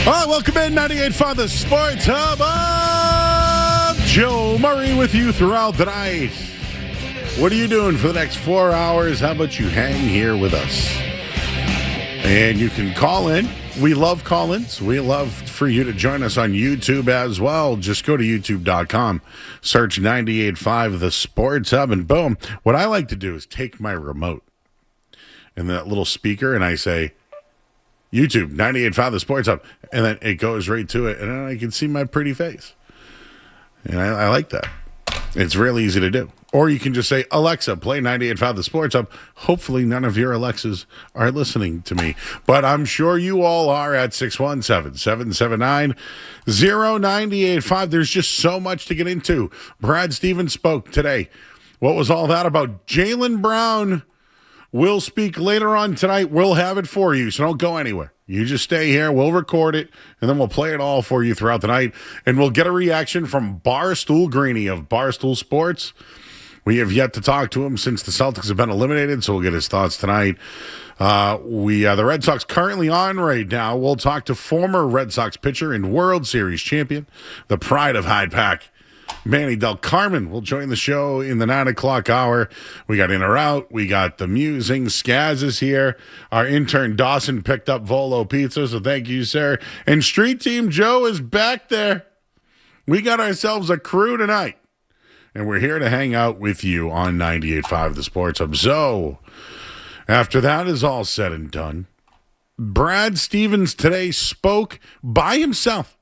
All right, welcome in 98.5 The Sports Hub of Joe Murray with you throughout the night. What are you doing for the next 4 hours? How about you hang here with us? And you can call in. We love call-ins. We love for you to join us on YouTube as well. Just go to youtube.com, search 98.5 The Sports Hub, and boom. What I like to do is take my remote and that little speaker, and I say, YouTube, 98.5 The Sports Hub. And then it goes right to it, and then I can see my pretty face. And I like that. It's real easy to do. Or you can just say, Alexa, play 98.5 The Sports Hub. Hopefully none of your Alexas are listening to me. But I'm sure you all are at 617-779-0985. There's just so much to get into. Brad Stevens spoke today. What was all that about? Jaylen Brown will speak later on tonight. We'll have it for you, so don't go anywhere. You just stay here. We'll record it, and then we'll play it all for you throughout the night. And we'll get a reaction from Barstool Greeny of Barstool Sports. We have yet to talk to him since the Celtics have been eliminated, so we'll get his thoughts tonight. The Red Sox currently on right now. We'll talk to former Red Sox pitcher and World Series champion, the pride of Hyde Park, Manny Delcarmen will join the show in the 9 o'clock hour. We got In or Out. We got the Musing. Skaz is here. Our intern Dawson picked up Volo Pizza, so thank you, sir. And Street Team Joe is back there. We got ourselves a crew tonight. And we're here to hang out with you on 98.5 The Sports Hub. So, after that is all said and done, Brad Stevens today spoke by himself.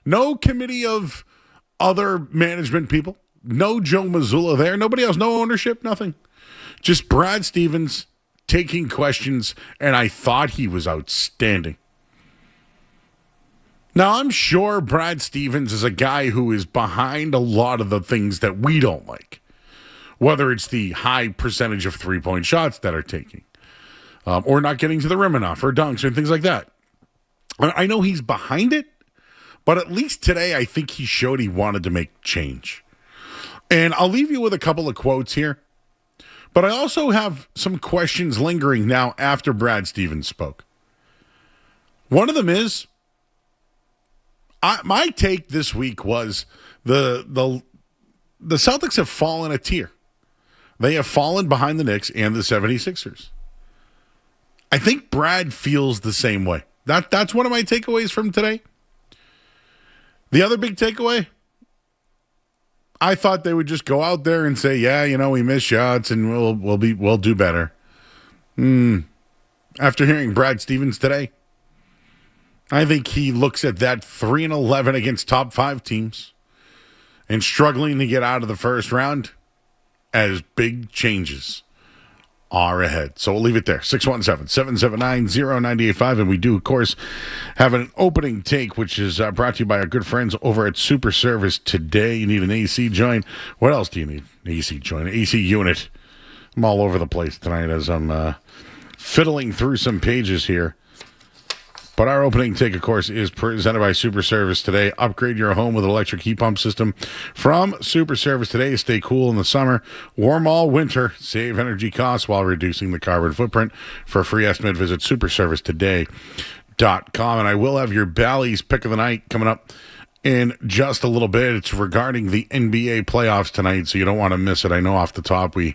No committee of other management people. No Joe Mazzulla there. Nobody else. No ownership. Nothing. Just Brad Stevens taking questions, and I thought he was outstanding. Now, I'm sure Brad Stevens is a guy who is behind a lot of the things that we don't like, whether it's the high percentage of three-point shots that are taking, or not getting to the rim enough, or dunks, and things like that. I know he's behind it, but at least today, I think he showed he wanted to make change. And I'll leave you with a couple of quotes here. But I also have some questions lingering now after Brad Stevens spoke. One of them is, my take this week was the Celtics have fallen a tier. They have fallen behind the Knicks and the 76ers. I think Brad feels the same way. That's one of my takeaways from today. The other big takeaway, I thought they would just go out there and say, yeah, we missed shots and we'll do better. After hearing Brad Stevens today, I think he looks at that 3-11 against top 5 teams and struggling to get out of the first round as big changes are ahead. So we'll leave it there. 617-779-0985. And we do, of course, have an opening take, which is brought to you by our good friends over at Super Service today. You need an AC joint. What else do you need? An AC joint, an AC unit. I'm all over the place tonight as I'm fiddling through some pages here. But our opening take, of course, is presented by Super Service today. Upgrade your home with an electric heat pump system from Super Service today. Stay cool in the summer, warm all winter. Save energy costs while reducing the carbon footprint. For a free estimate, visit superservicetoday.com. And I will have your Bally's pick of the night coming up in just a little bit. It's regarding the NBA playoffs tonight, so you don't want to miss it. I know off the top we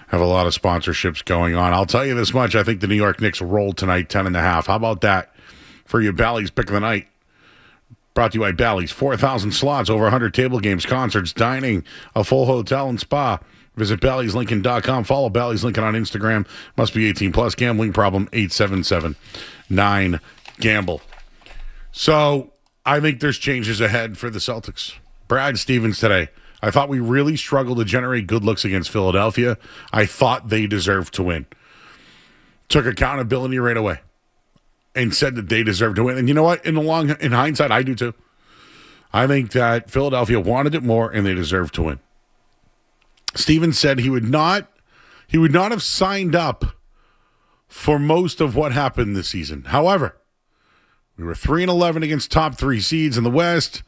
have a lot of sponsorships going on. I'll tell you this much. I think the New York Knicks rolled tonight 10.5. How about that? For your Bally's pick of the night, brought to you by Bally's. 4,000 slots, over 100 table games, concerts, dining, a full hotel and spa. Visit Bally'sLincoln.com. Follow Bally's Lincoln on Instagram. Must be 18 plus. Gambling problem, 877-9-GAMBLE. So I think there's changes ahead for the Celtics. Brad Stevens today. I thought we really struggled to generate good looks against Philadelphia. I thought they deserved to win. Took accountability right away and said that they deserve to win. And you know what? In hindsight, I do too. I think that Philadelphia wanted it more and they deserve to win. Stevens said he would not have signed up for most of what happened this season. However, we were 3-11 against top 3 seeds in the West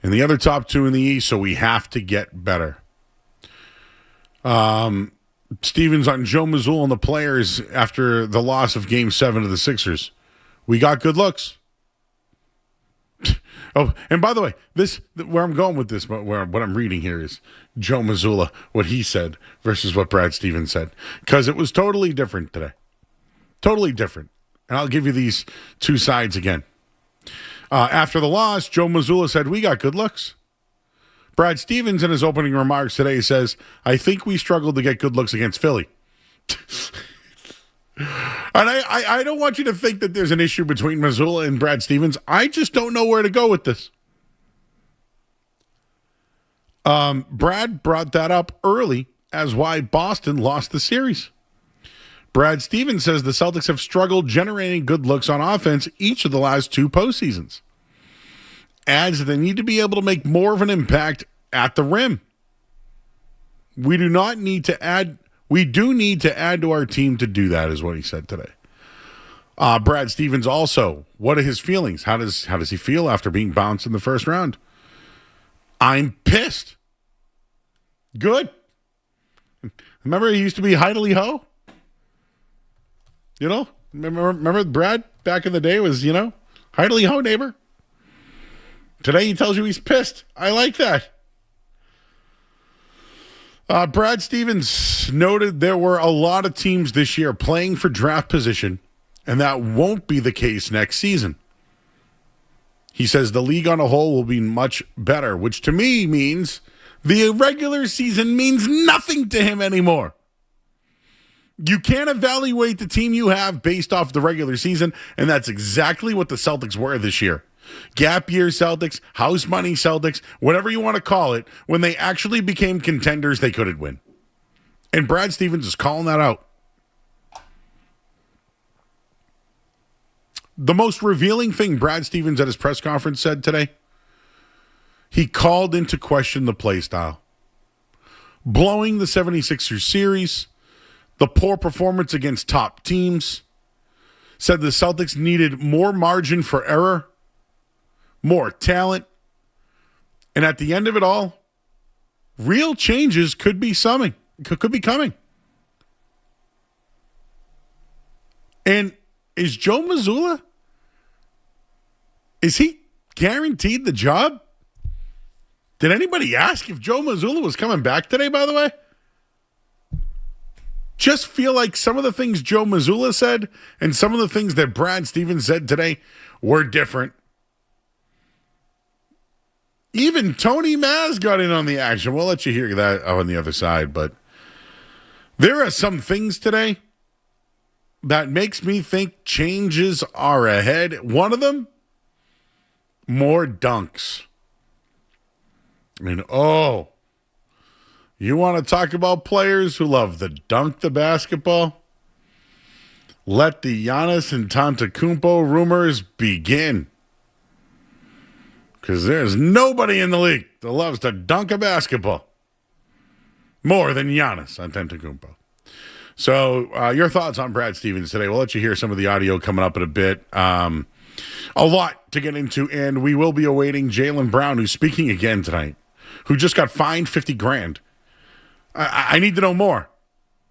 and the other top 2 in the East, so we have to get better. Stevens on Joe Mazzulla and the players after the loss of Game 7 of the Sixers. We got good looks. Oh, and by the way, where I'm going with this, what I'm reading here is Joe Mazzulla, what he said versus what Brad Stevens said, because it was totally different today. Totally different. And I'll give you these two sides again. After the loss, Joe Mazzulla said, "We got good looks." Brad Stevens, in his opening remarks today, says, "I think we struggled to get good looks against Philly." And I don't want you to think that there's an issue between Mazzulla and Brad Stevens. I just don't know where to go with this. Brad brought that up early as why Boston lost the series. Brad Stevens says the Celtics have struggled generating good looks on offense each of the last two postseasons. Adds that they need to be able to make more of an impact at the rim. We do need to add to our team to do that, is what he said today. Brad Stevens also, what are his feelings? How does he feel after being bounced in the first round? "I'm pissed." Good. Remember he used to be Heidely Ho? Remember Brad back in the day was, Heidely Ho neighbor? Today he tells you he's pissed. I like that. Brad Stevens noted there were a lot of teams this year playing for draft position, and that won't be the case next season. He says the league on a whole will be much better, which to me means the regular season means nothing to him anymore. You can't evaluate the team you have based off the regular season, and that's exactly what the Celtics were this year. Gap year Celtics, house money Celtics, whatever you want to call it, when they actually became contenders, they couldn't win. And Brad Stevens is calling that out. The most revealing thing Brad Stevens at his press conference said today, he called into question the play style. Blowing the 76ers series, the poor performance against top teams, said the Celtics needed more margin for error, more talent, and at the end of it all, real changes could be coming. And is Joe Mazzulla, is he guaranteed the job? Did anybody ask if Joe Mazzulla was coming back today, by the way? Just feel like some of the things Joe Mazzulla said and some of the things that Brad Stevens said today were different. Even Tony Mazz got in on the action. We'll let you hear that on the other side. But there are some things today that makes me think changes are ahead. One of them, more dunks. You want to talk about players who love to dunk the basketball? Let the Giannis and Antetokounmpo rumors begin. Because there's nobody in the league that loves to dunk a basketball more than Giannis Antetokounmpo. So your thoughts on Brad Stevens today. We'll let you hear some of the audio coming up in a bit. A lot to get into, and we will be awaiting Jaylen Brown, who's speaking again tonight, who just got fined $50,000. I need to know more,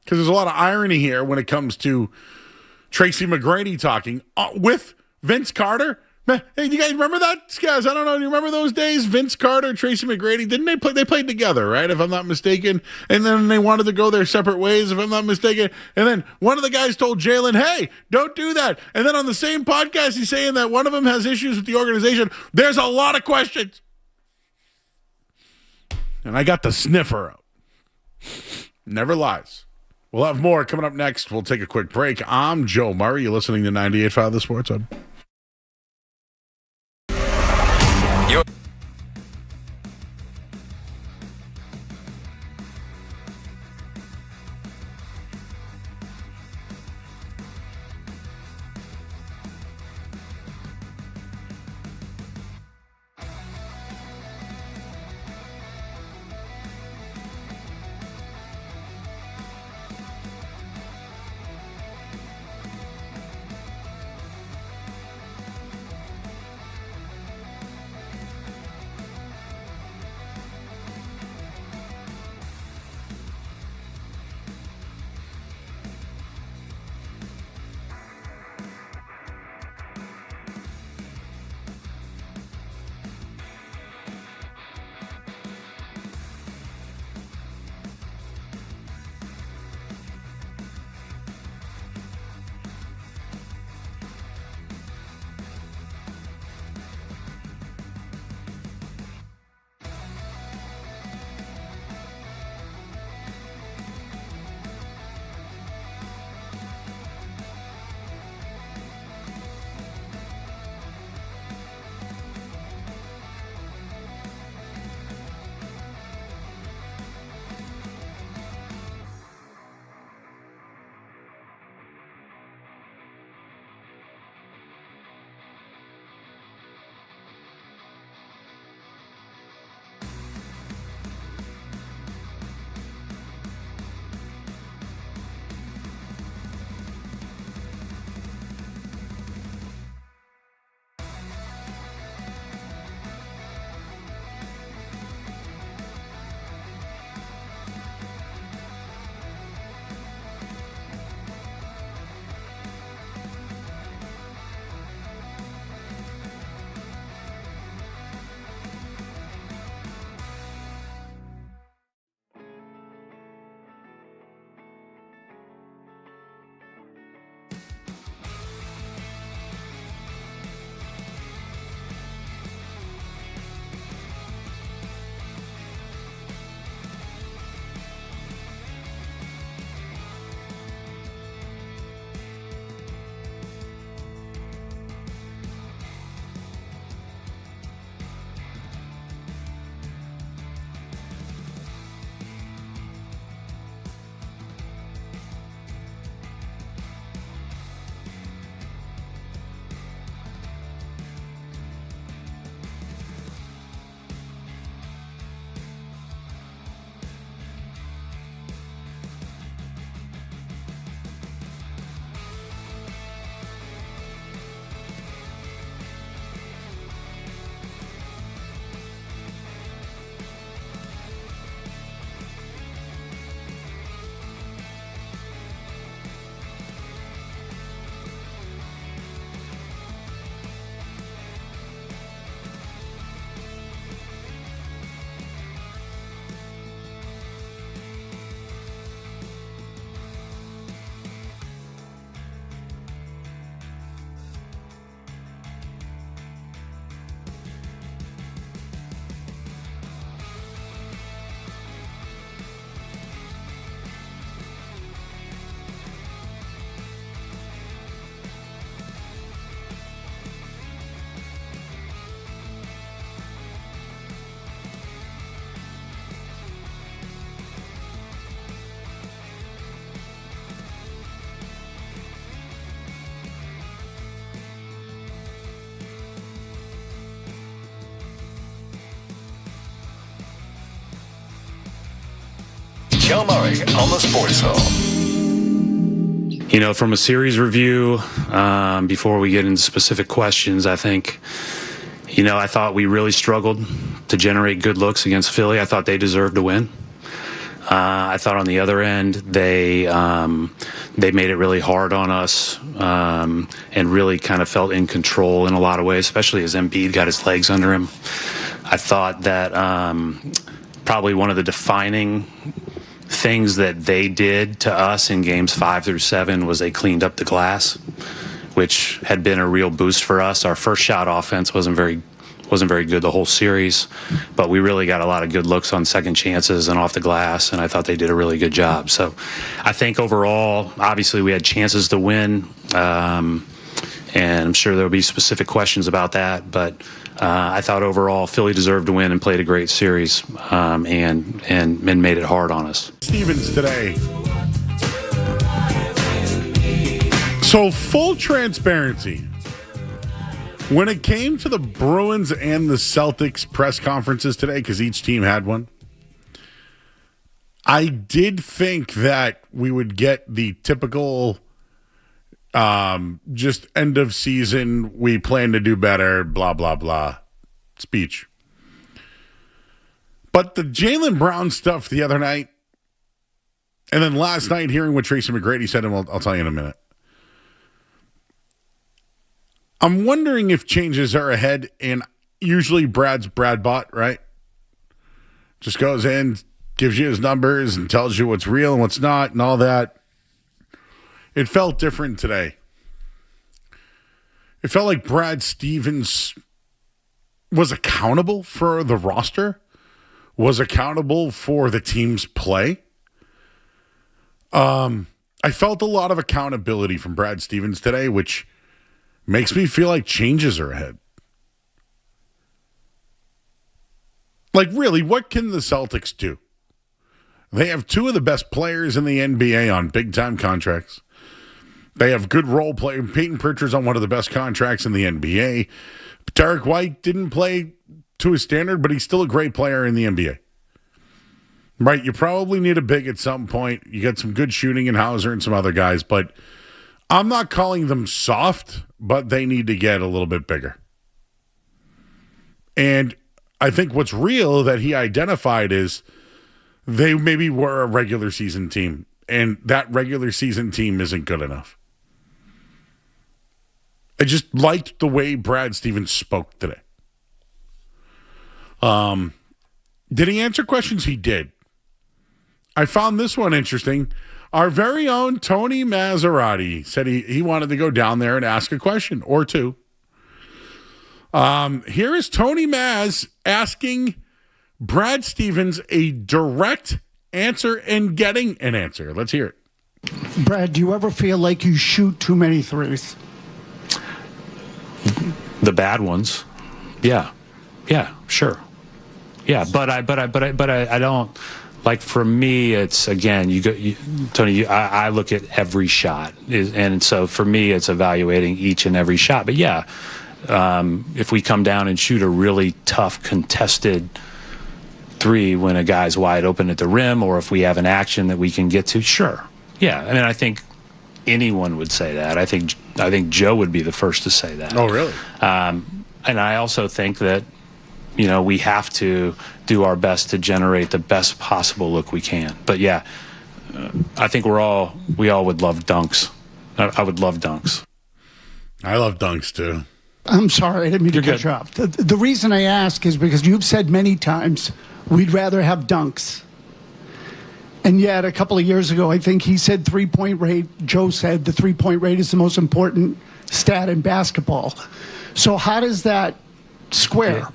because there's a lot of irony here when it comes to Tracy McGrady talking with Vince Carter. Hey, do you guys remember that, guys? I don't know. Do you remember those days? Vince Carter, Tracy McGrady, didn't they play? They played together, right? If I'm not mistaken. And then they wanted to go their separate ways, if I'm not mistaken. And then one of the guys told Jaylen, "Hey, don't do that." And then on the same podcast, he's saying that one of them has issues with the organization. There's a lot of questions. And I got the sniffer out. Never lies. We'll have more coming up next. We'll take a quick break. I'm Joe Murray. You're listening to 98.5 The Sports Hub. Joe Murray on the Sports Zone. You know, from a series review, before we get into specific questions, I think, you know, I thought we really struggled to generate good looks against Philly. I thought they deserved to win. I thought on the other end, they made it really hard on us, and really kind of felt in control in a lot of ways, especially as Embiid got his legs under him. I thought that probably one of the defining things that they did to us in games 5 through 7 was they cleaned up the glass, which had been a real boost for us. Our first shot offense wasn't very good the whole series, but we really got a lot of good looks on second chances and off the glass, and I thought they did a really good job. So I think overall, obviously we had chances to win, and I'm sure there'll be specific questions about that, but I thought overall Philly deserved to win and played a great series, and made it hard on us. Stevens today. So full transparency. When it came to the Bruins and the Celtics press conferences today, because each team had one, I did think that we would get the typical just end of season, we plan to do better, blah, blah, blah speech. But the Jaylen Brown stuff the other night, and then last night hearing what Tracy McGrady said, and I'll tell you in a minute. I'm wondering if changes are ahead, and usually Brad Bott, right? Just goes in, gives you his numbers, and tells you what's real and what's not and all that. It felt different today. It felt like Brad Stevens was accountable for the roster, was accountable for the team's play. I felt a lot of accountability from Brad Stevens today, which makes me feel like changes are ahead. Like, really, what can the Celtics do? They have two of the best players in the NBA on big-time contracts. They have good role players. Peyton Pritchard's on one of the best contracts in the NBA. Derek White didn't play to his standard, but he's still a great player in the NBA. Right, you probably need a big at some point. You got some good shooting in Hauser and some other guys, but I'm not calling them soft, but they need to get a little bit bigger. And I think what's real that he identified is they maybe were a regular season team, and that regular season team isn't good enough. I just liked the way Brad Stevens spoke today. Did he answer questions? He did. I found this one interesting. Our very own Tony Maserati said he wanted to go down there and ask a question or two. Here is Tony Mazz asking Brad Stevens a direct answer and getting an answer. Let's hear it. Brad, do you ever feel like you shoot too many threes? The bad ones. Yeah, sure. Yeah, but I don't. Like, for me, it's, again, Tony, I look at every shot. And so for me, it's evaluating each and every shot. But yeah, if we come down and shoot a really tough contested three when a guy's wide open at the rim, or if we have an action that we can get to, sure. Yeah, I mean, I think anyone would say that. I think Joe would be the first to say that. Oh, really? And I also think that, you know, we have to do our best to generate the best possible look we can. But yeah, I think we all would love dunks. I would love dunks. I love dunks too. I'm sorry, I didn't mean to cut you off. The reason I ask is because you've said many times we'd rather have dunks. And yet a couple of years ago, I think he said three-point rate. Joe said the three-point rate is the most important stat in basketball. So how does that square? Yeah.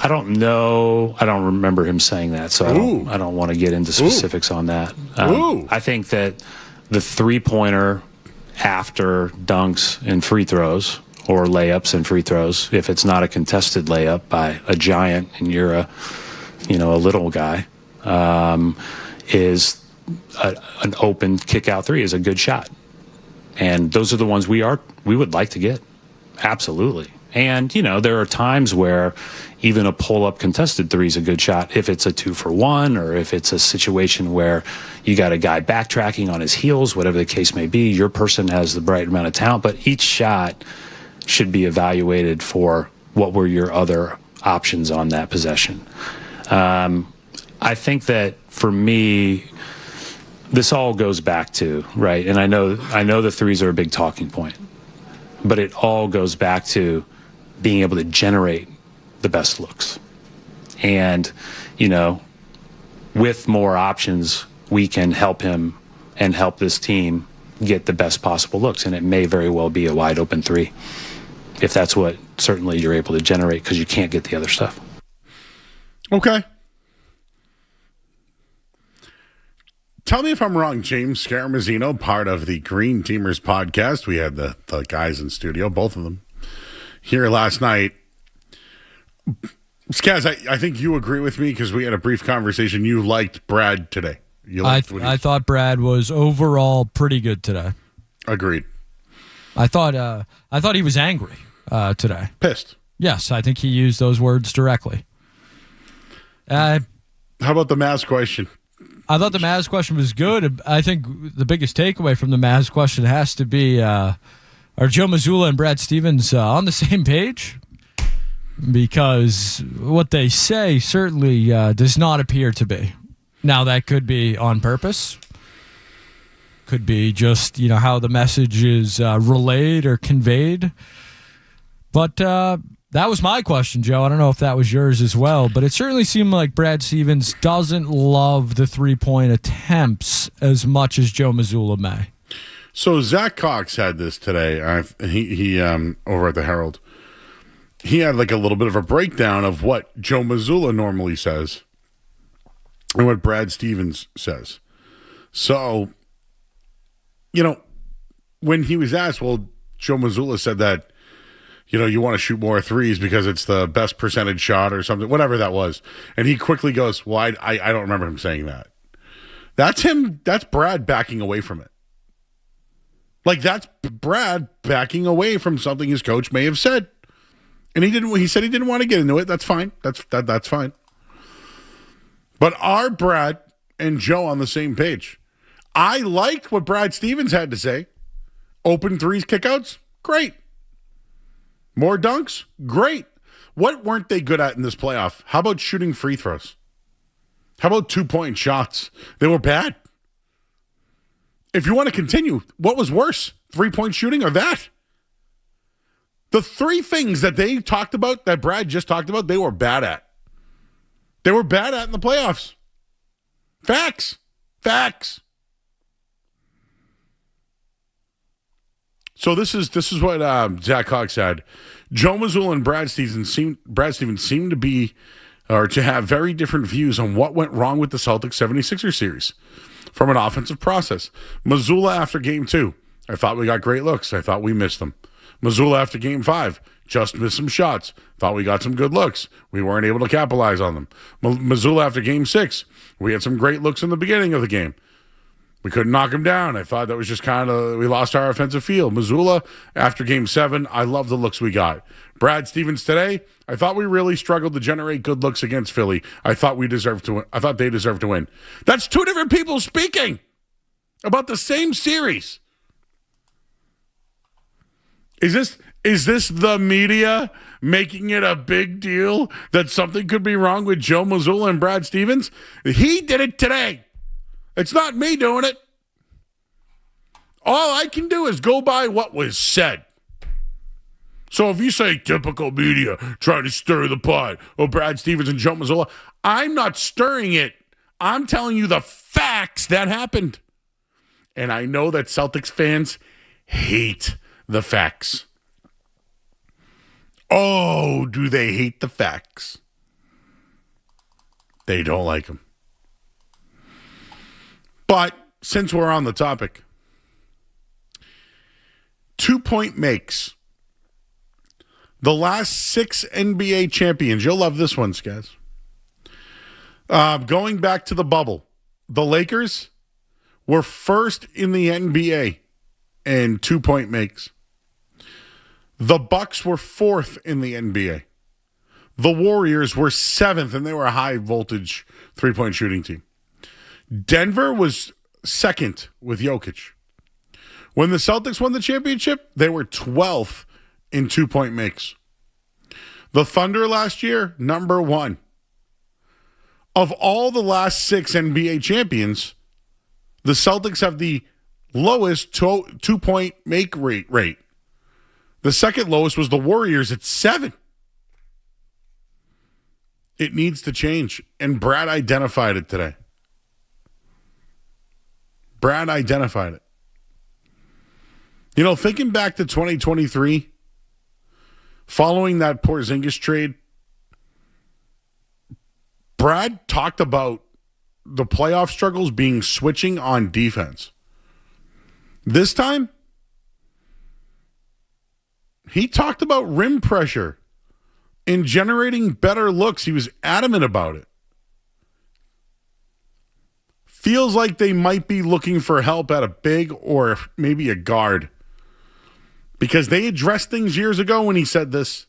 I don't know. I don't remember him saying that, so I don't want to get into specifics on that. I think that the three-pointer after dunks and free throws, or layups and free throws, if it's not a contested layup by a giant and you're a little guy, is an open kick-out three is a good shot. And those are the ones we would like to get. Absolutely. And, there are times where even a pull-up contested three is a good shot if it's a 2-for-1 or if it's a situation where you got a guy backtracking on his heels, whatever the case may be. Your person has the right amount of talent, but each shot should be evaluated for what were your other options on that possession. I think that for me, this all goes back to, right, and I know the threes are a big talking point, but it all goes back to being able to generate the best looks. And, with more options, we can help him and help this team get the best possible looks. And it may very well be a wide open three, if that's what certainly you're able to generate, because you can't get the other stuff. Okay. Tell me if I'm wrong, James Scaramazino, part of the Green Teamers podcast. We had the guys in studio, both of them, here last night. Skaz, I think you agree with me because we had a brief conversation. You liked Brad today. I thought Brad was overall pretty good today. Agreed. I thought he was angry today. Pissed. Yes, I think he used those words directly. How about the Mazz question? I thought the Mazz question was good. I think the biggest takeaway from the Mazz question has to be, are Joe Mazzulla and Brad Stevens on the same page? Because what they say certainly does not appear to be. Now, that could be on purpose. Could be just, how the message is relayed or conveyed. But that was my question, Joe. I don't know if that was yours as well, but it certainly seemed like Brad Stevens doesn't love the three-point attempts as much as Joe Mazzulla may. So Zach Cox had this today. He over at the Herald. He had like a little bit of a breakdown of what Joe Mazzulla normally says and what Brad Stevens says. So, when he was asked, well, Joe Mazzulla said that, you want to shoot more threes because it's the best percentage shot or something, whatever that was. And he quickly goes, well, I don't remember him saying that. That's him. That's Brad backing away from it. Like, that's Brad backing away from something his coach may have said. And he said he didn't want to get into it. That's fine. That's fine. But are Brad and Joe on the same page? I liked what Brad Stevens had to say. Open threes, kickouts, great. More dunks, great. What weren't they good at in this playoff? How about shooting free throws? How about 2-point shots? They were bad. If you want to continue, what was worse? 3-point shooting or that? The three things that they talked about, that Brad just talked about, they were bad at. They were bad at in the playoffs. Facts. So this is what Zach Cox said. Joe Mazzulla and Brad Stevens seem to be, or to have very different views on what went wrong with the Celtics 76ers series from an offensive process. Mazzulla after game 2, I thought we got great looks. I thought we missed them. Mazzulla after game 5, just missed some shots. Thought we got some good looks. We weren't able to capitalize on them. Mazzulla after game 6, we had some great looks in the beginning of the game. We couldn't knock him down. I thought that was just we lost our offensive feel. Mazzulla after game 7, I love the looks we got. Brad Stevens today, I thought we really struggled to generate good looks against Philly. I thought they deserved to win. That's two different people speaking about the same series. Is this the media making it a big deal that something could be wrong with Joe Mazzulla and Brad Stevens? He did it today. It's not me doing it. All I can do is go by what was said. So if you say typical media trying to stir the pot, Brad Stevens and Joe Mazzulla, I'm not stirring it. I'm telling you the facts that happened. And I know that Celtics fans hate the facts. Oh, do they hate the facts? They don't like them. But since we're on the topic, 2-point makes. The last 6 NBA champions. You'll love this one, guys. Going back to the bubble, the Lakers were first in the NBA in 2-point makes. The Bucks were 4th in the NBA. The Warriors were 7th, and they were a high-voltage three-point shooting team. Denver was 2nd with Jokic. When the Celtics won the championship, they were 12th in two-point makes. The Thunder last year, number 1. Of all the last 6 NBA champions, the Celtics have the lowest two-point make rate. The second lowest was the Warriors at 7. It needs to change, and Brad identified it today. Brad identified it. You know, thinking back to 2023, following that Porzingis trade, Brad talked about the playoff struggles being switching on defense. This time, he talked about rim pressure and generating better looks. He was adamant about it. Feels like they might be looking for help at a big or maybe a guard, because they addressed things years ago when he said this,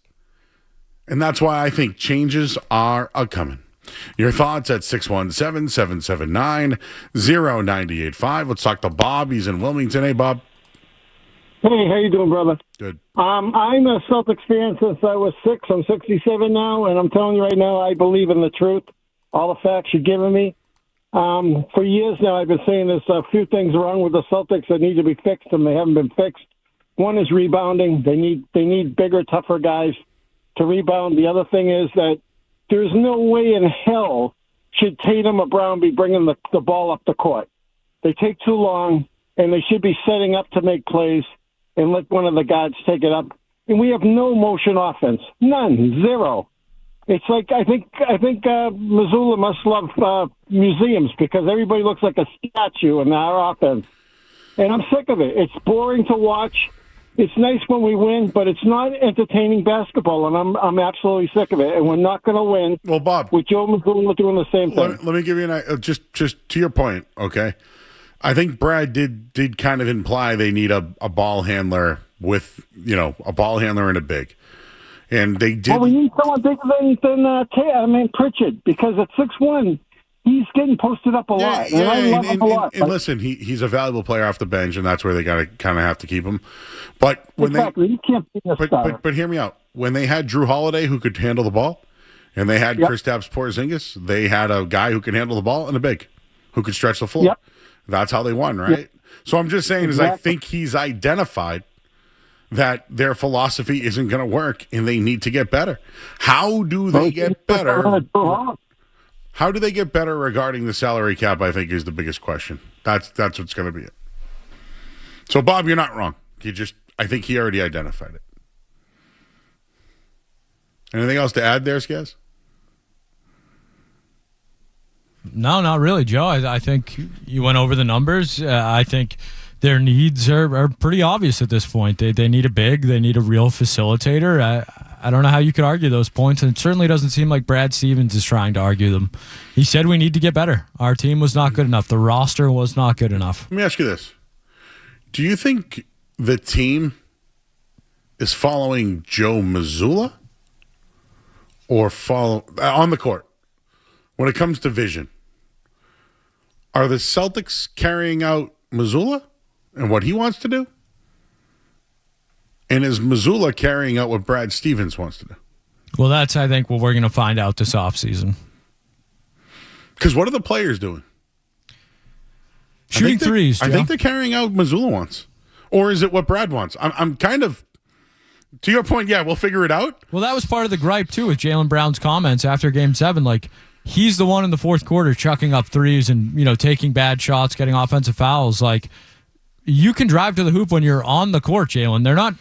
and that's why I think changes are a-coming. Your thoughts at 617-779-0985. Let's talk to Bob. He's in Wilmington. Hey, Bob. Hey, how you doing, brother? Good. I'm a Celtics fan since I was 6. I'm 67 now, and I'm telling you right now, I believe in the truth. All the facts you're giving me. For years now, I've been saying there's a few things wrong with the Celtics that need to be fixed, and they haven't been fixed. One is rebounding. They need bigger, tougher guys to rebound. The other thing is that there's no way in hell should Tatum or Brown be bringing the ball up the court. They take too long, and they should be setting up to make plays and let one of the guards take it up. And we have no motion offense. None. Zero. It's like I think Missoula must love museums, because everybody looks like a statue in our offense. And I'm sick of it. It's boring to watch. It's nice when we win, but it's not entertaining basketball, and I'm absolutely sick of it. And we're not going to win. Well, Bob, with Joe Missoula doing the same thing. Let me give you just to your point, okay? I think Brad did kind of imply they need a ball handler with, a ball handler and a big. And they did. Well, we need someone bigger than Pritchard, because at 6'1", he's getting posted up a lot. And I love him a lot. And listen, he's a valuable player off the bench, and that's where they got to kind of have to keep him. But when you can't be a star. But hear me out. When they had Drew Holiday who could handle the ball, and they had Kristaps Porzingis, they had a guy who could handle the ball and a big who could stretch the floor. Yep. That's how they won, right? Yep. So I'm just saying I think he's identified that their philosophy isn't going to work, and they need to get better. How do they get better? How do they get better regarding the salary cap, I think, is the biggest question. That's what's going to be it. So, Bob, you're not wrong. I think he already identified it. Anything else to add there, Skaz? No, not really, Joe. I think you went over the numbers. I think their needs are pretty obvious at this point. They need a big. They need a real facilitator. I don't know how you could argue those points, and it certainly doesn't seem like Brad Stevens is trying to argue them. He said we need to get better. Our team was not good enough. The roster was not good enough. Let me ask you this. Do you think the team is following Joe Mazzulla or follow on the court when it comes to vision? Are the Celtics carrying out Mazzulla and what he wants to do? And is Mazzulla carrying out what Brad Stevens wants to do? Well, that's, I think, what we're going to find out this offseason. Because what are the players doing? Shooting threes, Joe. I think they're carrying out what Mazzulla wants. Or is it what Brad wants? I'm kind of, to your point, yeah, we'll figure it out. Well, that was part of the gripe, too, with Jaylen Brown's comments after Game 7. Like, he's the one in the fourth quarter chucking up threes and, taking bad shots, getting offensive fouls. Like, you can drive to the hoop when you're on the court, Jaylen. They're not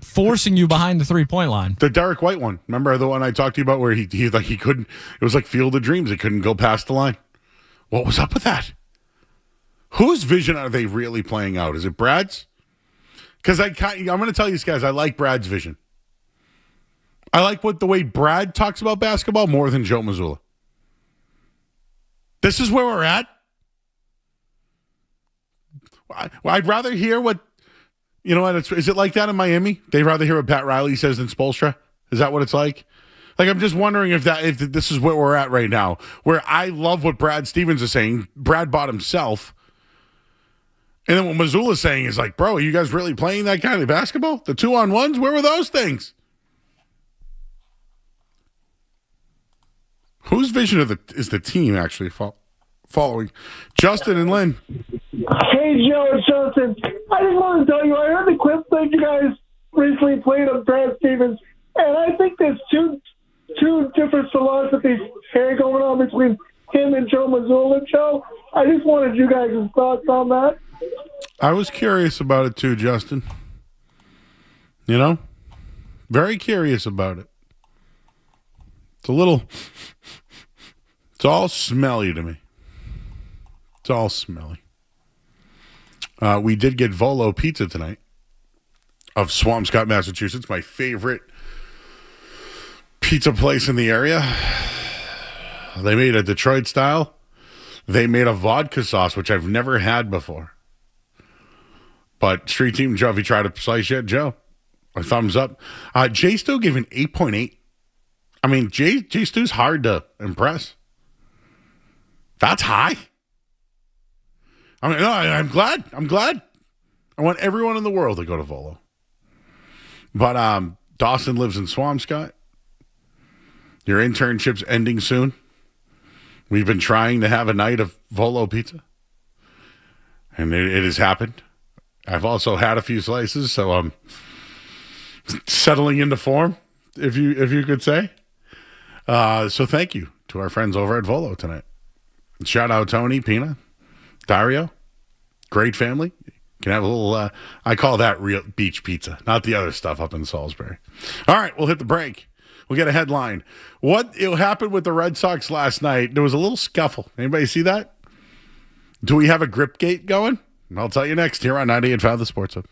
forcing you behind the three-point line. The Derek White one. Remember the one I talked to you about where he couldn't, it was like Field of Dreams. He couldn't go past the line. What was up with that? Whose vision are they really playing out? Is it Brad's? Because I'm going to tell you guys, I like Brad's vision. I like the way Brad talks about basketball more than Joe Mazzulla. This is where we're at. I'd rather hear what You know what? Is it like that in Miami? They'd rather hear what Pat Riley says than Spoelstra? Is that what it's like? Like, I'm just wondering if this is where we're at right now, where I love what Brad Stevens is saying. Brad bought himself. And then what Missoula's saying is like, bro, are you guys really playing that kind of basketball? The 2-on-1s? Where were those things? Whose vision is the team actually following? Justin and Lynn. Hey, Joe and Justin. I just want to tell you, I heard the clip that you guys recently played of Brad Stevens, and I think there's two different philosophies here going on between him and Joe Mazzulla. Joe, I just wanted you guys' thoughts on that. I was curious about it too, Justin. You know? Very curious about it. It's all smelly to me. It's all smelly. We did get Volo Pizza tonight of Swampscott, Massachusetts, my favorite pizza place in the area. They made a Detroit style. They made a vodka sauce, which I've never had before. But Street Team Joe, if you try to slice yet, Joe, a thumbs up. Jay Stu gave an 8.8. I mean, Jay Stu's hard to impress. That's high. I mean, no, I'm glad. I want everyone in the world to go to Volo. But Dawson lives in Swampscott. Your internship's ending soon. We've been trying to have a night of Volo pizza. And it has happened. I've also had a few slices, so I'm settling into form, if you could say. So thank you to our friends over at Volo tonight. Shout out Tony, Pina, Dario. Great family. Can have a little, I call that real beach pizza, not the other stuff up in Salisbury. All right, we'll hit the break. We'll get a headline. What happened with the Red Sox last night? There was a little scuffle. Anybody see that? Do we have a grip gate going? I'll tell you next here on 98.5 The Sports Hub.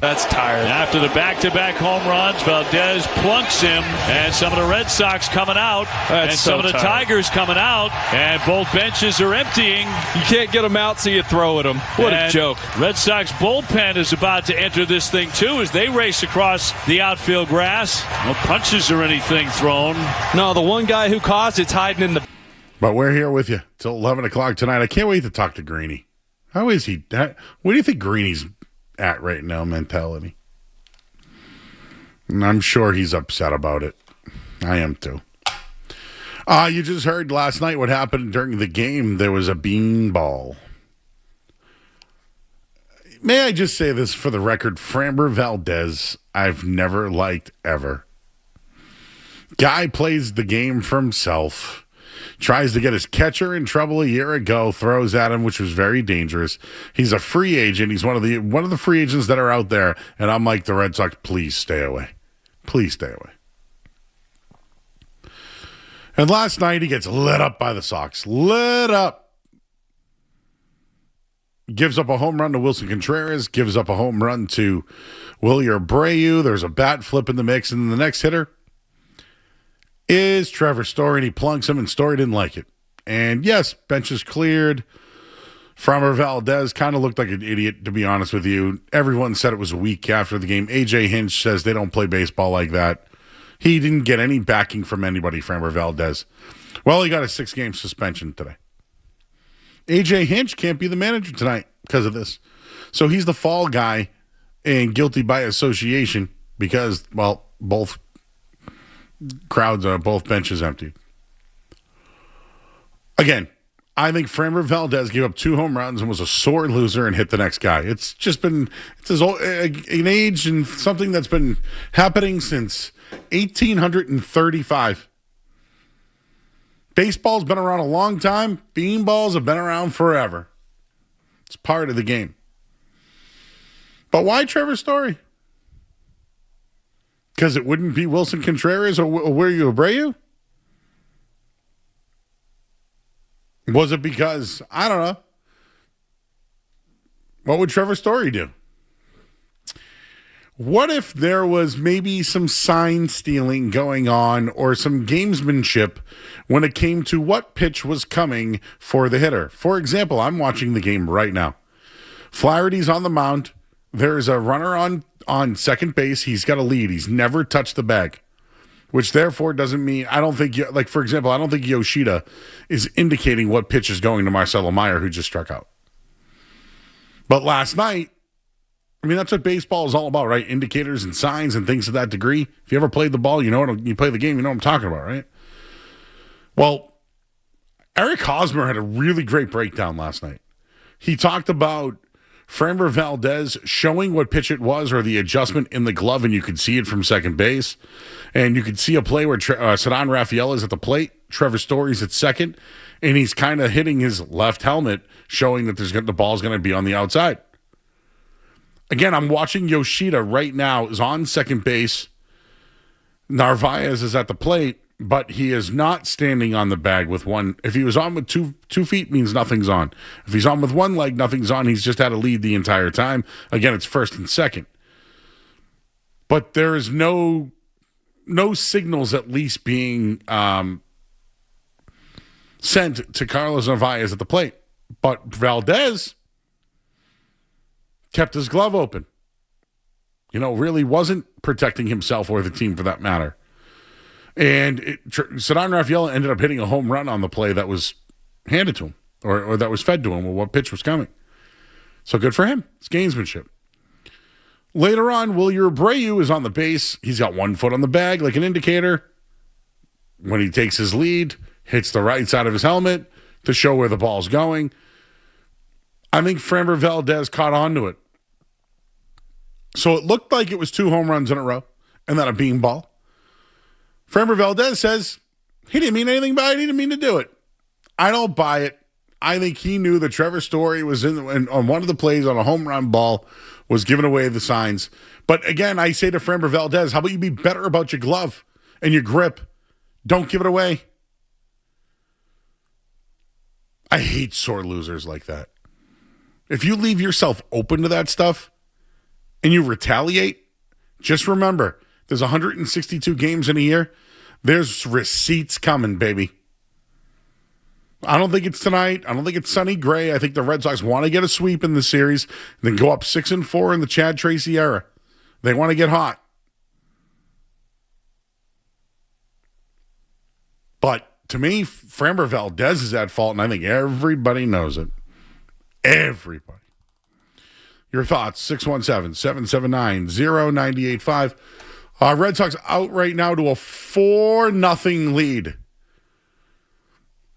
That's tired. After the back-to-back home runs, Valdez plunks him, and some of the Red Sox coming out, and some of the Tigers coming out, and both benches are emptying. You can't get them out, so you throw at them. What a joke. Red Sox bullpen is about to enter this thing, too, as they race across the outfield grass. No punches or anything thrown. No, the one guy who caused it's hiding in the... But we're here with you till 11 o'clock tonight. I can't wait to talk to Greeny. How is he? What do you think Greeny's at right now, mentality? And I'm sure he's upset about it. I am too. You just heard last night what happened during the game. There was a beanball. May I just say this for the record? Framber Valdez, I've never liked ever. Guy plays the game for himself. Tries to get his catcher in trouble a year ago, throws at him, which was very dangerous. He's a free agent. He's one of the free agents that are out there. And I'm like the Red Sox, please stay away. Please stay away. And last night he gets lit up by the Sox. Lit up. Gives up a home run to Wilson Contreras. Gives up a home run to Willie Abreu. There's a bat flip in the mix. And the next hitter is Trevor Story, and he plunks him, and Story didn't like it. And yes, bench is cleared. Framber Valdez kind of looked like an idiot, to be honest with you. Everyone said it was a week after the game. A.J. Hinch says they don't play baseball like that. He didn't get any backing from anybody, Framber Valdez. Well, he got a 6-game suspension today. A.J. Hinch can't be the manager tonight because of this. So he's the fall guy and guilty by association because, well, both crowds are both benches empty. Again, I think Framber Valdez gave up 2 home runs and was a sore loser and hit the next guy. It's just been an age and something that's been happening since 1835. Baseball's been around a long time. Beanballs have been around forever. It's part of the game. But why Trevor Story? Because it wouldn't be Wilson Contreras or Willie Abreu? Was it because, I don't know. What would Trevor Story do? What if there was maybe some sign stealing going on or some gamesmanship when it came to what pitch was coming for the hitter? For example, I'm watching the game right now. Flaherty's on the mound. There's a runner on second base. He's got a lead. He's never touched the bag, which therefore doesn't mean, I don't think, like, for example, I don't think Yoshida is indicating what pitch is going to Marcelo Meyer, who just struck out. But last night, I mean, that's what baseball is all about, right? Indicators and signs and things to that degree. If you ever played the ball, you play the game, you know what I'm talking about, right? Well, Eric Hosmer had a really great breakdown last night. He talked about Framber Valdez showing what pitch it was or the adjustment in the glove, and you could see it from second base. And you could see a play where Ceddanne Rafael is at the plate, Trevor Story's at second, and he's kind of hitting his left helmet, showing that the ball's going to be on the outside. Again, I'm watching Yoshida right now is on second base. Narvaez is at the plate, but he is not standing on the bag with one. If he was on with two feet, means nothing's on. If he's on with one leg, nothing's on. He's just had a lead the entire time. Again, it's first and second. But there is no signals at least being sent to Carlos Narvaez at the plate. But Valdez kept his glove open. Really wasn't protecting himself or the team for that matter. And Ceddanne Rafael ended up hitting a home run on the play that was handed to him or that was fed to him or what pitch was coming. So good for him. It's gamesmanship. Later on, Willie Abreu is on the base. He's got 1 foot on the bag like an indicator. When he takes his lead, hits the right side of his helmet to show where the ball's going. I think Framber Valdez caught on to it. So it looked like it was 2 home runs in a row and then a beanball. Framber Valdez says he didn't mean anything by it. He didn't mean to do it. I don't buy it. I think he knew that Trevor Story was on one of the plays on a home run ball, was giving away the signs. But again, I say to Framber Valdez, how about you be better about your glove and your grip? Don't give it away. I hate sore losers like that. If you leave yourself open to that stuff, and you retaliate, just remember, there's 162 games in a year. There's receipts coming, baby. I don't think it's tonight. I don't think it's Sonny Gray. I think the Red Sox want to get a sweep in the series and then go up 6-4 in the Chad Tracy era. They want to get hot. But to me, Framber Valdez is at fault, and I think everybody knows it. Everybody. Your thoughts, 617-779-0985. Red Sox out right now to a 4-0 lead.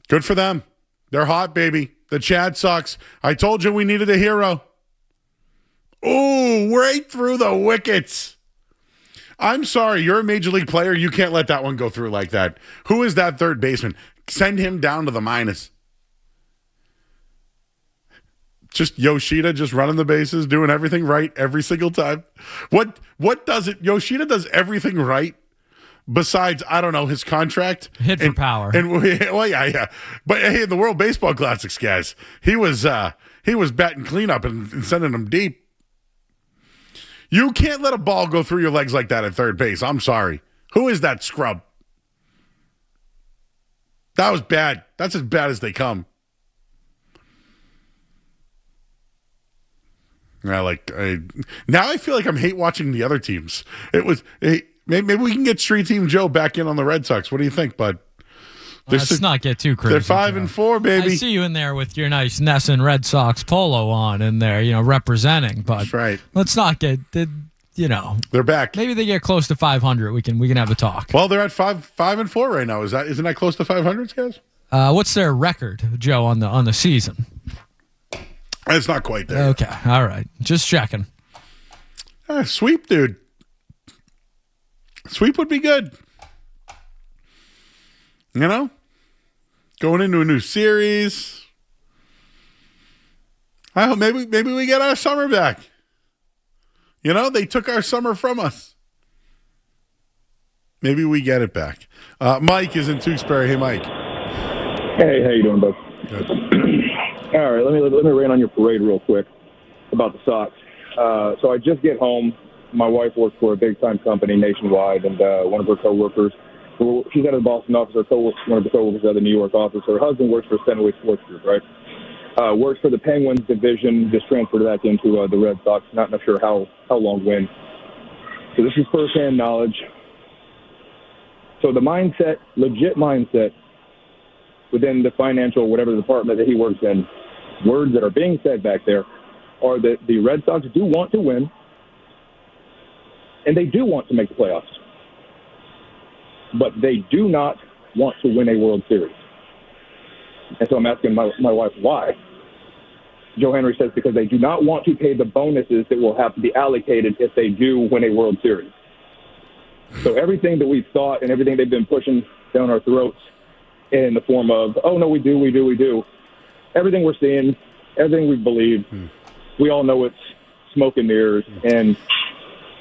Good for them. They're hot, baby. The Chad Sox. I told you we needed a hero. Ooh, right through the wickets. I'm sorry, you're a major league player. You can't let that one go through like that. Who is that third baseman? Send him down to the minus. Just Yoshida just running the bases, doing everything right every single time. What does it? Yoshida does everything right besides, I don't know, his contract. Hit for power. And well, yeah. But hey, in the World Baseball Classics, guys, he was batting cleanup and sending them deep. You can't let a ball go through your legs like that at third base. I'm sorry. Who is that scrub? That was bad. That's as bad as they come. Now I feel like I'm hate watching the other teams. Maybe we can get Street Team Joe back in on the Red Sox. What do you think, bud? Let's not get too crazy. They're 5-4, baby. I see you in there with your nice Nesson Red Sox polo on in there, representing. But that's right. Let's not get, they're back. Maybe they get close to 500. We can have a talk. Well, they're at 5-4 right now. Isn't that close to 500, guys? What's their record, Joe, on the season? It's not quite there. Okay, all right. Just checking. Sweep, dude. Sweep would be good. Going into a new series. I hope maybe we get our summer back. They took our summer from us. Maybe we get it back. Mike is in Tewksbury. Hey, Mike. Hey, how you doing, bud? Good. All right, let me rain on your parade real quick about the Sox. So I just get home. My wife works for a big-time company nationwide, and one of her coworkers, she's out of the Boston office. One of the coworkers out of the New York office. Her husband works for Fenway Sports Group, right? Works for the Penguins division. Just transferred back into the Red Sox. Not sure how long when. So this is firsthand knowledge. So the mindset, legit mindset, within the financial whatever department that he works in, words that are being said back there are that the Red Sox do want to win, and they do want to make the playoffs. But they do not want to win a World Series. And so I'm asking my wife why. Joe Henry says because they do not want to pay the bonuses that will have to be allocated if they do win a World Series. So everything that we've thought and everything they've been pushing down our throats in the form of, oh, no, we do. Everything we're seeing, everything we believe, we all know it's smoke and mirrors, and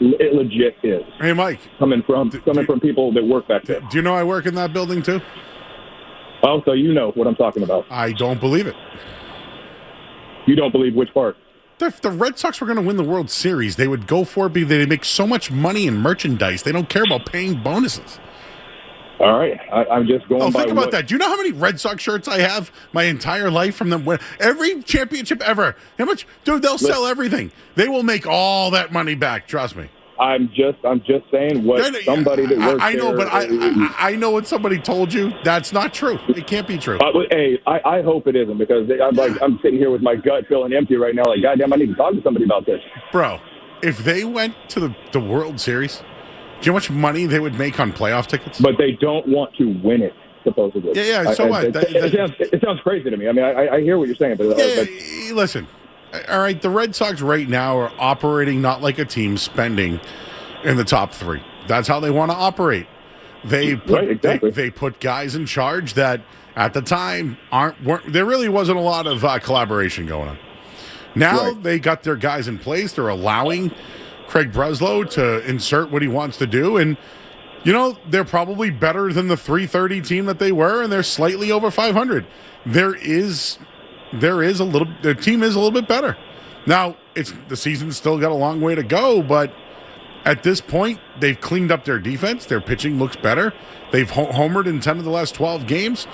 it legit is. Hey, Mike. Coming from people that work back there. Do you know I work in that building, too? Oh, so you know what I'm talking about. I don't believe it. You don't believe which part? If the Red Sox were going to win the World Series, they would go for it because they make so much money in merchandise. They don't care about paying bonuses. All right. I'm just going by think about that. Do you know how many Red Sox shirts I have my entire life from them? Every championship ever. How much? Dude, they'll sell everything. They will make all that money back. Trust me. I'm just saying what somebody that works I know, there, but I know what somebody told you. That's not true. It can't be true. Hey, I hope it isn't, because I'm sitting here with my gut feeling empty right now. Like, goddamn, I need to talk to somebody about this. Bro, if they went to the World Series, do you know how much money they would make on playoff tickets? But they don't want to win it, supposedly. Yeah. So what? It sounds crazy to me. I mean, I hear what you're saying, but listen. All right, the Red Sox right now are operating not like a team spending in the top three. That's how they want to operate. They put guys in charge that at the time there really wasn't a lot of collaboration going on. Now they got their guys in place. They're allowing Craig Breslow to insert what he wants to do, and they're probably better than the 330 team that they were, and they're slightly over 500. Their team is a little bit better. Now, the season's still got a long way to go, but at this point, they've cleaned up their defense. Their pitching looks better. They've homered in 10 of the last 12 games.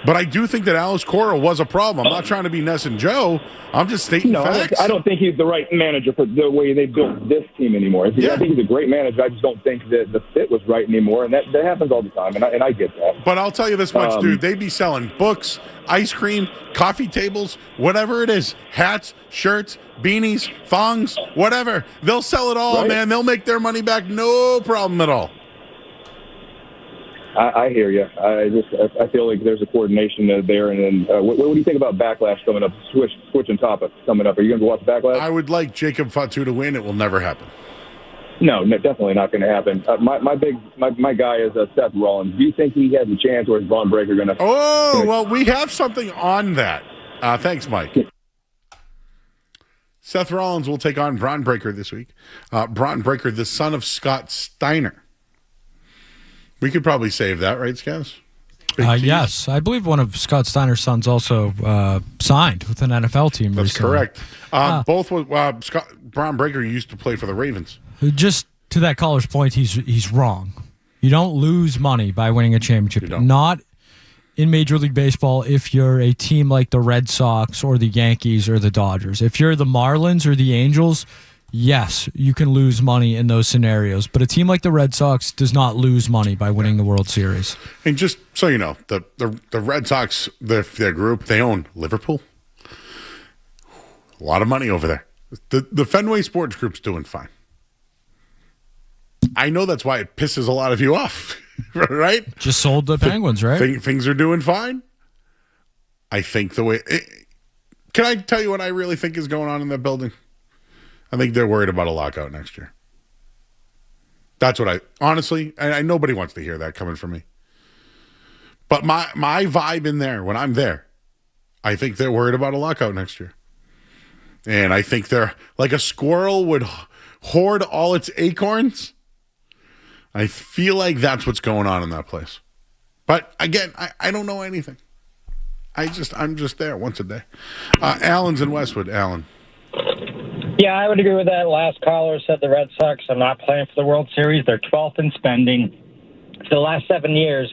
But I do think that Alex Cora was a problem. I'm not trying to be Ness and Joe. I'm just stating facts. I don't think he's the right manager for the way they built this team anymore. I think he's a great manager. I just don't think that the fit was right anymore, and that happens all the time, and I get that. But I'll tell you this much, dude. They'd be selling books, ice cream, coffee tables, whatever it is, hats, shirts, beanies, thongs, whatever. They'll sell it all, man. They'll make their money back, no problem at all. I hear you. I feel like there's a coordination there. And then, what do you think about Backlash coming up? Switching topics coming up. Are you going to watch Backlash? I would like Jacob Fatu to win. It will never happen. No, definitely not going to happen. My guy is Seth Rollins. Do you think he has a chance, or is Braun Breaker going to? Oh, well, we have something on that. Thanks, Mike. Seth Rollins will take on Braun Breaker this week. Braun Breaker, the son of Scott Steiner. We could probably save that, right, Scaz? Yes. I believe one of Scott Steiner's sons also signed with an NFL team That's recently. correct. Both with Braun Breaker used to play for the Ravens. Just to that caller's point, he's wrong. You don't lose money by winning a championship. Not in Major League Baseball if you're a team like the Red Sox or the Yankees or the Dodgers. If you're the Marlins or the Angels, yes, you can lose money in those scenarios, but a team like the Red Sox does not lose money by winning the World Series. And just so you know, the Red Sox, their group, they own Liverpool. A lot of money over there. The Fenway Sports Group's doing fine. I know that's why it pisses a lot of you off, right? Just sold the Penguins, right? Things are doing fine. I think the way... Can I tell you what I really think is going on in that building? I think they're worried about a lockout next year. That's what honestly, and nobody wants to hear that coming from me. But my vibe in there, when I'm there, I think they're worried about a lockout next year. And I think they're like a squirrel would hoard all its acorns. I feel like that's what's going on in that place. But again, I don't know anything. I'm just there once a day. Alan's in Westwood. Alan. Yeah, I would agree with that. Last caller said the Red Sox are not playing for the World Series. They're 12th in spending. For the last 7 years,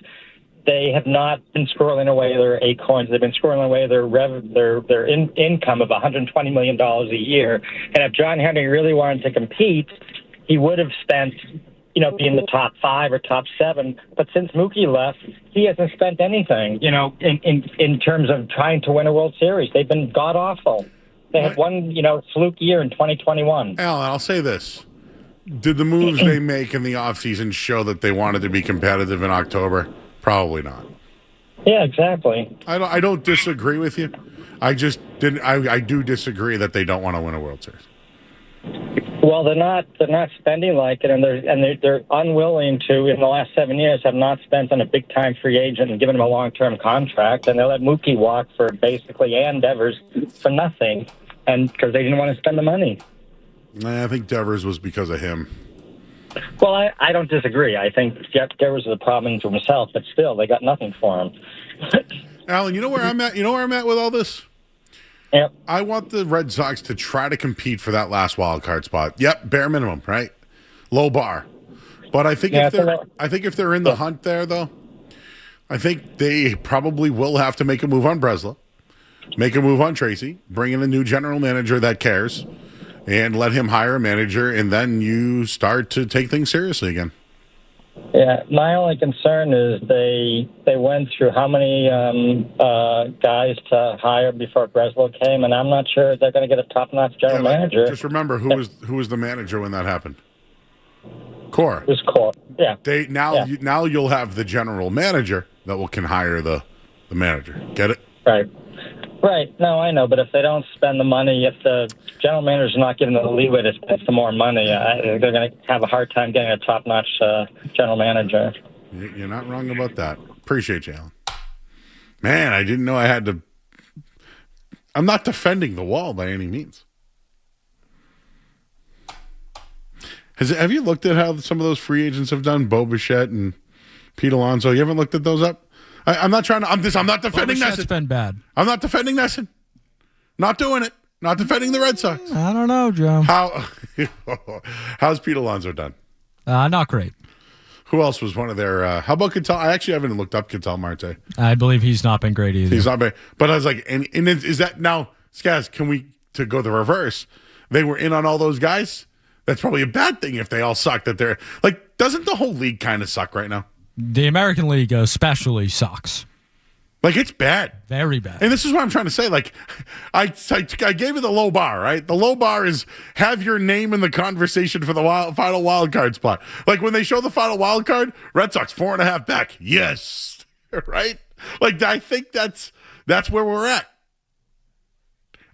they have not been squirreling away their acorns. They've been squirreling away their income of $120 million a year. And if John Henry really wanted to compete, he would have spent, be in the top 5 or top 7. But since Mookie left, he hasn't spent anything, in terms of trying to win a World Series. They've been god-awful. They had one, fluke year in 2021. Alan, I'll say this. Did the moves they make in the offseason show that they wanted to be competitive in October? Probably not. Yeah, exactly. I don't disagree with you. I just didn't. I do disagree that they don't want to win a World Series. Well, they're not spending like it, and they're unwilling to. In the last 7 years, have not spent on a big time free agent and given him a long term contract, and they let Mookie walk for basically and Devers for nothing, and because they didn't want to spend the money. I think Devers was because of him. Well, I don't disagree. I think Devers is a problem to himself, but still, they got nothing for him. Alan, you know where I'm at? You know where I'm at with all this? Yep. I want the Red Sox to try to compete for that last wild card spot. Yep, bare minimum, right? Low bar. But I think if they're in the hunt there, though, I think they probably will have to make a move on Bresla, make a move on Tracy, bring in a new general manager that cares, and let him hire a manager, and then you start to take things seriously again. Yeah, my only concern is they went through how many guys to hire before Breslow came, and I'm not sure they're going to get a top-notch general manager. Just remember who was the manager when that happened. Cora. It was Cora. Yeah. Now you'll have the general manager that can hire the manager. Get it? Right. Right. No, I know, but if they don't spend the money, if the general manager's not giving them the leeway to spend some more money, they're going to have a hard time getting a top-notch general manager. You're not wrong about that. Appreciate you, Alan. Man, I didn't know I had to... I'm not defending the wall by any means. Have you looked at how some of those free agents have done? Bo Bichette and Pete Alonso. You haven't looked at those up? I'm not trying to. I'm not defending Nesson. Been bad. I'm not defending Nesson. Not doing it. Not defending the Red Sox. I don't know, Joe. How's Pete Alonso done? Not great. Who else was one of their? How about Ketel? I actually haven't looked up Ketel Marte. I believe he's not been great either. He's not been. But I was like, and is that now, Skaz? Can we to go the reverse? They were in on all those guys. That's probably a bad thing if they all suck. That they're like, doesn't the whole league kind of suck right now? The American League especially sucks. Like, it's bad. Very bad. And this is what I'm trying to say. Like, I gave you the low bar, right? The low bar is have your name in the conversation for the final wild card spot. Like, when they show the final wild card, Red Sox 4.5 back. Yes. Right? Like, I think that's where we're at.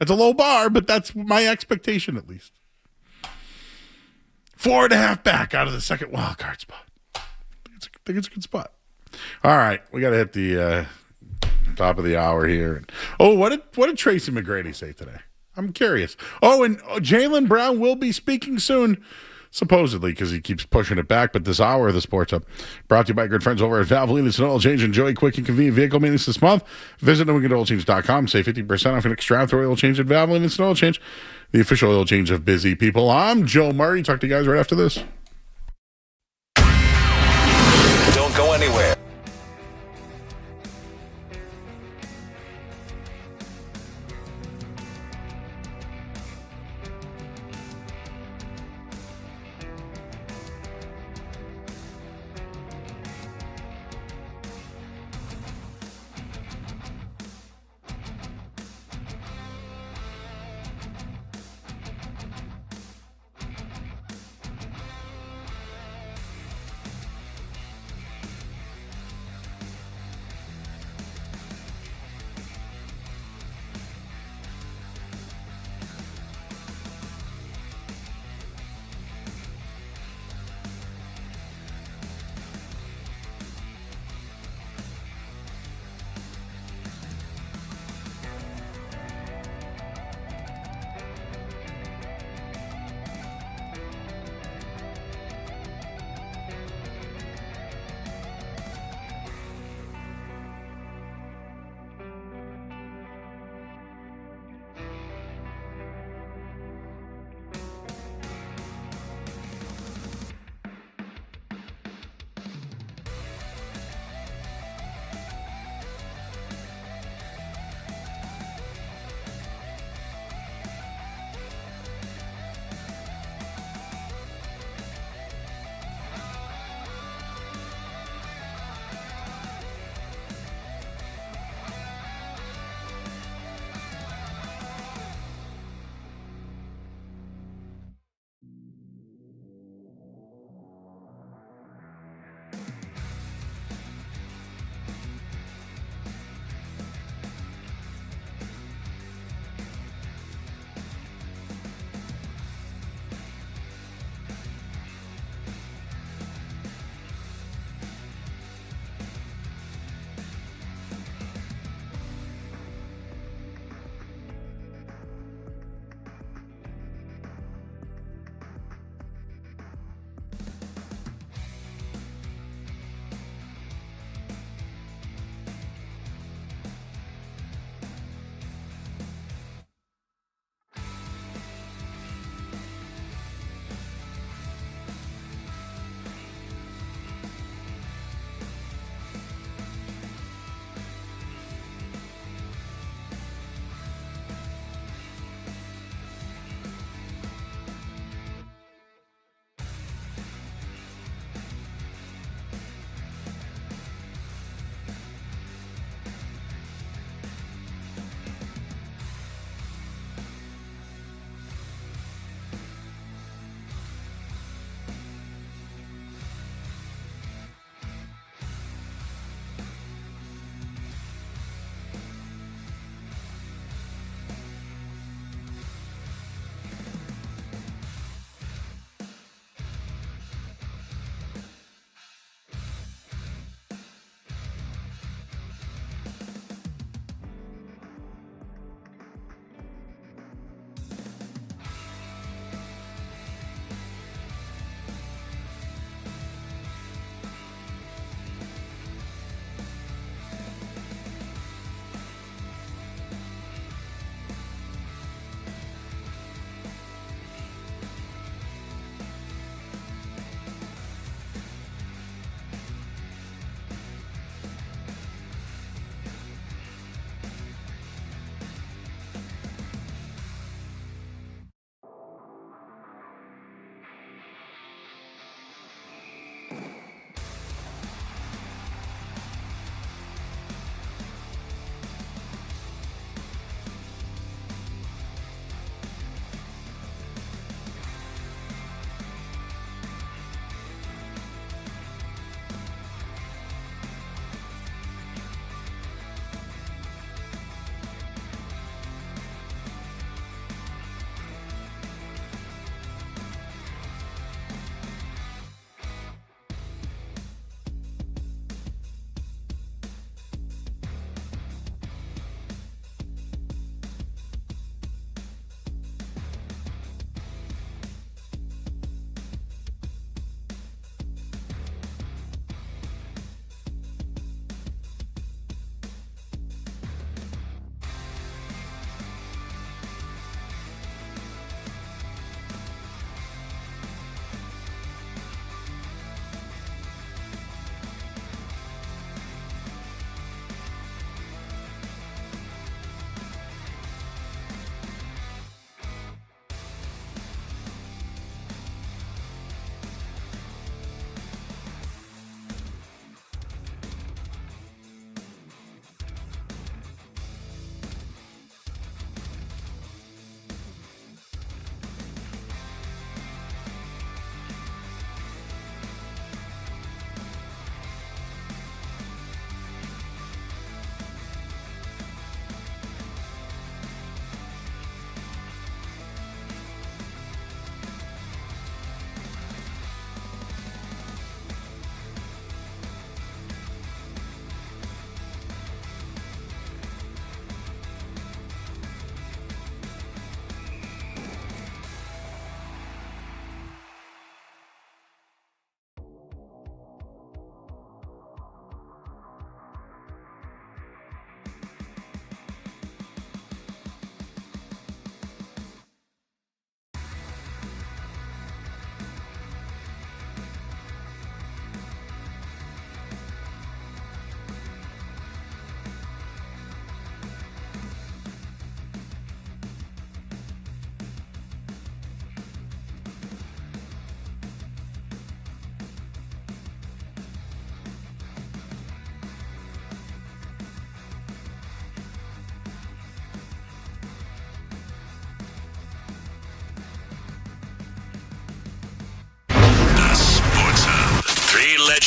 It's a low bar, but that's my expectation at least. 4.5 back out of the second wild card spot. I think it's a good spot. All right. We got to hit the top of the hour here. Oh, what did Tracy McGrady say today? I'm curious. Oh, and Jaylen Brown will be speaking soon, supposedly, because he keeps pushing it back. But this hour of the Sports Hub brought to you by good friends over at Valvoline and Oil Change. Enjoy quick and convenient vehicle maintenance this month. Visit newenglandoilchange.com. Save 50% off an extra oil change at Valvoline and Oil Change, the official oil change of busy people. I'm Joe Murray. Talk to you guys right after this. Don't go anywhere.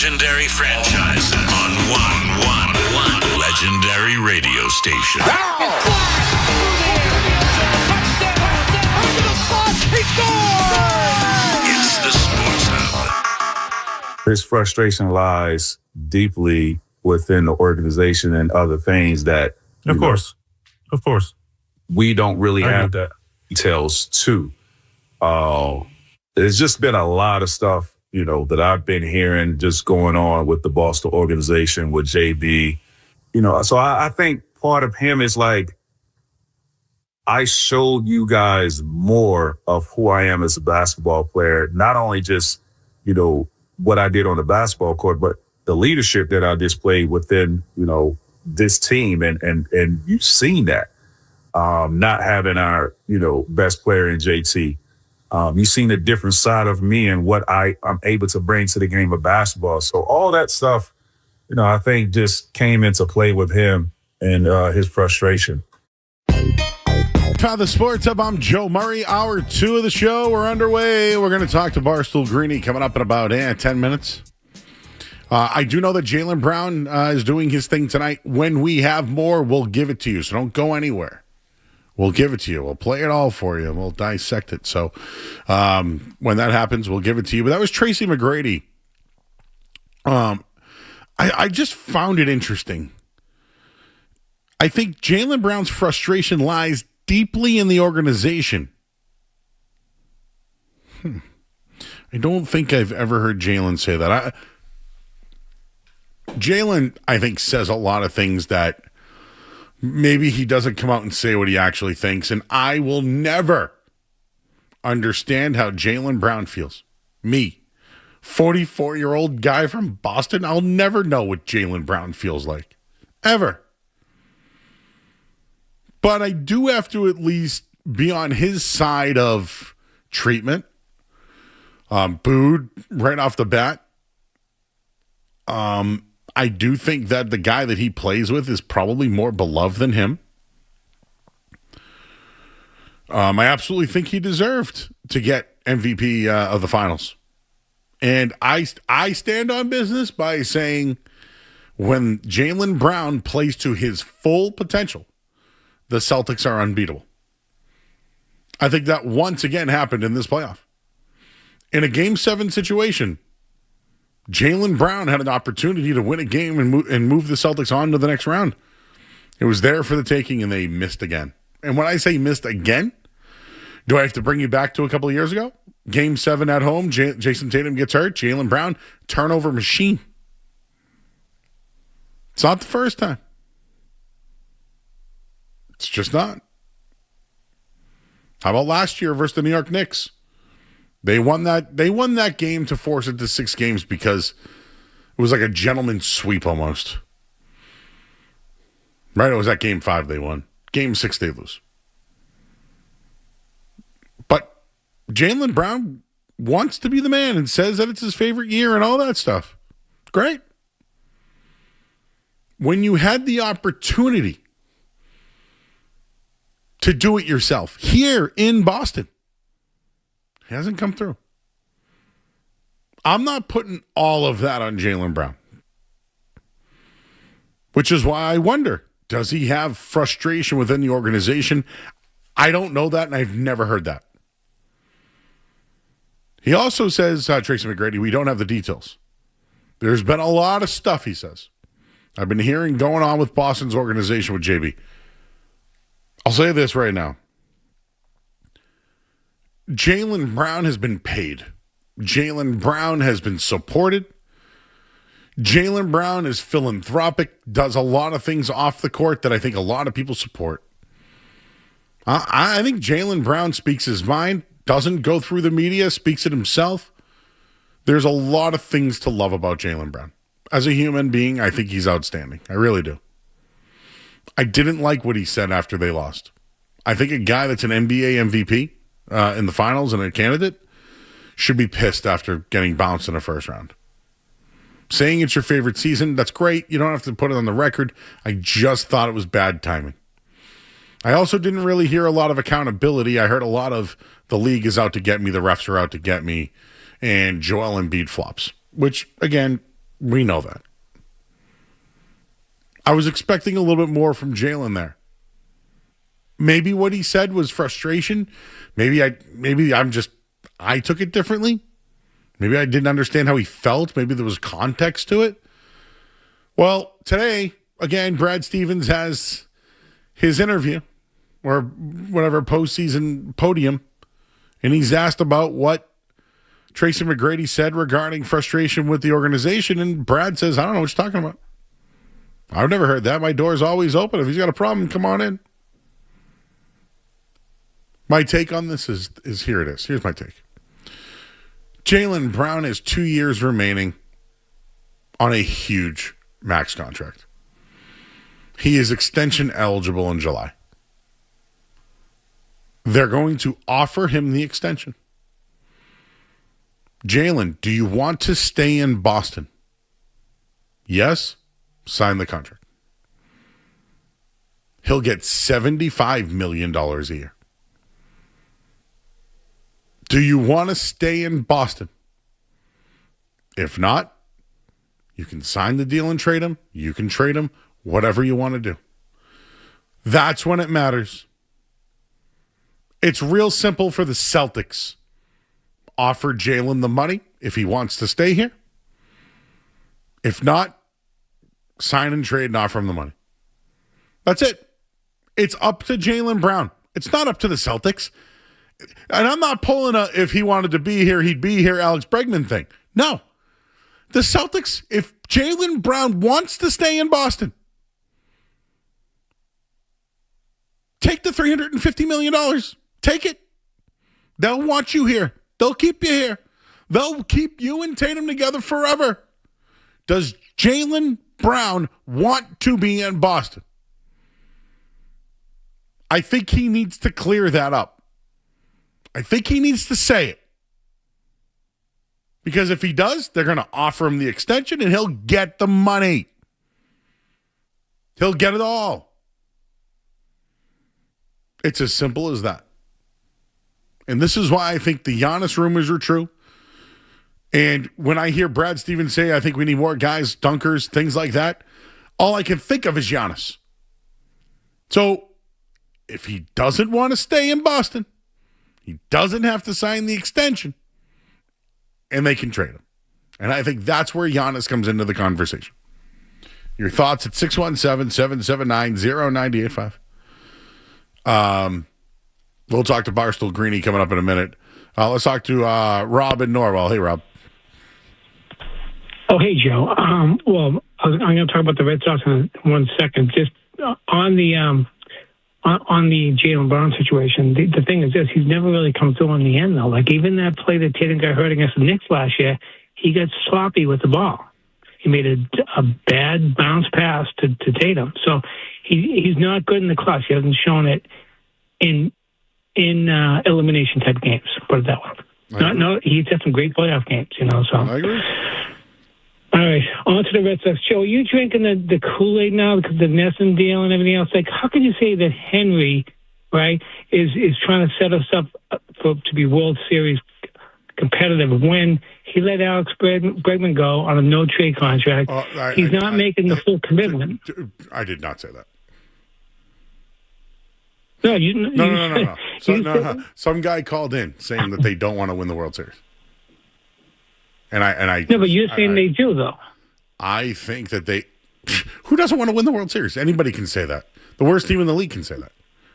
legendary franchises on one legendary radio station. It's the Sports Hub. His frustration lies deeply within the organization and other things that, of course, we don't really have the details to. There's just been a lot of stuff, that I've been hearing just going on with the Barstool organization, with JB, so I think part of him is like, I showed you guys more of who I am as a basketball player, not only just, what I did on the basketball court, but the leadership that I displayed within, this team. And you've seen that, not having our, best player in JT. You've seen a different side of me and what I'm able to bring to the game of basketball. So all that stuff, I think just came into play with him and his frustration. The Sports Hub. I'm Joe Murray. Hour 2 of the show. We're underway. We're going to talk to Barstool Greeny coming up in about 10 minutes. I do know that Jaylen Brown is doing his thing tonight. When we have more, we'll give it to you. So don't go anywhere. We'll give it to you. We'll play it all for you. We'll dissect it. So when that happens, we'll give it to you. But that was Tracy McGrady. I just found it interesting. I think Jaylen Brown's frustration lies deeply in the organization. I don't think I've ever heard Jaylen say that. Jaylen, I think, says a lot of things that maybe he doesn't come out and say what he actually thinks, and I will never understand how Jaylen Brown feels. Me, 44-year-old guy from Boston, I'll never know what Jaylen Brown feels like. Ever. But I do have to at least be on his side of treatment. Booed right off the bat. I do think that the guy that he plays with is probably more beloved than him. I absolutely think he deserved to get MVP of the finals. And I stand on business by saying when Jaylen Brown plays to his full potential, the Celtics are unbeatable. I think that once again happened in this playoff. In a Game 7 situation, Jaylen Brown had an opportunity to win a game and move the Celtics on to the next round. It was there for the taking, and they missed again. And when I say missed again, do I have to bring you back to a couple of years ago? Game 7 at home, Jason Tatum gets hurt. Jaylen Brown, turnover machine. It's not the first time. It's just not. How about last year versus the New York Knicks? They won that game to force it to 6 games because it was like a gentleman's sweep almost. Right? It was that Game 5 they won. Game 6 they lose. But Jaylen Brown wants to be the man and says that it's his favorite year and all that stuff. Great. When you had the opportunity to do it yourself here in Boston, it hasn't come through. I'm not putting all of that on Jaylen Brown, which is why I wonder, does he have frustration within the organization? I don't know that, and I've never heard that. He also says, Tracy McGrady, we don't have the details. There's been a lot of stuff, he says, I've been hearing going on with Boston's organization with JB. I'll say this right now. Jaylen Brown has been paid. Jaylen Brown has been supported. Jaylen Brown is philanthropic, does a lot of things off the court that I think a lot of people support. I think Jaylen Brown speaks his mind, doesn't go through the media, speaks it himself. There's a lot of things to love about Jaylen Brown. As a human being, I think he's outstanding. I really do. I didn't like what he said after they lost. I think a guy that's an NBA MVP in the finals and a candidate should be pissed after getting bounced in the first round. Saying it's your favorite season, that's great. You don't have to put it on the record. I just thought it was bad timing. I also didn't really hear a lot of accountability. I heard a lot of the league is out to get me, the refs are out to get me, and Joel Embiid flops. Which, again, We know that. I was expecting a little bit more from Jaylen there. Maybe what he said was frustration. Maybe I took it differently. Maybe I didn't understand how he felt. Maybe there was context to it. Well, today, again, Brad Stevens has his interview or whatever postseason podium, and he's asked about what Tracy McGrady said regarding frustration with the organization, and Brad says, I don't know what you're talking about. I've never heard that. My door's always open. If he's got a problem, come on in. My take on this is here it is. Here's my take. Jaylen Brown has 2 years remaining on a huge max contract. He is extension eligible in July. They're going to offer him the extension. Jaylen, do you want to stay in Boston? Yes? Sign the contract. He'll get $75 million a year. Do you want to stay in Boston? If not, you can sign the deal and trade him. You can trade him, whatever you want to do. That's when it matters. It's real simple for the Celtics. Offer Jaylen the money if he wants to stay here. If not, sign and trade and offer him the money. That's it. It's up to Jaylen Brown. It's not up to the Celtics. And I'm not pulling a if he wanted to be here, he'd be here, Alex Bregman thing. No. The Celtics, if Jaylen Brown wants to stay in Boston, take the $350 million. Take it. They'll want you here. They'll keep you here. They'll keep you and Tatum together forever. Does Jaylen Brown want to be in Boston? I think he needs to clear that up. I think he needs to say it. Because if he does, they're going to offer him the extension and he'll get the money. He'll get it all. It's as simple as that. And this is why I think the Giannis rumors are true. And when I hear Brad Stevens say, I think we need more guys, dunkers, things like that, all I can think of is Giannis. So if he doesn't want to stay in Boston, he doesn't have to sign the extension, and they can trade him. And I think that's where Giannis comes into the conversation. Your thoughts at 617-779-0985. We'll talk to Barstool Greeny coming up in a minute. Let's talk to Rob in Norwell. Hey, Rob. Oh, hey, Joe. Well, I'm going to talk about the Red Sox in 1 second. Just on the Jaylen Brown situation, the thing is this: he's never really come through in the end, though. Like, even that play that Tatum got hurt against the Knicks last year, he got sloppy with the ball. He made a bad bounce pass to Tatum. So he's not good in the clutch. He hasn't shown it in elimination type games. Put it that way. He's had some great playoff games, So I agree. All right, on to the Red Sox. Joe, are you drinking the Kool-Aid now because of the Nesson deal and everything else? Like, how can you say that Henry, right, is trying to set us up to be World Series competitive when he let Alex Bregman go on a no-trade contract? He's not making the full commitment. I did not say that. No, No. Some guy called in saying that they don't want to win the World Series. And I no, but you're saying they do, though. I think that they. Who doesn't want to win the World Series? Anybody can say that. The worst team in the league can say that.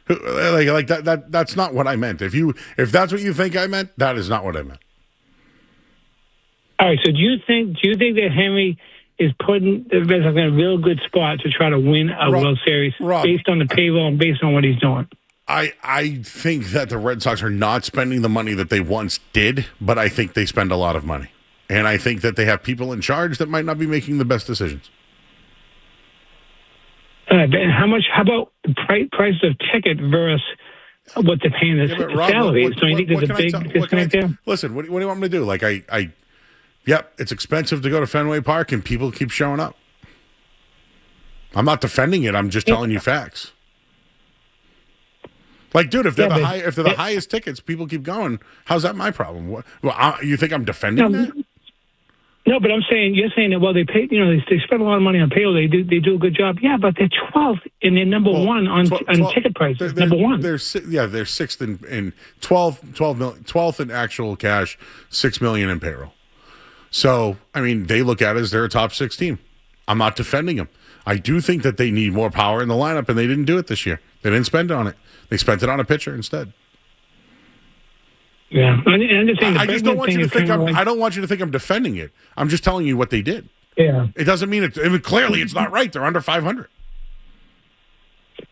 Like that. That's not what I meant. If that's what you think I meant, that is not what I meant. All right. So do you think that Henry is putting the Red Sox in a real good spot to try to win a World Series based on the payroll and based on what he's doing? I think that the Red Sox are not spending the money that they once did, but I think they spend a lot of money. And I think that they have people in charge that might not be making the best decisions. And how about the price of ticket versus what they're paying the salary? So you think there's a big disconnect there? Listen, what do you want me to do? Like, yep, it's expensive to go to Fenway Park, and people keep showing up. I'm not defending it. I'm just telling you facts. Like, dude, if they're the highest tickets, people keep going. How's that my problem? You think I'm defending that? No, but you're saying that, well, they pay, they spend a lot of money on payroll. They do a good job. Yeah, but they're 12th and they're number one on ticket prices. Number one. They're sixth in 12th in actual cash, $6 million in payroll. So, I mean, they look at it as they're a top 6 team. I'm not defending them. I do think that they need more power in the lineup, and they didn't do it this year. They didn't spend it on it. They spent it on a pitcher instead. Yeah, I'm just saying. I just don't want you to think I don't want you to think I'm defending it. I'm just telling you what they did. Yeah, it doesn't mean it. I mean, clearly, it's not right. They're under 500.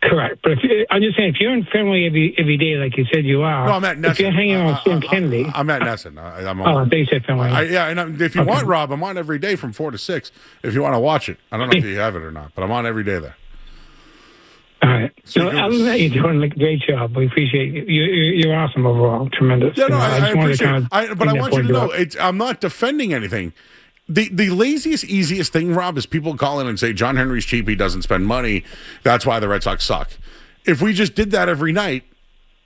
Correct, but I'm just saying, if you're in Fenway every day, like you said you are. No, I'm at Nesson. If you're hanging out with Sam Kennedy, I'm at Nesson. I'm on. Oh, they said Fenway. And if you want, Rob, I'm on every day from 4 to 6. If you want to watch it, I don't know if you have it or not, but I'm on every day there. All right. So other than that, you're doing a great job. We appreciate you. You're awesome overall. Tremendous. Yeah, no, I appreciate it. But I want you to know, I'm not defending anything. The laziest, easiest thing, Rob, is people call in and say, John Henry's cheap, he doesn't spend money. That's why the Red Sox suck. If we just did that every night,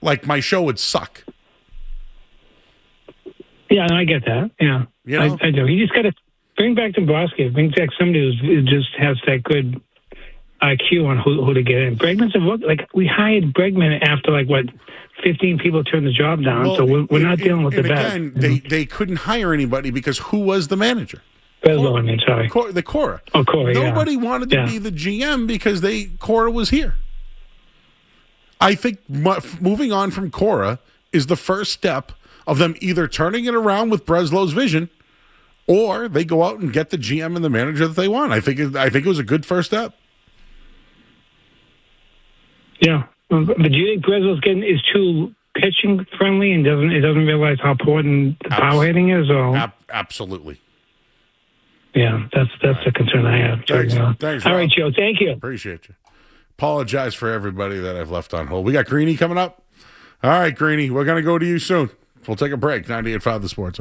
like, my show would suck. Yeah, I get that. Yeah. I do. You just got to bring back Dombrowski. Bring back somebody who just has that good IQ on who to get in. Bregman's we hired Bregman after 15 people turned the job down. Well, so we're not dealing with the best. Again, they couldn't hire anybody because who was the manager? Sorry. The Cora. Oh, Cora. Nobody wanted to be the GM because Cora was here. I think moving on from Cora is the first step of them either turning it around with Breslow's vision, or they go out and get the GM and the manager that they want. I think it was a good first step. Yeah, but do you think Breslow's is too pitching friendly and doesn't realize how important the power hitting is? Or absolutely. Yeah, that's the concern I have. Thanks. All right, Joe. Thank you. Appreciate you. Apologize for everybody that I've left on hold. We got Greeny coming up. All right, Greeny, we're gonna go to you soon. We'll take a break. 98.5 The Sports.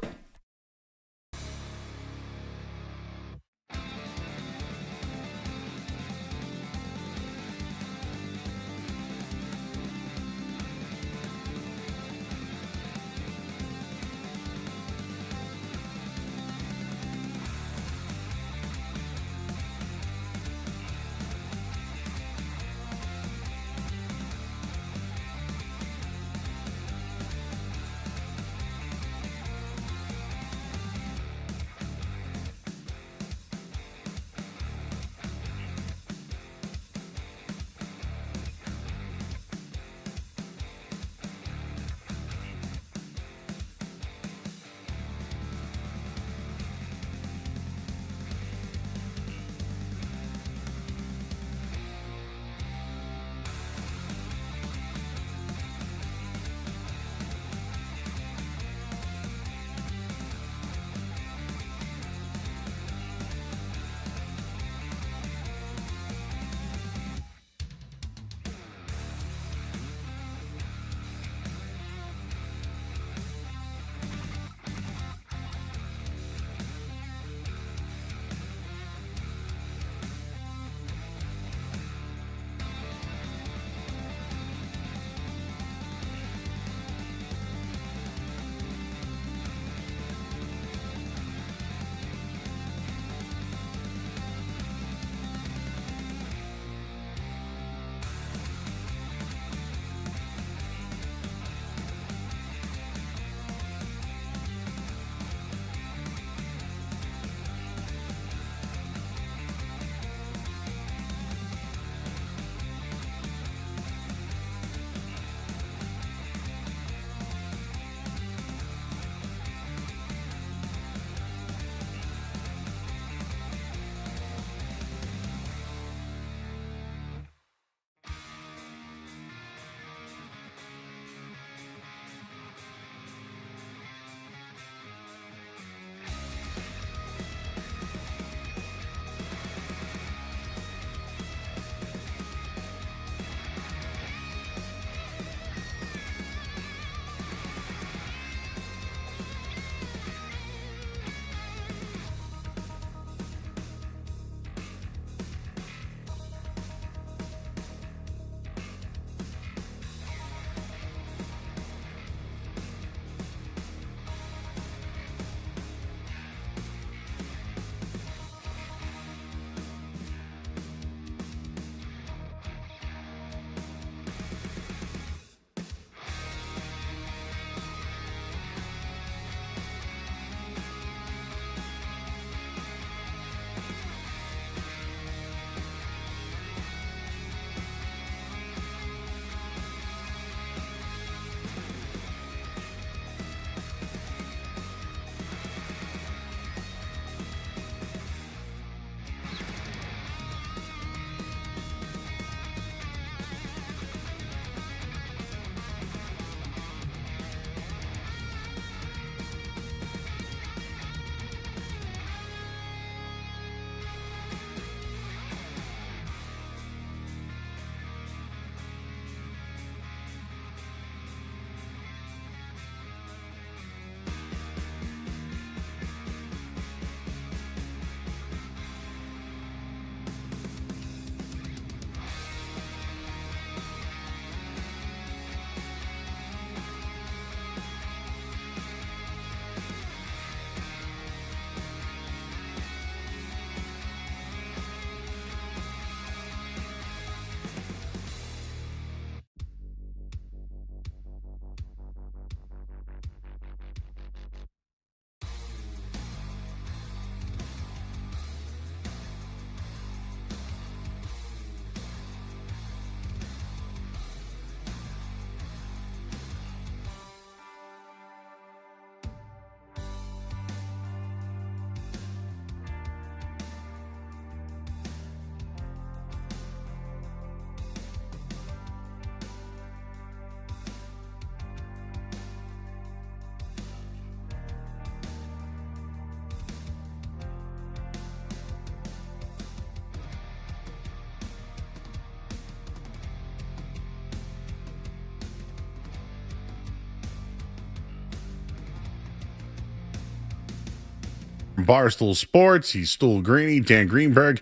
Barstool Sports. He's Stool Greeny, Dan Greenberg.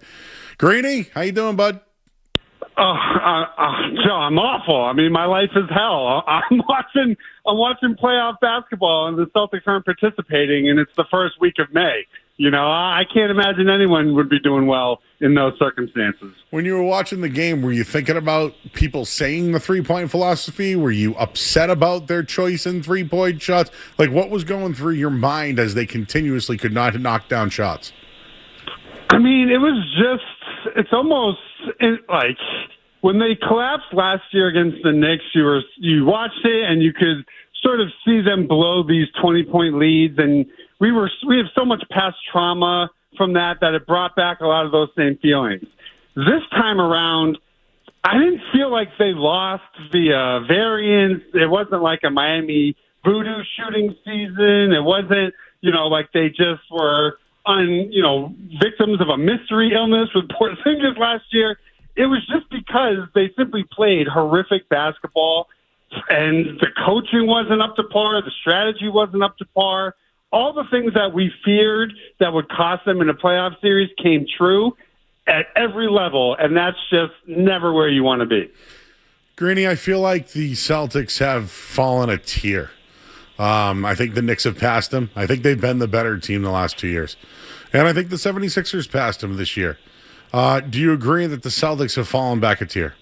Greeny, how you doing, bud? Joe, I'm awful. I mean, my life is hell. I'm watching playoff basketball, and the Celtics aren't participating, and it's the first week of May. You know, I can't imagine anyone would be doing well in those circumstances. When you were watching the game, were you thinking about people saying the three-point philosophy? Were you upset about their choice in three-point shots? Like, what was going through your mind as they continuously could not knock down shots? I mean, it was just, it's almost like when they collapsed last year against the Knicks, you watched it and you could sort of see them blow these 20-point leads, and we have so much past trauma from that it brought back a lot of those same feelings. This time around, I didn't feel like they lost via variance. It wasn't like a Miami voodoo shooting season. It wasn't, like they just were victims of a mystery illness with Porzingis last year. It was just because they simply played horrific basketball, and the coaching wasn't up to par, the strategy wasn't up to par. All the things that we feared that would cost them in a playoff series came true at every level, and that's just never where you want to be. Greeny, I feel like the Celtics have fallen a tier. I think the Knicks have passed them. I think they've been the better team the last 2 years. And I think the 76ers passed them this year. Do you agree that the Celtics have fallen back a tier?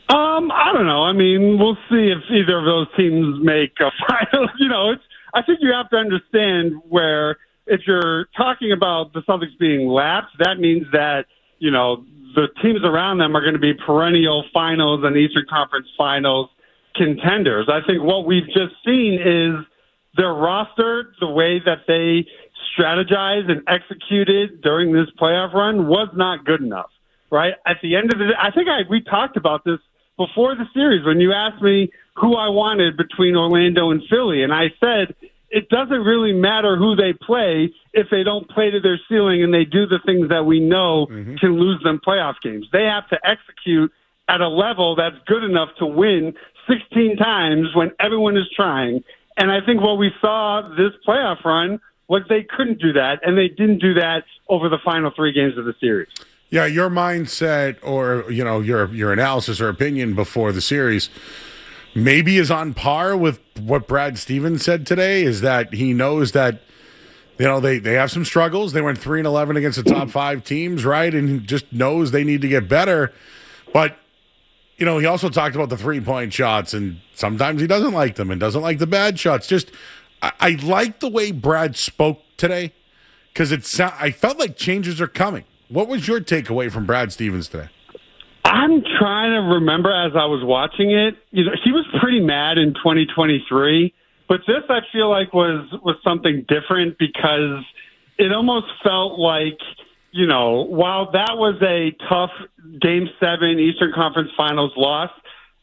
I don't know. I mean, we'll see if either of those teams make a final. I think you have to understand where if you're talking about the Celtics being lapsed, that means that, the teams around them are going to be perennial finals and Eastern Conference finals contenders. I think what we've just seen is their roster, the way that they strategized and executed during this playoff run was not good enough, right? At the end of the day, I think we talked about this before the series when you asked me who I wanted between Orlando and Philly, and I said it doesn't really matter who they play if they don't play to their ceiling and they do the things that we know can lose them playoff games. They have to execute at a level that's good enough to win 16 times when everyone is trying. And I think what we saw this playoff run was they couldn't do that, and they didn't do that over the final 3 games of the series. Yeah, your mindset or, your analysis or opinion before the series maybe is on par with what Brad Stevens said today, is that he knows that, they have some struggles. They went 3-11 against the top 5 teams, right? And he just knows they need to get better. But, he also talked about the three-point shots, and sometimes he doesn't like them and doesn't like the bad shots. Just, I like the way Brad spoke today because I felt like changes are coming. What was your takeaway from Brad Stevens today? I'm trying to remember as I was watching it. He was pretty mad in 2023, but this I feel like was something different because it almost felt like, while that was a tough Game 7 Eastern Conference Finals loss,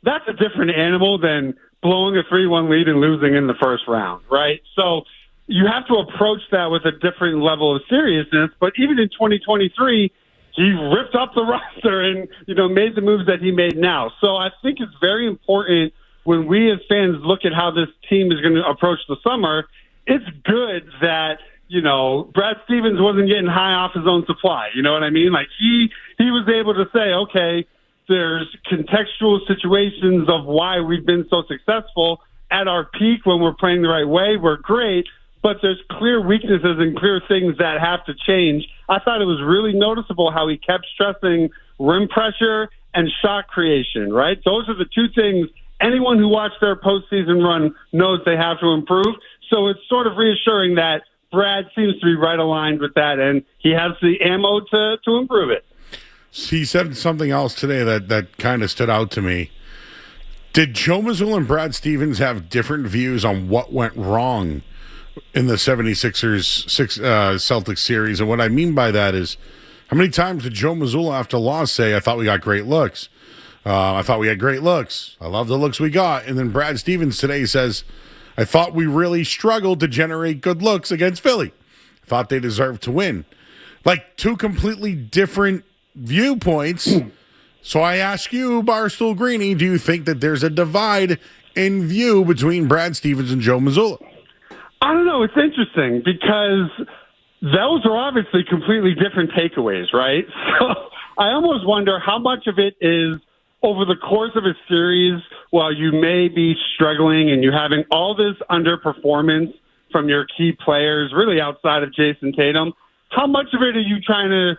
that's a different animal than blowing a 3-1 lead and losing in the first round, right? So you have to approach that with a different level of seriousness. But even in 2023, he ripped up the roster and, made the moves that he made now. So I think it's very important when we as fans look at how this team is going to approach the summer. It's good that, Brad Stevens wasn't getting high off his own supply. You know what I mean? Like he was able to say, okay, there's contextual situations of why we've been so successful at our peak when we're playing the right way. We're great. But there's clear weaknesses and clear things that have to change. I thought it was really noticeable how he kept stressing rim pressure and shot creation, right? Those are the 2 things anyone who watched their postseason run knows they have to improve. So it's sort of reassuring that Brad seems to be right aligned with that, and he has the ammo to improve it. He said something else today that kind of stood out to me. Did Joe Mazzulla and Brad Stevens have different views on what went wrong in the 76ers Celtics series? And what I mean by that is, how many times did Joe Mazzulla after loss say, I thought we got great looks. I thought we had great looks. I love the looks we got. And then Brad Stevens today says, I thought we really struggled to generate good looks against Philly. I thought they deserved to win. Like 2 completely different viewpoints. So I ask you, Barstool Greeny, do you think that there's a divide in view between Brad Stevens and Joe Mazzulla? I don't know. It's interesting because those are obviously completely different takeaways, right? So I almost wonder how much of it is over the course of a series, while you may be struggling and you're having all this underperformance from your key players, really outside of Jason Tatum, how much of it are you trying to,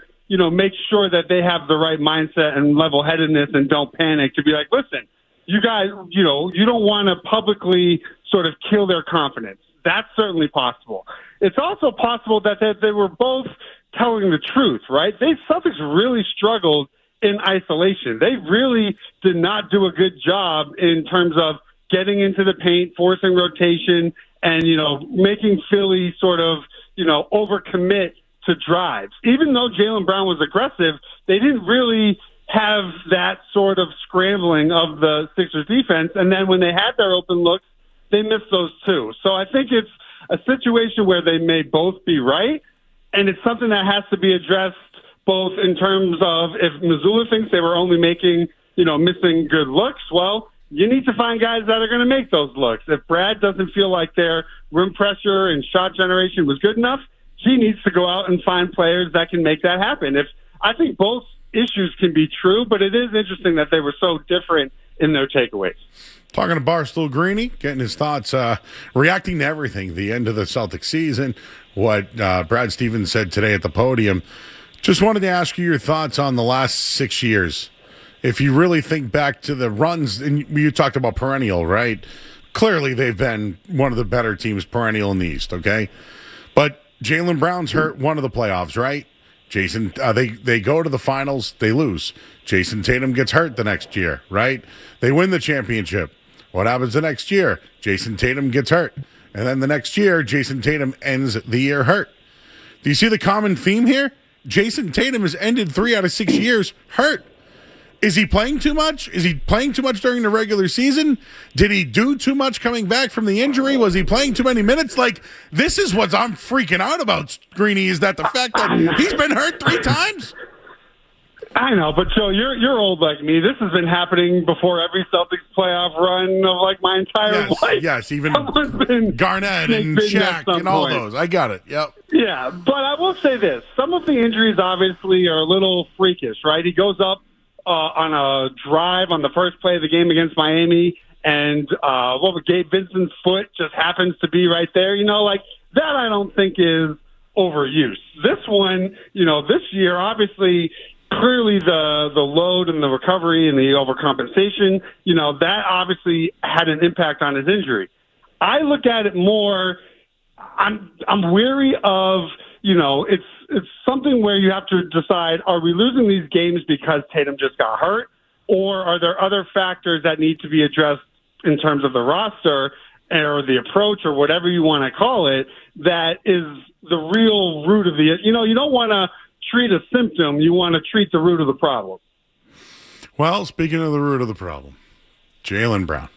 make sure that they have the right mindset and level-headedness and don't panic to be like, listen, you guys, you don't want to publicly sort of kill their confidence. That's certainly possible. It's also possible that they were both telling the truth, right? Celtics really struggled in isolation. They really did not do a good job in terms of getting into the paint, forcing rotation, and, making Philly sort of, overcommit to drives. Even though Jaylen Brown was aggressive, they didn't really have that sort of scrambling of the Sixers defense. And then when they had their open looks, they missed those too. So I think it's a situation where they may both be right, and it's something that has to be addressed both in terms of if Missoula thinks they were only making, missing good looks, well, you need to find guys that are going to make those looks. If Brad doesn't feel like their rim pressure and shot generation was good enough, he needs to go out and find players that can make that happen. I think both issues can be true, but it is interesting that they were so different in their takeaways. Talking to Barstool Greeny, getting his thoughts, reacting to everything, the end of the Celtics season, what Brad Stevens said today at the podium. Just wanted to ask you your thoughts on the last 6 years. If you really think back to the runs, and you talked about perennial, right? Clearly they've been one of the better teams perennial in the East, okay? But Jaylen Brown's hurt one of the playoffs, right? Jason, they go to the finals, they lose. Jason Tatum gets hurt the next year, right? They win the championship. What happens the next year? Jason Tatum gets hurt. And then the next year, Jason Tatum ends the year hurt. Do you see the common theme here? Jason Tatum has ended 3 out of 6 years hurt. Is he playing too much? Is he playing too much during the regular season? Did he do too much coming back from the injury? Was he playing too many minutes? This is what I'm freaking out about, Greeny, is that the fact that he's been hurt 3 times? I know, but Joe, you're old like me. This has been happening before every Celtics playoff run of my entire life. Yes, even Garnett and Shaq and all those. I got it. Yep. Yeah, but I will say this: some of the injuries obviously are a little freakish, right? He goes up on a drive on the first play of the game against Miami, and Gabe Vincent's foot just happens to be right there. That I don't think is overuse. This one, this year, obviously. Clearly, the load and the recovery and the overcompensation, that obviously had an impact on his injury. I look at it more. I'm weary of, it's something where you have to decide: are we losing these games because Tatum just got hurt, or are there other factors that need to be addressed in terms of the roster or the approach or whatever you want to call it? That is the real root of the. You don't want to treat a symptom, you want to treat the root of the problem. Well, speaking of the root of the problem, Jaylen Brown.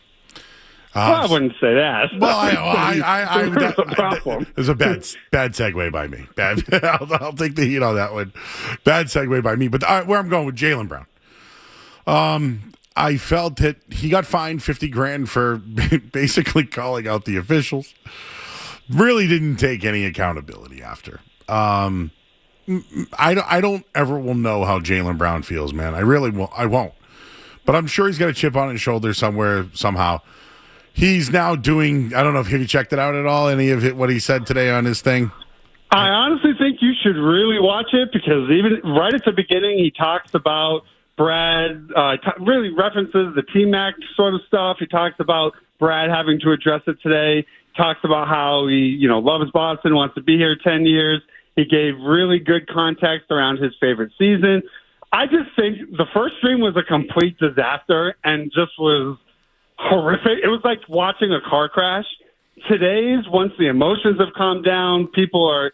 I wouldn't say that. Well, there's a problem. There's a bad segue by me. I'll take the heat on that one. Bad segue by me. But where I'm going with Jaylen Brown. I felt that he got fined $50,000 for basically calling out the officials. Really didn't take any accountability after. I don't ever will know how Jaylen Brown feels, man. I really won't. I won't. But I'm sure he's got a chip on his shoulder somewhere, somehow. He's now doing, I don't know if you checked it out at all, any of what he said today on his thing? I honestly think you should really watch it because even right at the beginning, he talks about Brad, really references the T-Mac sort of stuff. He talks about Brad having to address it today. Talks about how he, loves Boston, wants to be here 10 years. He gave really good context around his favorite season. I just think the first stream was a complete disaster and just was horrific. It was like watching a car crash. Today's, once the emotions have calmed down, people are,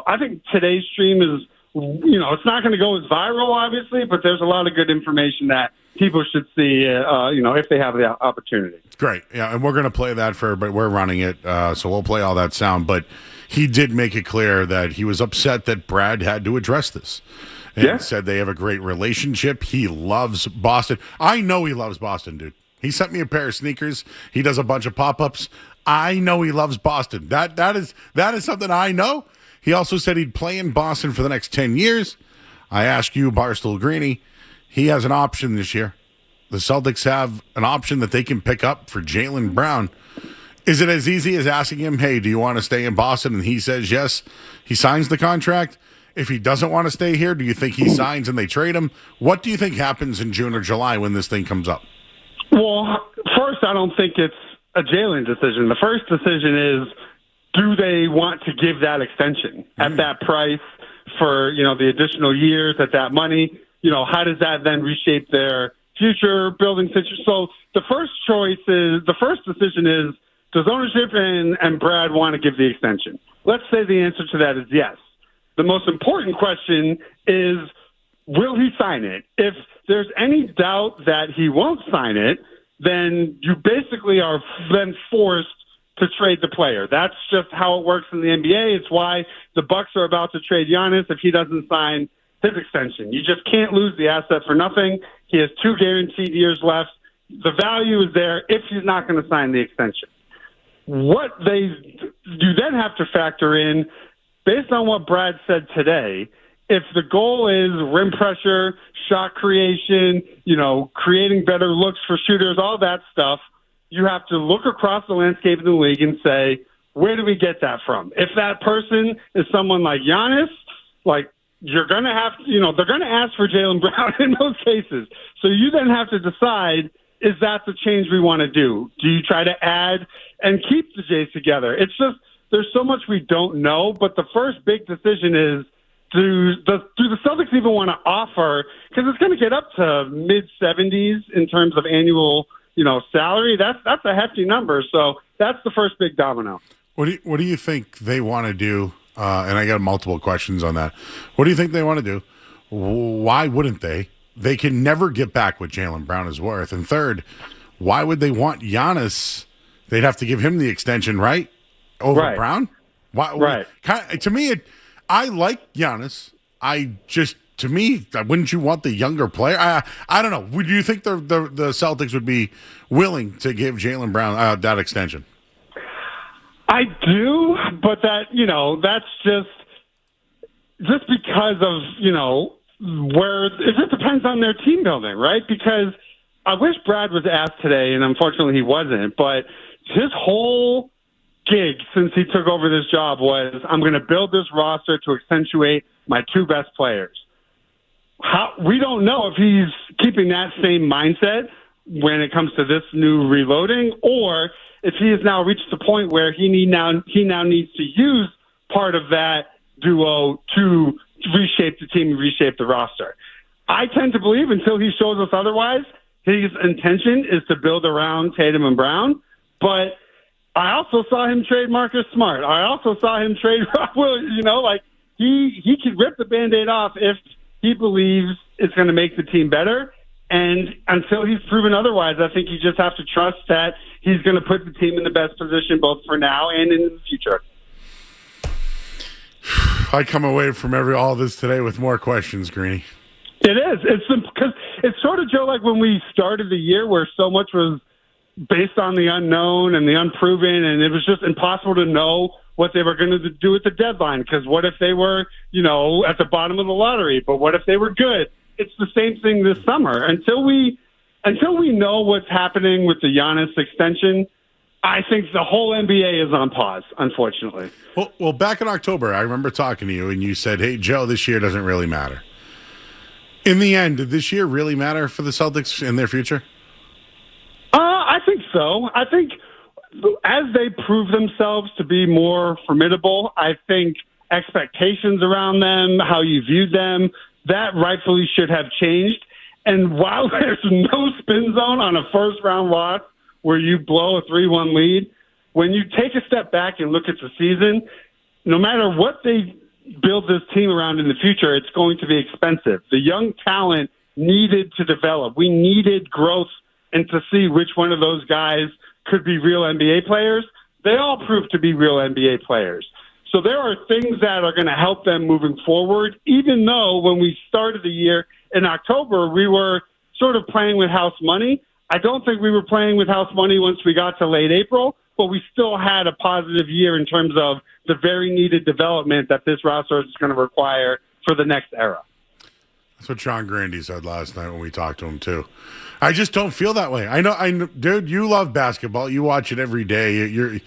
I think today's stream is, it's not going to go as viral, obviously, but there's a lot of good information that people should see, if they have the opportunity. Great. Yeah, and we're going to play that but we're running it, so we'll play all that sound. But he did make it clear that he was upset that Brad had to address this. And said they have a great relationship. He loves Boston. I know he loves Boston, dude. He sent me a pair of sneakers. He does a bunch of pop-ups. I know he loves Boston. That is something I know. He also said he'd play in Boston for the next 10 years. I ask you, Barstool Greeny, he has an option this year. The Celtics have an option that they can pick up for Jaylen Brown. Is it as easy as asking him, hey, do you want to stay in Boston? And he says yes. He signs the contract. If he doesn't want to stay here, do you think he signs and they trade him? What do you think happens in June or July when this thing comes up? Well, first, I don't think it's a Jaylen decision. The first decision is, do they want to give that extension at that price for, the additional years at that money? How does that then reshape their future building situation? So the first decision is, does ownership and Brad want to give the extension? Let's say the answer to that is yes. The most important question is, will he sign it? If there's any doubt that he won't sign it, then you basically are then forced to trade the player. That's just how it works in the NBA. It's why the Bucks are about to trade Giannis if he doesn't sign his extension. You just can't lose the asset for nothing. He has 2 guaranteed years left. The value is there if he's not going to sign the extension. You then have to factor in, based on what Brad said today, if the goal is rim pressure, shot creation, creating better looks for shooters, all that stuff, you have to look across the landscape of the league and say, where do we get that from? If that person is someone like Giannis, you're going to have, they're going to ask for Jaylen Brown in most cases. So you then have to decide, is that the change we want to do? Do you try to add and keep the Jays together? It's just, there's so much we don't know, but the first big decision is, do the Celtics even want to offer, because it's going to get up to mid-70s in terms of annual, salary. That's a hefty number. So that's the first big domino. What do you think they want to do? And I got multiple questions on that. What do you think they want to do? Why wouldn't they? They can never get back what Jaylen Brown is worth. And third, why would they want Giannis? They'd have to give him the extension, right? Over Brown? Why, right. To me, I like Giannis. Wouldn't you want the younger player? I don't know. Would you think the Celtics would be willing to give Jaylen Brown that extension? I do, but that's just because of, where it just depends on their team building, right? Because I wish Brad was asked today, and unfortunately he wasn't, but his whole gig since he took over this job was, I'm going to build this roster to accentuate my 2 best players. We don't know if he's keeping that same mindset when it comes to this new reloading, or if he has now reached the point where he now needs to use part of that duo to reshape the team and reshape the roster. I tend to believe, until he shows us otherwise, his intention is to build around Tatum and Brown, but I also saw him trade Marcus Smart. I also saw him trade Rob Williams. He could rip the Band-Aid off if he believes it's going to make the team better. And until he's proven otherwise, I think you just have to trust that he's going to put the team in the best position both for now and in the future. I come away from all this today with more questions, Greeny. It is. Because it's sort of, Joe, like when we started the year where so much was based on the unknown and the unproven, and it was just impossible to know what they were going to do at the deadline. Because what if they were, at the bottom of the lottery? But what if they were good? It's the same thing this summer. Until we know what's happening with the Giannis extension, I think the whole NBA is on pause, unfortunately. Well, back in October, I remember talking to you, and you said, hey, Joe, this year doesn't really matter. In the end, did this year really matter for the Celtics in their future? I think so. I think as they prove themselves to be more formidable, I think expectations around them, how you viewed them, that rightfully should have changed. And while there's no spin zone on a first-round loss where you blow a 3-1 lead, when you take a step back and look at the season, no matter what they build this team around in the future, it's going to be expensive. The young talent needed to develop. We needed growth and to see which one of those guys could be real NBA players. They all proved to be real NBA players. So there are things that are going to help them moving forward, even though when we started the year in October, we were sort of playing with house money. I don't think we were playing with house money once we got to late April, but we still had a positive year in terms of the very needed development that this roster is going to require for the next era. That's what Sean Grandy said last night when we talked to him, too. I just don't feel that way. I know, dude, you love basketball. You watch it every day.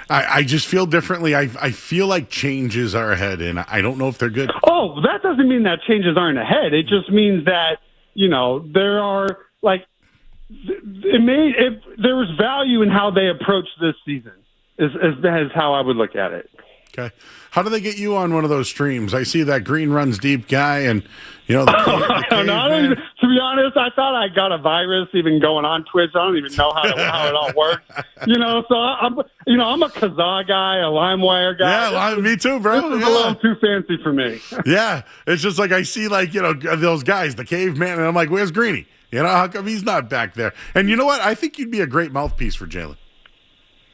I just feel differently. I feel like changes are ahead, and I don't know if they're good. Oh, that doesn't mean that changes aren't ahead. It just means that, there are, there was value in how they approach this season, is how I would look at it. Okay. How do they get you on one of those streams? I see that Green Runs Deep guy, and the to be honest, I thought I got a virus even going on Twitch. I don't even know how it all works. So I'm a Kazaa guy, a LimeWire guy. Yeah, me too, bro. This is a little too fancy for me. Yeah, it's just like I see those guys, the caveman, and I'm like, where's Greeny? How come he's not back there? And you know what? I think you'd be a great mouthpiece for Jaylen.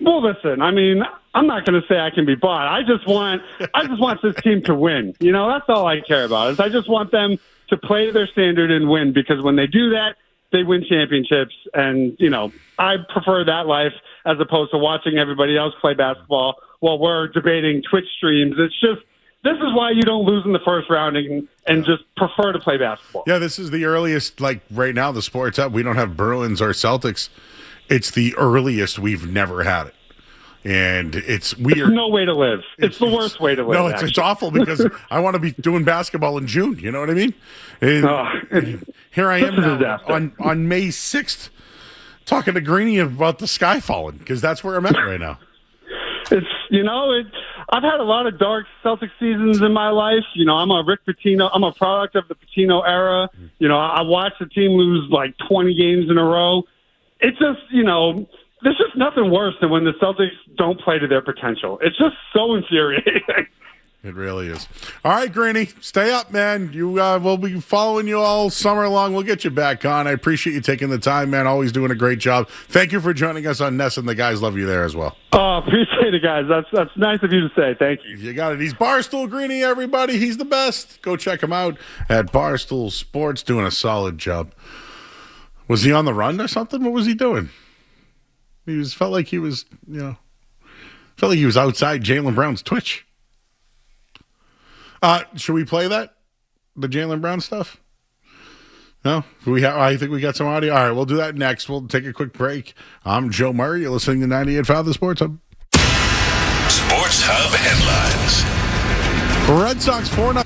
Well, listen, I'm not going to say I can be bought. I just want this team to win. That's all I care about. Is I just want them to play to their standard and win, because when they do that, they win championships. And, I prefer that life as opposed to watching everybody else play basketball while we're debating Twitch streams. It's just, this is why you don't lose in the first round and just prefer to play basketball. Yeah, this is the earliest, right now, the sport's up. We don't have Bruins or Celtics. It's the earliest we've never had it. And it's weird. It's no way to live. It's the worst way to live. No, it's awful, because I want to be doing basketball in June. You know what I mean? And here I am now, on May 6th talking to Greeny about the sky falling, because that's where I'm at right now. I've had a lot of dark Celtics seasons in my life. I'm a Rick Pitino. I'm a product of the Pitino era. I watched the team lose 20 games in a row. It's just, there's just nothing worse than when the Celtics don't play to their potential. It's just so infuriating. It really is. All right, Greeny, stay up, man. We'll be following you all summer long. We'll get you back on. I appreciate you taking the time, man. Always doing a great job. Thank you for joining us on Ness, and the guys love you there as well. Oh, appreciate it, guys. That's nice of you to say. Thank you. You got it. He's Barstool Greeny, everybody. He's the best. Go check him out at Barstool Sports, doing a solid job. Was he on the run or something? What was he doing? Felt like he was outside Jaylen Brown's Twitch. Should we play that? The Jaylen Brown stuff? No? I think we got some audio. All right, we'll do that next. We'll take a quick break. I'm Joe Murray. You're listening to 98.5 The Sports Hub. Sports Hub headlines. Red Sox 4-0.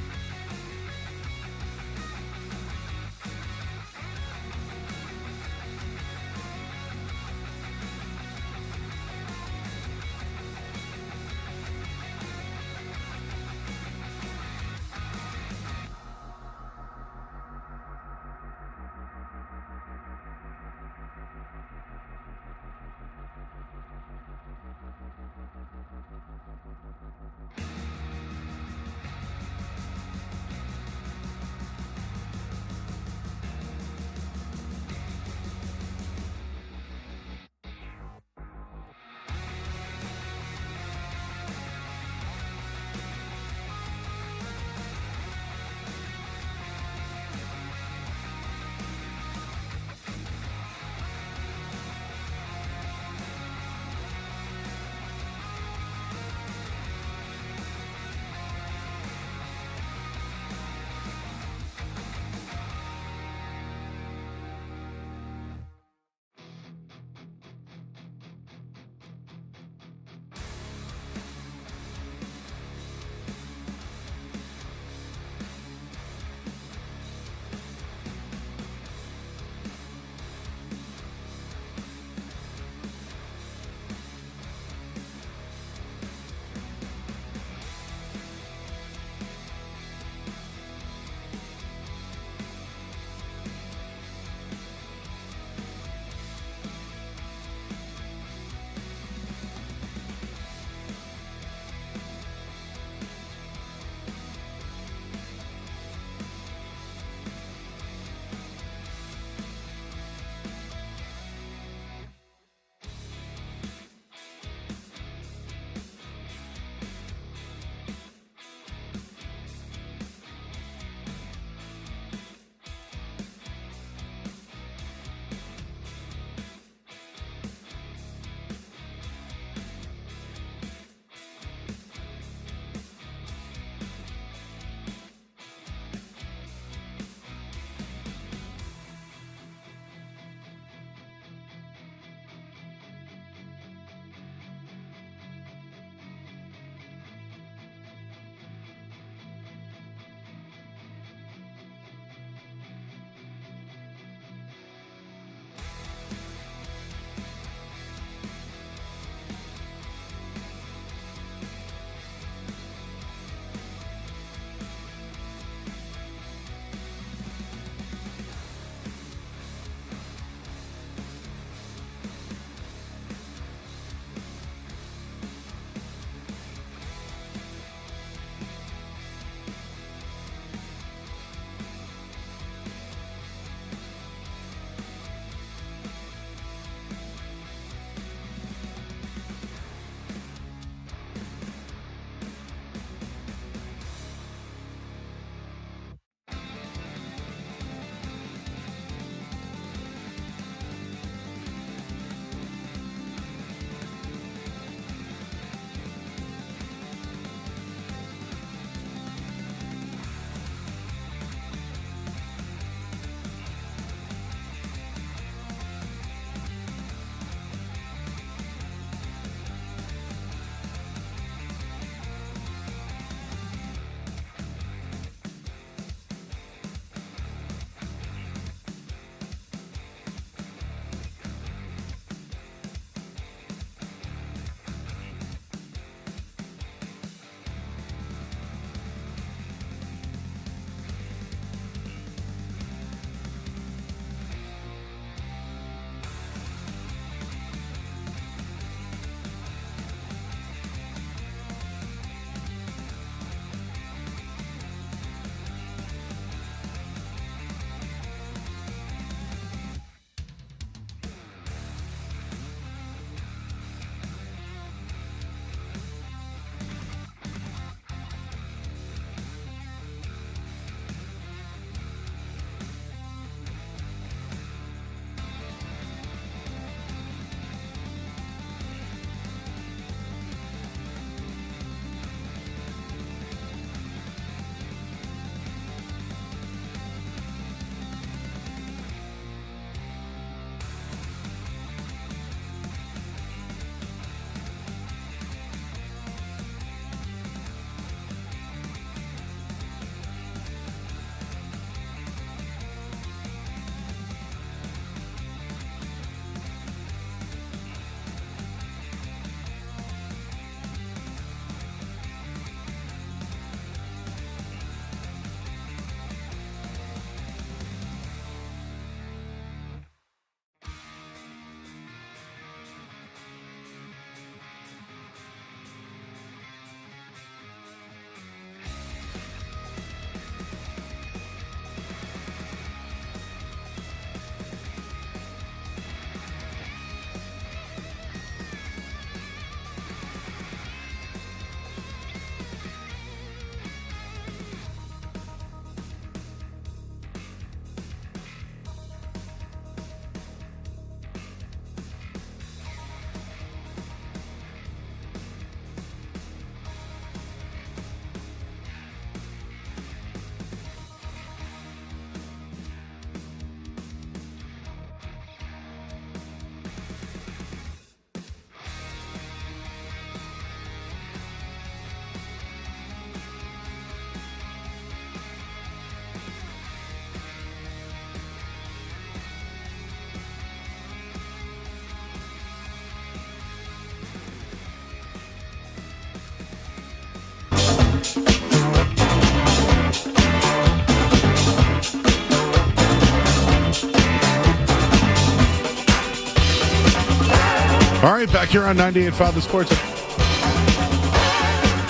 All right, back here on 98.5 The Sports.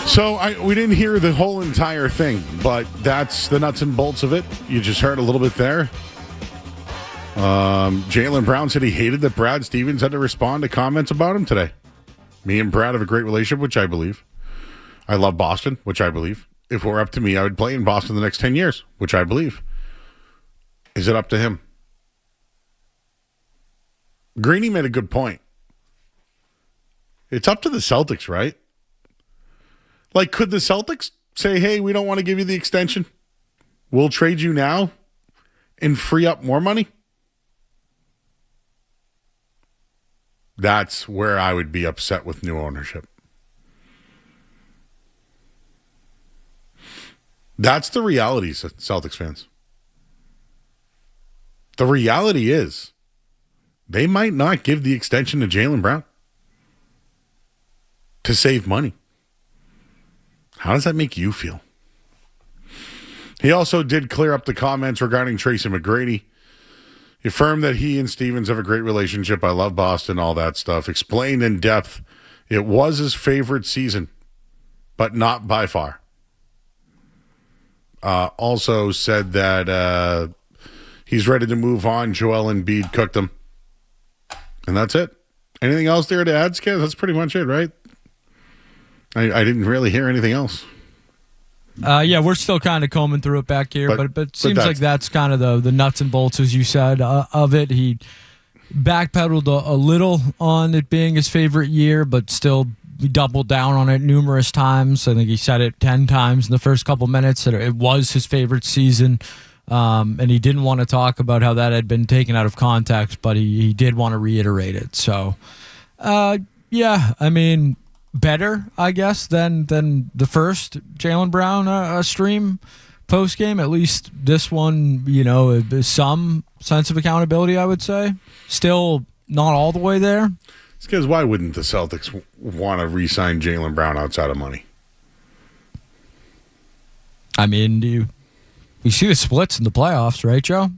So we didn't hear the whole entire thing, but that's the nuts and bolts of it. You just heard a little bit there. Jaylen Brown said he hated that Brad Stevens had to respond to comments about him today. Me and Brad have a great relationship, which I believe. I love Boston, which I believe. If it were up to me, I would play in Boston the next 10 years, which I believe. Is it up to him? Greeny made a good point. It's up to the Celtics, right? Like, could the Celtics say, hey, we don't want to give you the extension. We'll trade you now and free up more money? That's where I would be upset with new ownership. That's the reality, Celtics fans. The reality is they might not give the extension to Jaylen Brown to save money. How does that make you feel? He also did clear up the comments regarding Tracy McGrady. He affirmed that he and Stevens have a great relationship. I love Boston, all that stuff. Explained in depth it was his favorite season, but not by far. Also said that he's ready to move on. Joel Embiid cooked him. And that's it. Anything else there to add, Skaz? That's pretty much it, right? I didn't really hear anything else. Yeah, we're still kind of combing through it back here, but it seems like that's kind of the nuts and bolts, as you said, of it. He backpedaled a little on it being his favorite year, but still doubled down on it numerous times. I think he said it 10 times in the first couple minutes that it was his favorite season, and he didn't want to talk about how that had been taken out of context, but he did want to reiterate it. So, yeah, I mean, better, I guess, than the first Jaylen Brown stream post game. At least this one, some sense of accountability, I would say. Still not all the way there. It's because why wouldn't the Celtics want to re-sign Jaylen Brown outside of money? I mean, you see the splits in the playoffs, right, Joe?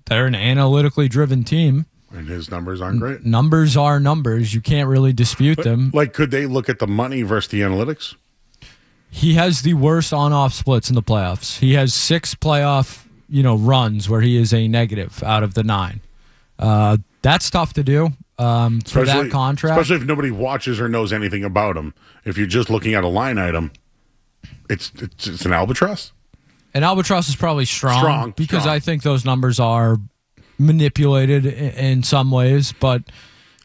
They're an analytically driven team. And his numbers aren't great. Numbers are numbers. You can't really dispute them. Like, could they look at the money versus the analytics? He has the worst on-off splits in the playoffs. He has 6 playoff, runs where he is a negative out of the 9. That's tough to do for that contract. Especially if nobody watches or knows anything about him. If you're just looking at a line item, it's an albatross. An albatross is probably strong because I think those numbers are manipulated in some ways, but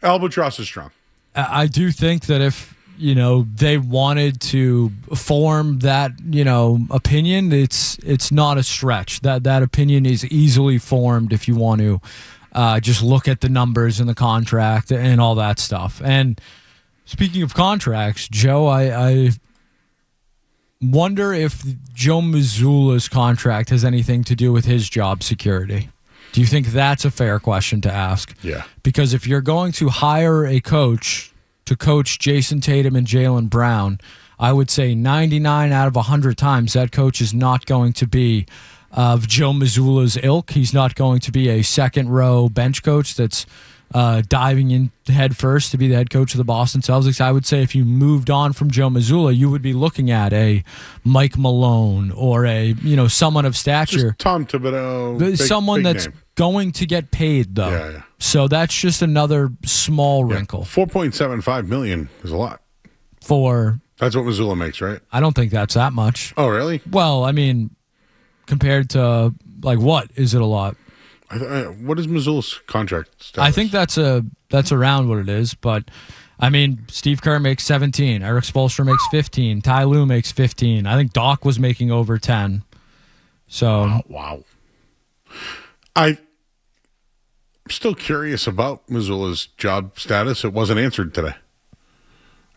albatross is strong. I do think that if they wanted to form that opinion, it's not a stretch. That opinion is easily formed if you want to just look at the numbers in the contract and all that stuff. And speaking of contracts, Joe, I wonder if Joe Mazzulla's contract has anything to do with his job security. Do you think that's a fair question to ask? Yeah. Because if you're going to hire a coach to coach Jason Tatum and Jaylen Brown, I would say 99 out of 100 times that coach is not going to be of Joe Mazzulla's ilk. He's not going to be a second-row bench coach that's diving in head first to be the head coach of the Boston Celtics. I would say if you moved on from Joe Mazzulla, you would be looking at a Mike Malone or a someone of stature. Just Tom Thibodeau. Someone big that's name. Going to get paid, though. Yeah. So that's just another small wrinkle. $4.75 million is a lot. That's what Mazzulla makes, right? I don't think that's that much. Oh, really? Well, I mean, compared to what is it a lot? What is Mazzulla's contract status? I think that's around what it is, but I mean, Steve Kerr makes 17, Eric Spoelstra makes 15, Ty Lue makes 15. I think Doc was making over 10. So wow. I'm still curious about Mazzulla's job status. It wasn't answered today.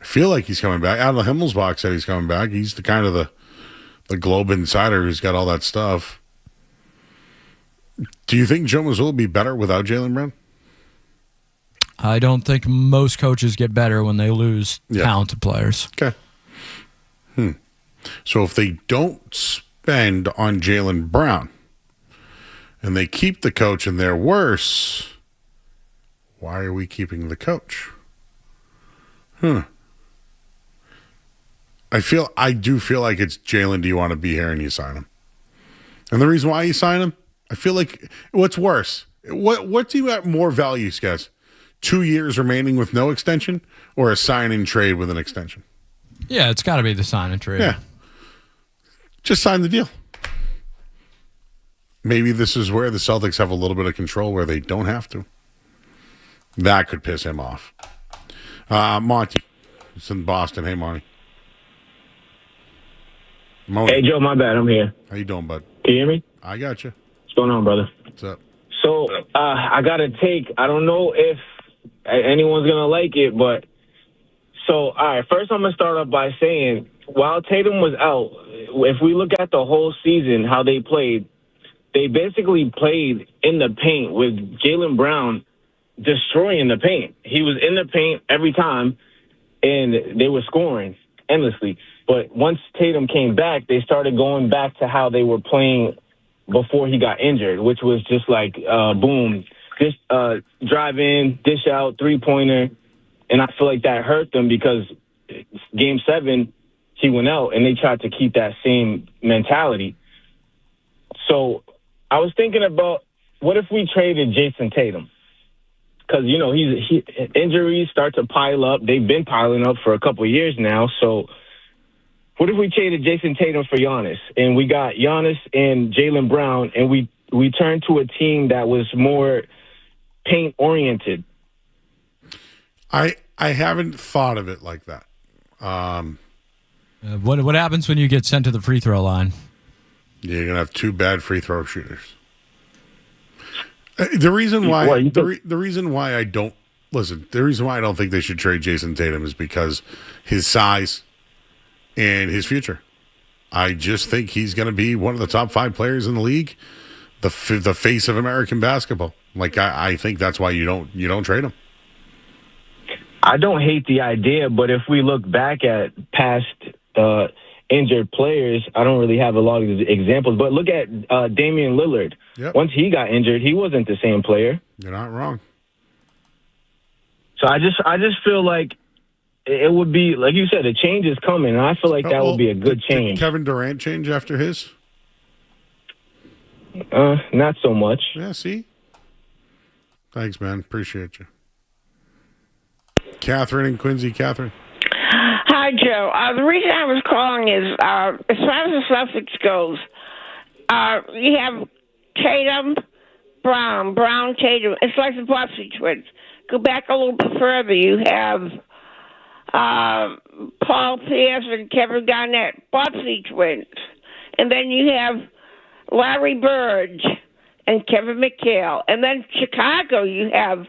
I feel like he's coming back. Out of the Himmelsbach said he's coming back. He's the kind of the Globe insider who's got all that stuff. Do you think Joe Mazzulla will be better without Jaylen Brown? I don't think most coaches get better when they lose talented players. Okay. So if they don't spend on Jaylen Brown and they keep the coach and they're worse, why are we keeping the coach? I do feel like it's Jaylen, do you want to be here, and you sign him. And the reason why you sign him, I feel like what's worse? What do you have more value, guys? 2 years remaining with no extension or a sign and trade with an extension? Yeah, it's got to be the sign and trade. Yeah. Just sign the deal. Maybe this is where the Celtics have a little bit of control where they don't have to. That could piss him off. Monty, it's in Boston. Hey, Monty. Hey, Joe, my bad. I'm here. How you doing, bud? Can you hear me? I got you. What's going on, brother? What's up? So, I got a take. I don't know if anyone's going to like it, but so, all right, first I'm going to start off by saying, while Tatum was out, if we look at the whole season, how they played, they basically played in the paint with Jaylen Brown destroying the paint. He was in the paint every time, and they were scoring endlessly. But once Tatum came back, they started going back to how they were playing before he got injured, which was just like, boom, drive in, dish out, three-pointer. And I feel like that hurt them because Game 7, he went out, and they tried to keep that same mentality. So I was thinking about, what if we traded Jason Tatum? Because, you know, injuries start to pile up. They've been piling up for a couple of years now. So what if we traded Jason Tatum for Giannis, and we got Giannis and Jaylen Brown, and we turned to a team that was more paint-oriented? I haven't thought of it like that. What happens when you get sent to the free throw line? You're going to have two bad free throw shooters. The reason why I don't think they should trade Jason Tatum is because his size and his future. I just think he's going to be one of the top 5 players in the league, the face of American basketball. Like I think that's why you don't trade him. I don't hate the idea, but if we look back at past injured players, I don't really have a lot of examples. But look at Damian Lillard. Yep. Once he got injured, he wasn't the same player. You're not wrong. So I just feel like it would be, like you said, a change is coming, and I feel like that would be a good change. Did Kevin Durant change after his? Not so much. Yeah, see? Thanks, man. Appreciate you. Catherine and Quincy. Catherine. Hi, Joe. The reason I was calling is, as far as the Celtics goes, you have Tatum, Brown, Tatum. It's like the Boxy twins. Go back a little bit further. You have Paul Pierce and Kevin Garnett, Boxy twins. And then you have Larry Bird and Kevin McHale. And then Chicago, you have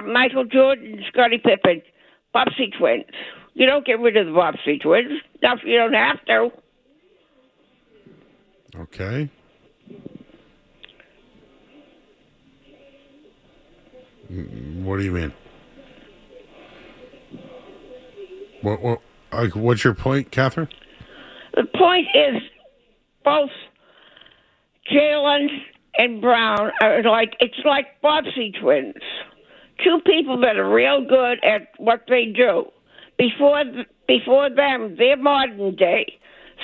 Michael Jordan, Scottie Pippen, Boxy twins. You don't get rid of the Boxy twins. No, you don't have to. Okay. What do you mean? What's your point, Catherine? The point is both Jaylen and Brown are it's like Boxy twins. Two people that are real good at what they do. Before them, they're modern day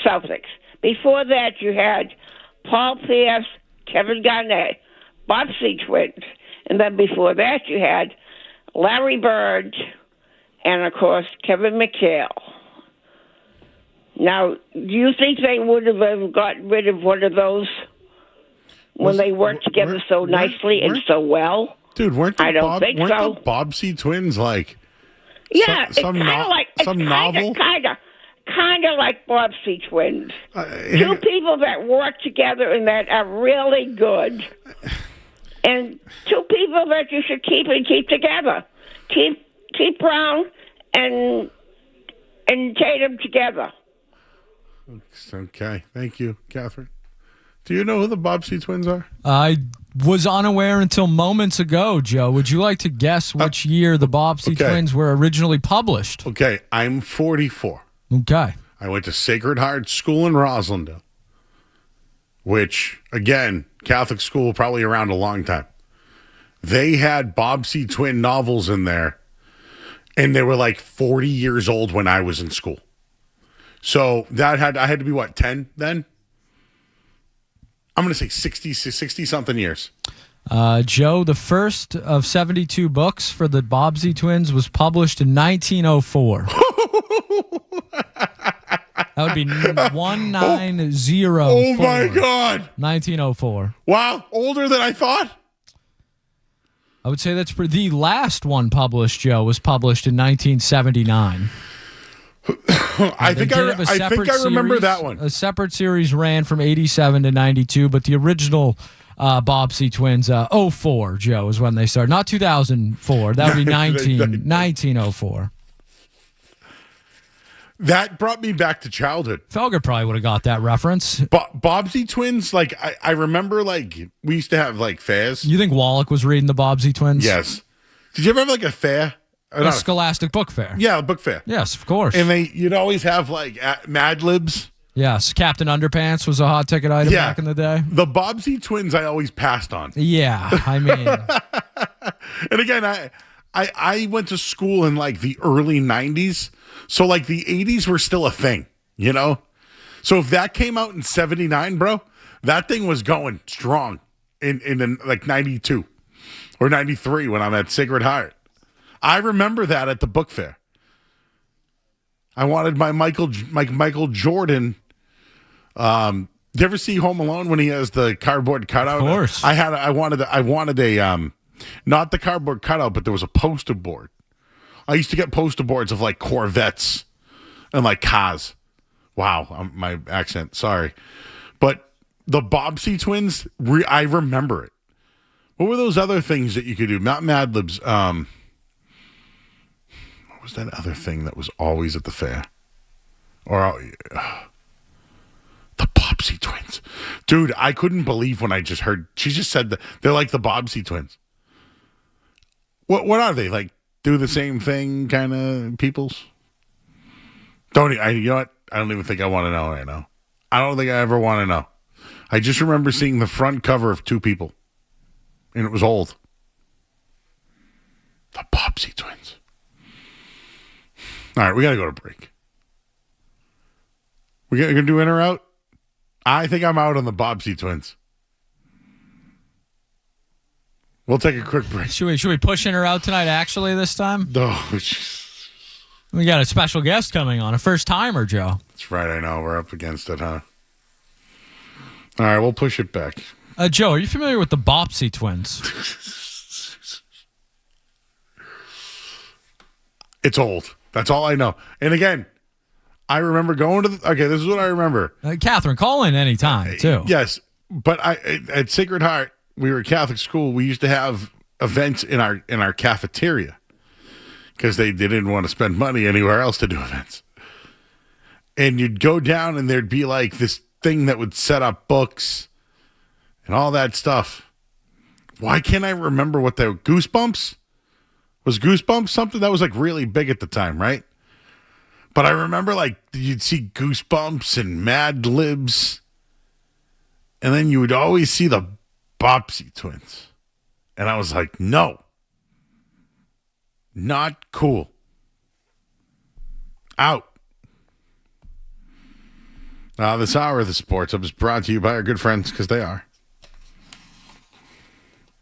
Celtics. Before that, you had Paul Pierce, Kevin Garnett, Boxy twins. And then before that, you had Larry Bird and, of course, Kevin McHale. Now, do you think they would have gotten rid of one of those when they worked together so nicely and so well? Dude, weren't the Boxy twins like? Yeah, some novel. Kind of like Boxy twins. Two people that work together and that are really good, and two people that you should keep together. Keep Brown and Tatum together. Okay, thank you, Catherine. Do you know who the Bobsey twins are? I was unaware until moments ago, Joe. Would you like to guess which year the Bobsey twins were originally published? Okay, I'm 44. Okay. I went to Sacred Heart School in Roslindale, which, again, Catholic school, probably around a long time. They had Bobsey twin novels in there, and they were like 40 years old when I was in school. So I had to be, 10 then? I'm going to say 60-something years. Joe, the first of 72 books for the Bobsey twins was published in 1904. That would be 1904. Oh, my God. 1904. Wow, older than I thought? I would say that's the last one published, Joe, was published in 1979. I think I remember that one. A separate series ran from 87 to 92, but the original Bobsey twins, 04, Joe, is when they started. Not 2004. That would be 1904. That brought me back to childhood. Felger probably would have got that reference. Bobsey twins, like, I remember, like, we used to have, like, fairs. You think Wallach was reading the Bobsey twins? Yes. Did you ever have, like, a fair? A Scholastic Book Fair. Yeah, a book fair. Yes, of course. And you'd always have, like, Mad Libs. Yes, Captain Underpants was a hot ticket item back in the day. The Bobsey twins I always passed on. Yeah, I mean. And again, I went to school in, like, the early 90s. So, like, the 80s were still a thing, you know? So if that came out in 79, bro, that thing was going strong in like, 92 or 93 when I'm at Sacred Heart. I remember that at the book fair. I wanted my Michael Jordan. Do you ever see Home Alone when he has the cardboard cutout? Of course. I wanted a not the cardboard cutout, but there was a poster board. I used to get poster boards of like Corvettes and like cars. Wow, my accent. Sorry, but the Bobsey twins. I remember it. What were those other things that you could do? Not Mad Libs. What was that other thing that was always at the fair? Or the Bobsey twins. Dude, I couldn't believe when I just heard, she just said that they're like the Bobsey twins. What are they? Like, do the same thing kind of peoples? You know what? I don't even think I want to know right now. I don't think I ever want to know. I just remember seeing the front cover of Two People. And it was old. The Bobsey twins. All right, we got to go to break. We're going to do in or out? I think I'm out on the Bobsey twins. We'll take a quick break. Should we push in or out tonight actually this time? No. We got a special guest coming on, a first-timer, Joe. That's right, I know. We're up against it, huh? All right, we'll push it back. Joe, are you familiar with the Bobsey twins? It's old. That's all I know. And again, I remember going to okay, this is what I remember. Catherine, call in anytime, too. Yes, but at Sacred Heart, we were a Catholic school. We used to have events in our cafeteria because they didn't want to spend money anywhere else to do events. And you'd go down and there'd be like this thing that would set up books and all that stuff. Why can't I remember what they were? Goosebumps? Was Goosebumps something that was like really big at the time, right? But I remember like you'd see Goosebumps and Mad Libs. And then you would always see the Bobsey twins. And I was like, no. Not cool. Out. This hour of the Sports Hub is brought to you by our good friends, because they are.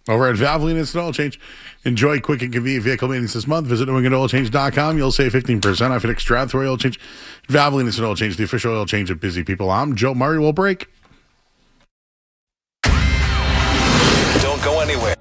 Over at Valvoline Instant Oil Change. Enjoy quick and convenient vehicle maintenance this month. Visit NewEnglandOilChange.com. You'll save 15% off an extra for oil change. Valvoline Instant Oil Change, the official oil change of busy people. I'm Joe Murray. We'll break. Don't go anywhere.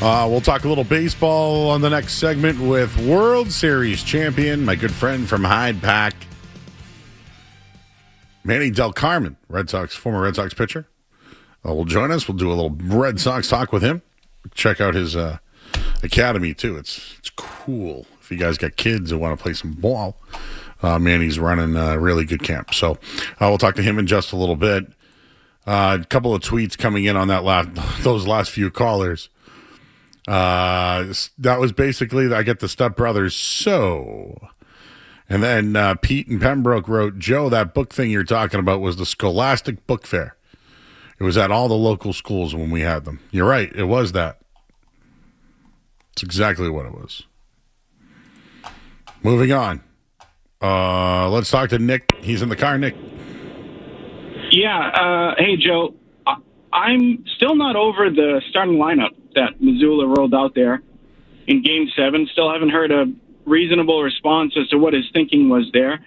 We'll talk a little baseball on the next segment with World Series champion, my good friend from Hyde Park, Manny Delcarmen, former Red Sox pitcher. Will join us. We'll do a little Red Sox talk with him. Check out his academy, too. It's cool. If you guys got kids that want to play some ball, Manny's running a really good camp. So we'll talk to him in just a little bit. A couple of tweets coming in on those last few callers. That was basically, I get the Step Brothers, so. And then Pete and Pembroke wrote, Joe, that book thing you're talking about was the Scholastic Book Fair. It was at all the local schools when we had them. You're right, it was that. It's exactly what it was. Moving on. Let's talk to Nick. He's in the car, Nick. Yeah, hey, Joe. I'm still not over the starting lineup that Missoula rolled out there in Game 7. Still haven't heard a reasonable response as to what his thinking was there.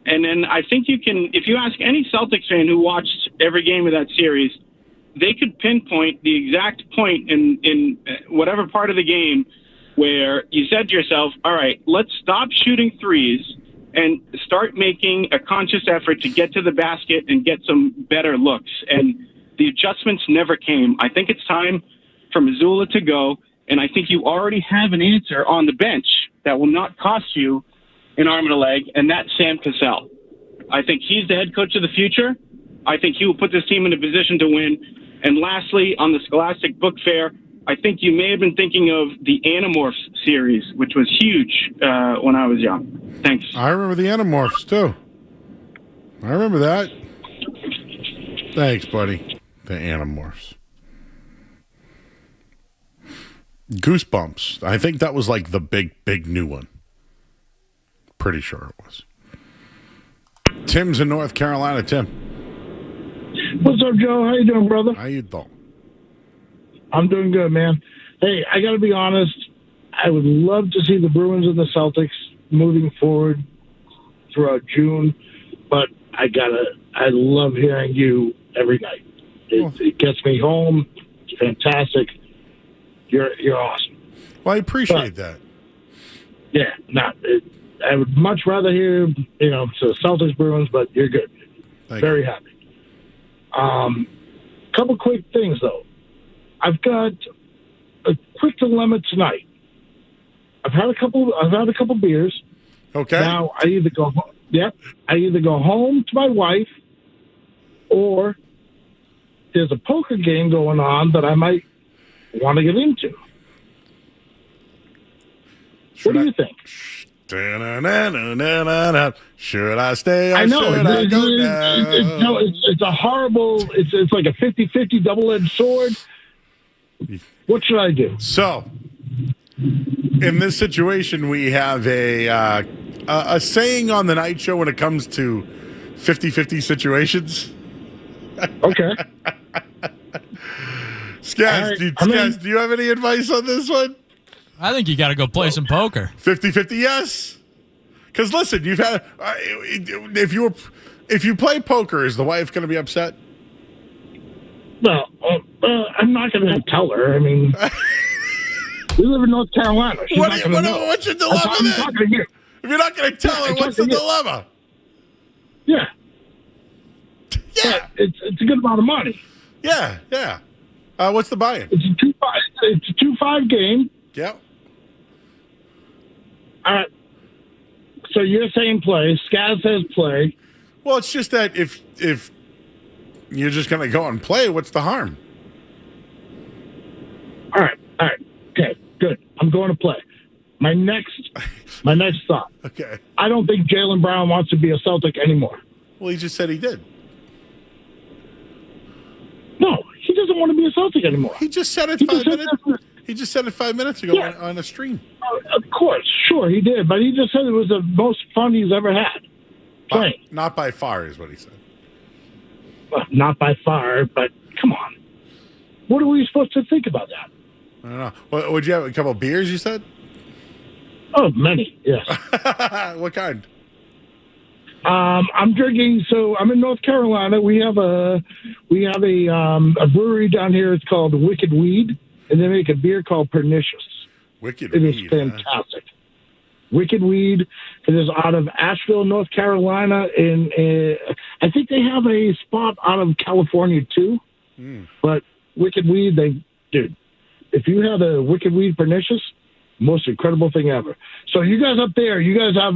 And then I think you can, if you ask any Celtics fan who watched every game of that series, they could pinpoint the exact point in whatever part of the game where you said to yourself, all right, let's stop shooting threes and start making a conscious effort to get to the basket and get some better looks. And the adjustments never came. I think it's time for Missoula to go, and I think you already have an answer on the bench that will not cost you an arm and a leg, and that's Sam Cassell. I think he's the head coach of the future. I think he will put this team in a position to win. And lastly, on the Scholastic Book Fair, I think you may have been thinking of the Animorphs series, which was huge when I was young. Thanks. I remember the Animorphs, too. I remember that. Thanks, buddy. The Animorphs. Goosebumps. I think that was like the big new one. Pretty sure it was. Tim's in North Carolina. Tim. What's up, Joe? How you doing, brother? How you doing? I'm doing good, man. Hey, I got to be honest. I would love to see the Bruins and the Celtics moving forward throughout June, but I love hearing you every night. It gets me home. It's fantastic. You're awesome. Well, I appreciate that. Yeah, I would much rather hear, so Celtics Bruins, but you're good. Very happy. Couple quick things though. I've got a quick dilemma tonight. I've had a couple beers. Okay. Now I either go home to my wife, or there's a poker game going on that I might want to get into. What do you think? Should I stay or I know. should I go down? It's a horrible, it's like a 50-50 double-edged sword. What should I do? So, in this situation, we have a saying on the night show when it comes to 50-50 situations. Okay. Skaz, do you have any advice on this one? I think you got to go play some poker. 50-50, yes. Because listen, you've had if you play poker, is the wife going to be upset? Well, I'm not going to tell her. I mean, we live in North Carolina. She's not going to know. What's your dilemma then? Talking to you. If you're not going to tell her, what's the dilemma? Yeah. Yeah. But it's a good amount of money. Yeah. What's the buy-in? It's a 2-5 game. Yep. All right. So you're saying play. Skaz says play. Well, it's just that if you're just going to go and play, what's the harm? All right. Okay, good. I'm going to play. My next thought. Okay. I don't think Jaylen Brown wants to be a Celtic anymore. Well, he just said he did. No, he doesn't want to be a Celtic anymore. He just said it 5 minutes. He just said it 5 minutes ago on a stream. Of course, sure he did, but he just said it was the most fun he's ever had playing. Not by far, is what he said. Well, not by far, but come on. What are we supposed to think about that? I don't know. Would you have a couple of beers? You said. Oh, many. Yes. What kind? I'm drinking. So I'm in North Carolina. We have a brewery down here. It's called Wicked Weed. and they make a beer called Pernicious. Wicked It is Weed. fantastic. Wicked Weed. It is out of Asheville, North Carolina, and I think they have a spot out of California too. But Wicked Weed, dude, if you had a Wicked Weed Pernicious, most incredible thing ever. So you guys up there, you guys have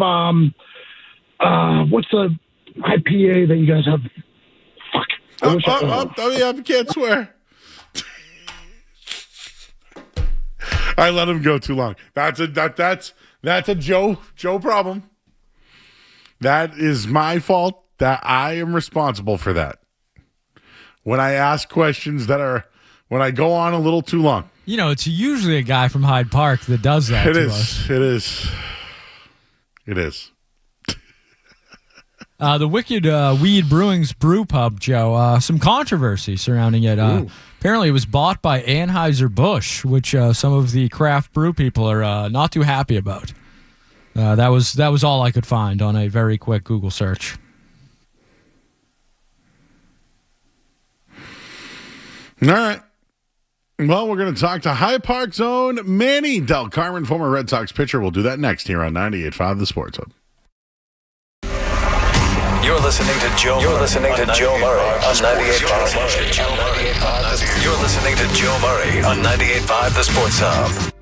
what's the IPA that you guys have? Fuck. Yeah, I can't swear. I let him go too long. That's a Joe problem. That is my fault. That I am responsible for that. When I ask questions when I go on a little too long. You know, it's usually a guy from Hyde Park that does that to us. It is. The Wicked Weed Brewing's Brew Pub, Joe, some controversy surrounding it. Apparently, it was bought by Anheuser-Busch, which some of the craft brew people are not too happy about. That was all I could find on a very quick Google search. All right. Well, we're going to talk to High Park's own Manny Delcarmen, former Red Sox pitcher. We'll do that next here on 98.5 The Sports Hub. You're listening to Joe Murray on 98.5. You're listening to Joe Murray on 98.5 The Sports Hub.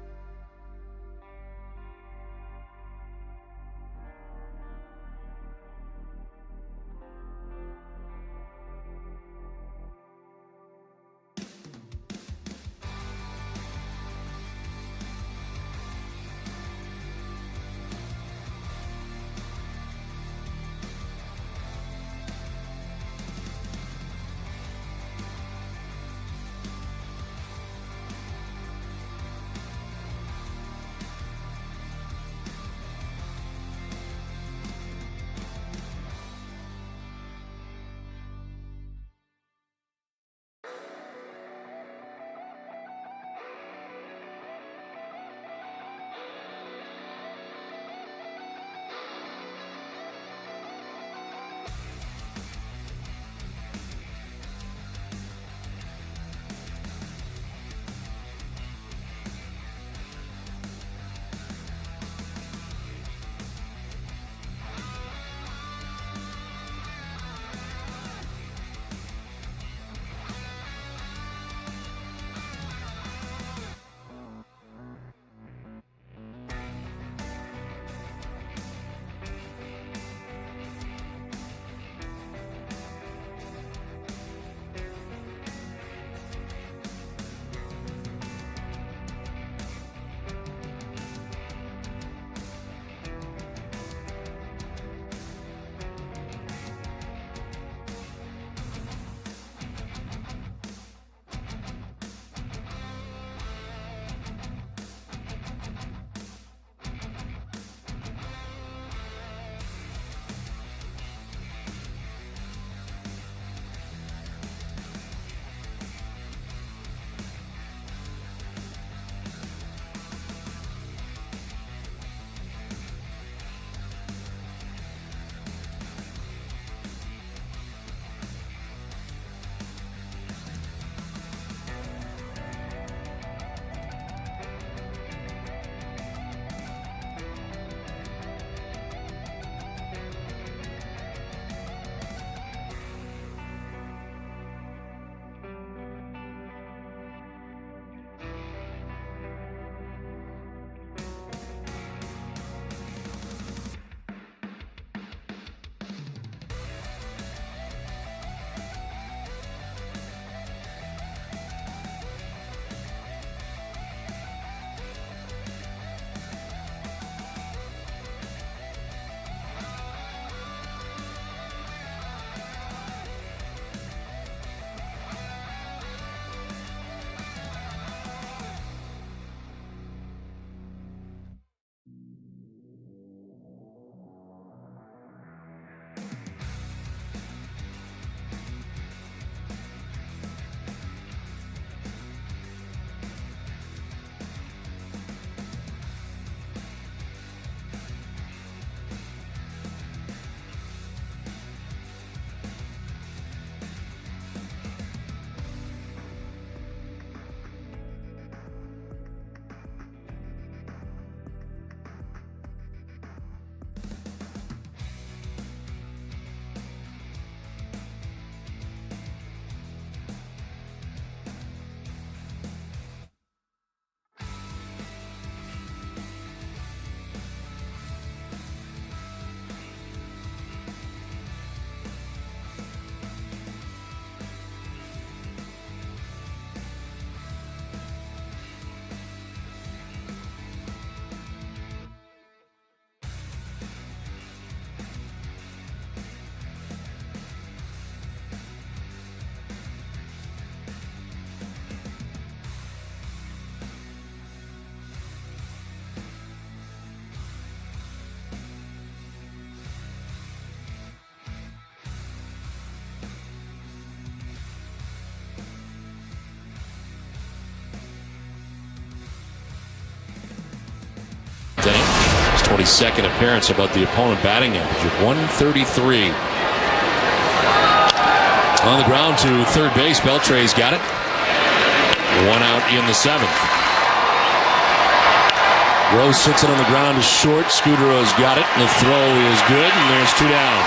his second appearance. About the opponent batting average of 133. On the ground to third base. Beltre's got it. One out in the seventh. Rose hits it on the ground to short. Scudero's got it, and the throw is good, and there's two down.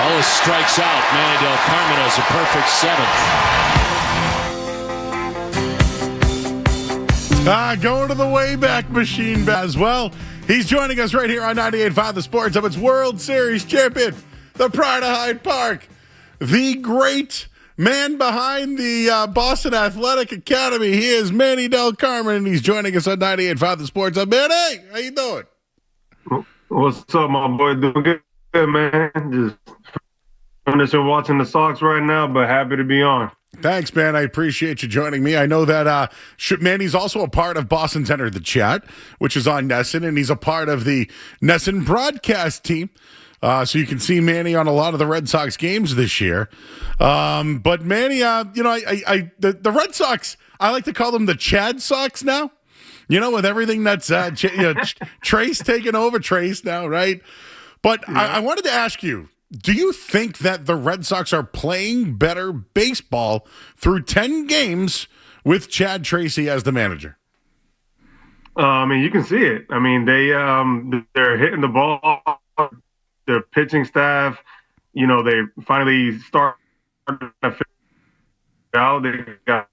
Ellis strikes out. Manny Delcarmen has a perfect seventh. Going to the Wayback Machine as well. He's joining us right here on 98.5 The Sports of its World Series champion, the Pride of Hyde Park, the great man behind the Boston Athletic Academy. He is Manny Delcarmen, and he's joining us on 98.5 The Sports. Manny, how you doing? What's up, my boy? Doing good, man. Just finishing watching the Sox right now, but happy to be on. Thanks, man. I appreciate you joining me. I know that Manny's also a part of Boston's Enter the Chat, which is on NESN, and he's a part of the NESN broadcast team. So you can see Manny on a lot of the Red Sox games this year. But Manny, the Red Sox, I like to call them the Chad Sox now. With everything that's Trace taking over Trace now, right? But yeah. I wanted to ask you, do you think that the Red Sox are playing better baseball through 10 games with Chad Tracy as the manager? You can see it. They're hitting the ball. Their pitching staff, they finally started to figure out. They got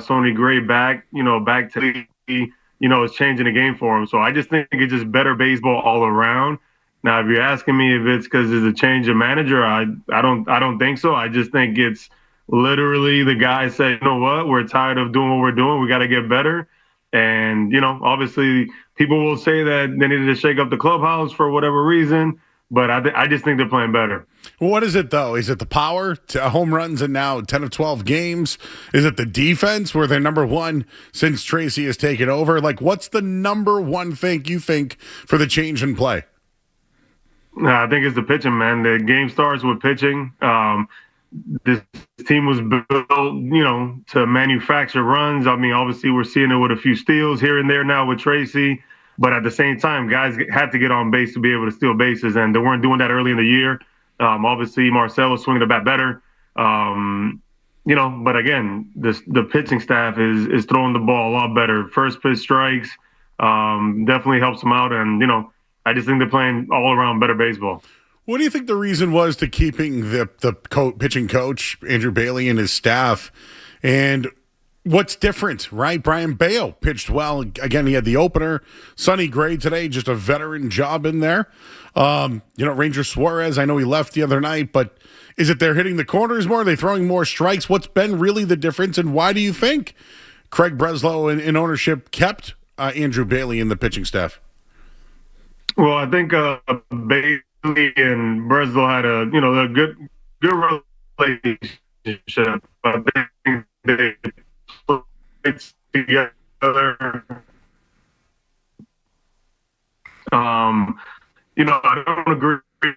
Sonny Gray back, back to it's changing the game for them. So I just think it's just better baseball all around. Now, if you're asking me if it's because there's a change of manager, I don't think so. I just think it's literally the guy said, you know what, we're tired of doing what we're doing. We got to get better. And, obviously people will say that they needed to shake up the clubhouse for whatever reason. But I just think they're playing better. Well, what is it, though? Is it the power to home runs in now 10 of 12 games? Is it the defense where they're number one since Tracy has taken over? What's the number one thing you think for the change in play? I think it's the pitching, man. The game starts with pitching. This team was built, to manufacture runs. Obviously, we're seeing it with a few steals here and there now with Tracy. But at the same time, guys had to get on base to be able to steal bases, and they weren't doing that early in the year. Obviously, Marcell was swinging the bat better. But again, the pitching staff is throwing the ball a lot better. First pitch strikes definitely helps them out, and I just think they're playing all around better baseball. What do you think the reason was to keeping the pitching coach Andrew Bailey and his staff, and what's different, right? Brian Bale pitched well. Again, he had the opener. Sonny Gray today, just a veteran job in there. Ranger Suarez, I know he left the other night, but is it they're hitting the corners more? Are they throwing more strikes? What's been really the difference, and why do you think Craig Breslow in ownership kept Andrew Bailey in the pitching staff? Well, I think Bailey and Breslow had a good relationship. I think they it's together. I don't agree with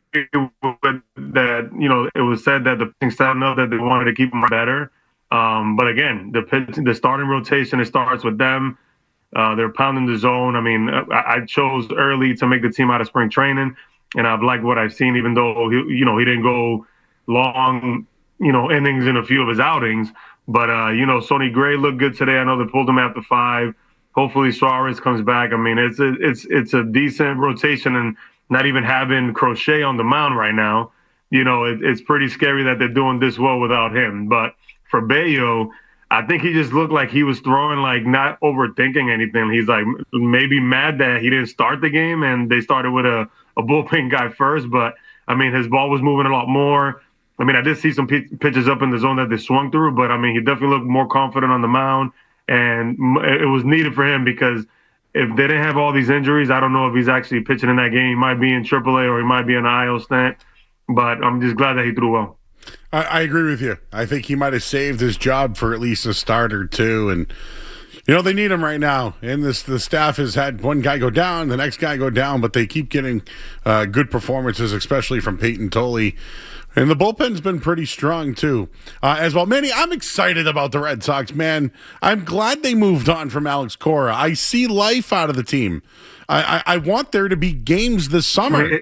that. It was said that the pitching staff know that they wanted to keep them better. But again, the starting rotation, it starts with them. They're pounding the zone. I chose early to make the team out of spring training, and I've liked what I've seen, even though he didn't go long, innings in a few of his outings. But, Sonny Gray looked good today. I know they pulled him after 5. Hopefully Suarez comes back. It's a decent rotation, and not even having Crochet on the mound right now, it's pretty scary that they're doing this well without him. But for Bayo, I think he just looked like he was throwing, not overthinking anything. He's maybe mad that he didn't start the game and they started with a bullpen guy first. But, his ball was moving a lot more. I did see some pitches up in the zone that they swung through, but, he definitely looked more confident on the mound. And it was needed for him because if they didn't have all these injuries, I don't know if he's actually pitching in that game. He might be in AAA or he might be in an IL stint. But I'm just glad that he threw well. I agree with you. I think he might have saved his job for at least a start or two. And, You know, they need him right now. And the staff has had one guy go down, the next guy go down, but they keep getting good performances, especially from Peyton Tolley. And the bullpen's been pretty strong, too, as well. Manny, I'm excited about the Red Sox, man. I'm glad they moved on from Alex Cora. I see life out of the team. I want there to be games this summer.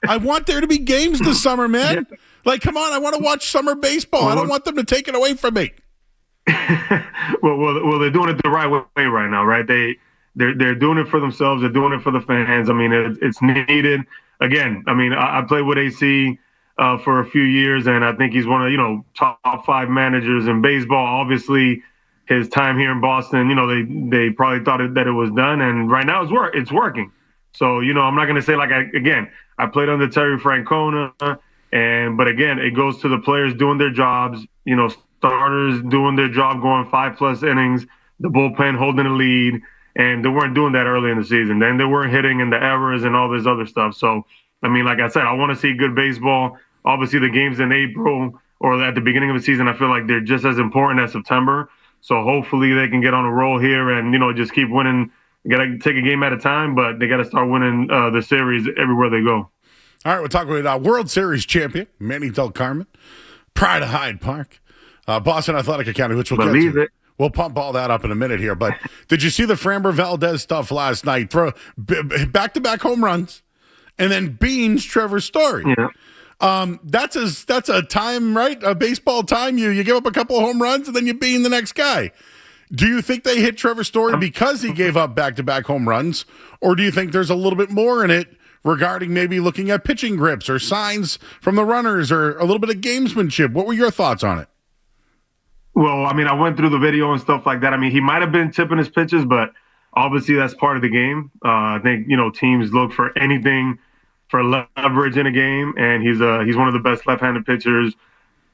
I want there to be games this summer, man. Yeah. Like, come on, I want to watch summer baseball. I don't want them to take it away from me. well, they're doing it the right way right now, right? They're doing it for themselves. They're doing it for the fans. I mean, it's needed. Again, I mean, I played with AC for a few years, and I think he's one of top 5 managers in baseball. Obviously, his time here in Boston, they probably thought that it was done, and right now it's working. So I'm not going to say I played under Terry Francona, but again, it goes to the players doing their jobs. Starters doing their job, going 5+ innings, the bullpen holding the lead, and they weren't doing that early in the season. Then they weren't hitting in the errors and all this other stuff. So, I mean, like I said, I want to see good baseball. Obviously, the games in April or at the beginning of the season, I feel like they're just as important as September. So hopefully they can get on a roll here and, just keep winning. You got to take a game at a time, but they got to start winning the series everywhere they go. All right, we'll talk about World Series champion, Manny Delcarmen, pride of Hyde Park. Boston Athletic Academy, which we'll get to. We'll pump all that up in a minute here. But did you see the Framber Valdez stuff last night? Throw back-to-back home runs, and then Beans, Trevor Story. Yeah. That's a time, right? A baseball time. You give up a couple of home runs, and then you bean the next guy. Do you think they hit Trevor Story because he gave up back-to-back home runs, or do you think there's a little bit more in it regarding maybe looking at pitching grips or signs from the runners or a little bit of gamesmanship? What were your thoughts on it? Well, I mean, I went through the video and stuff like that. I mean, he might have been tipping his pitches, but obviously that's part of the game. I think, teams look for anything for leverage in a game, and he's one of the best left-handed pitchers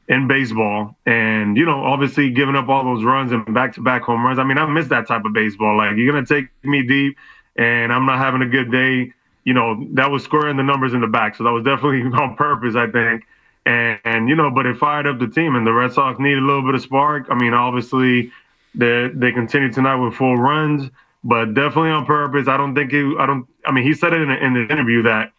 in baseball. And, obviously giving up all those runs and back-to-back home runs. I mean, I miss that type of baseball. Like, you're going to take me deep, and I'm not having a good day. That was scoring the numbers in the back. So that was definitely on purpose, I think. And but it fired up the team, and the Red Sox needed a little bit of spark. I mean, obviously, they continued tonight with 4 runs, but definitely on purpose. I mean, he said it in the interview that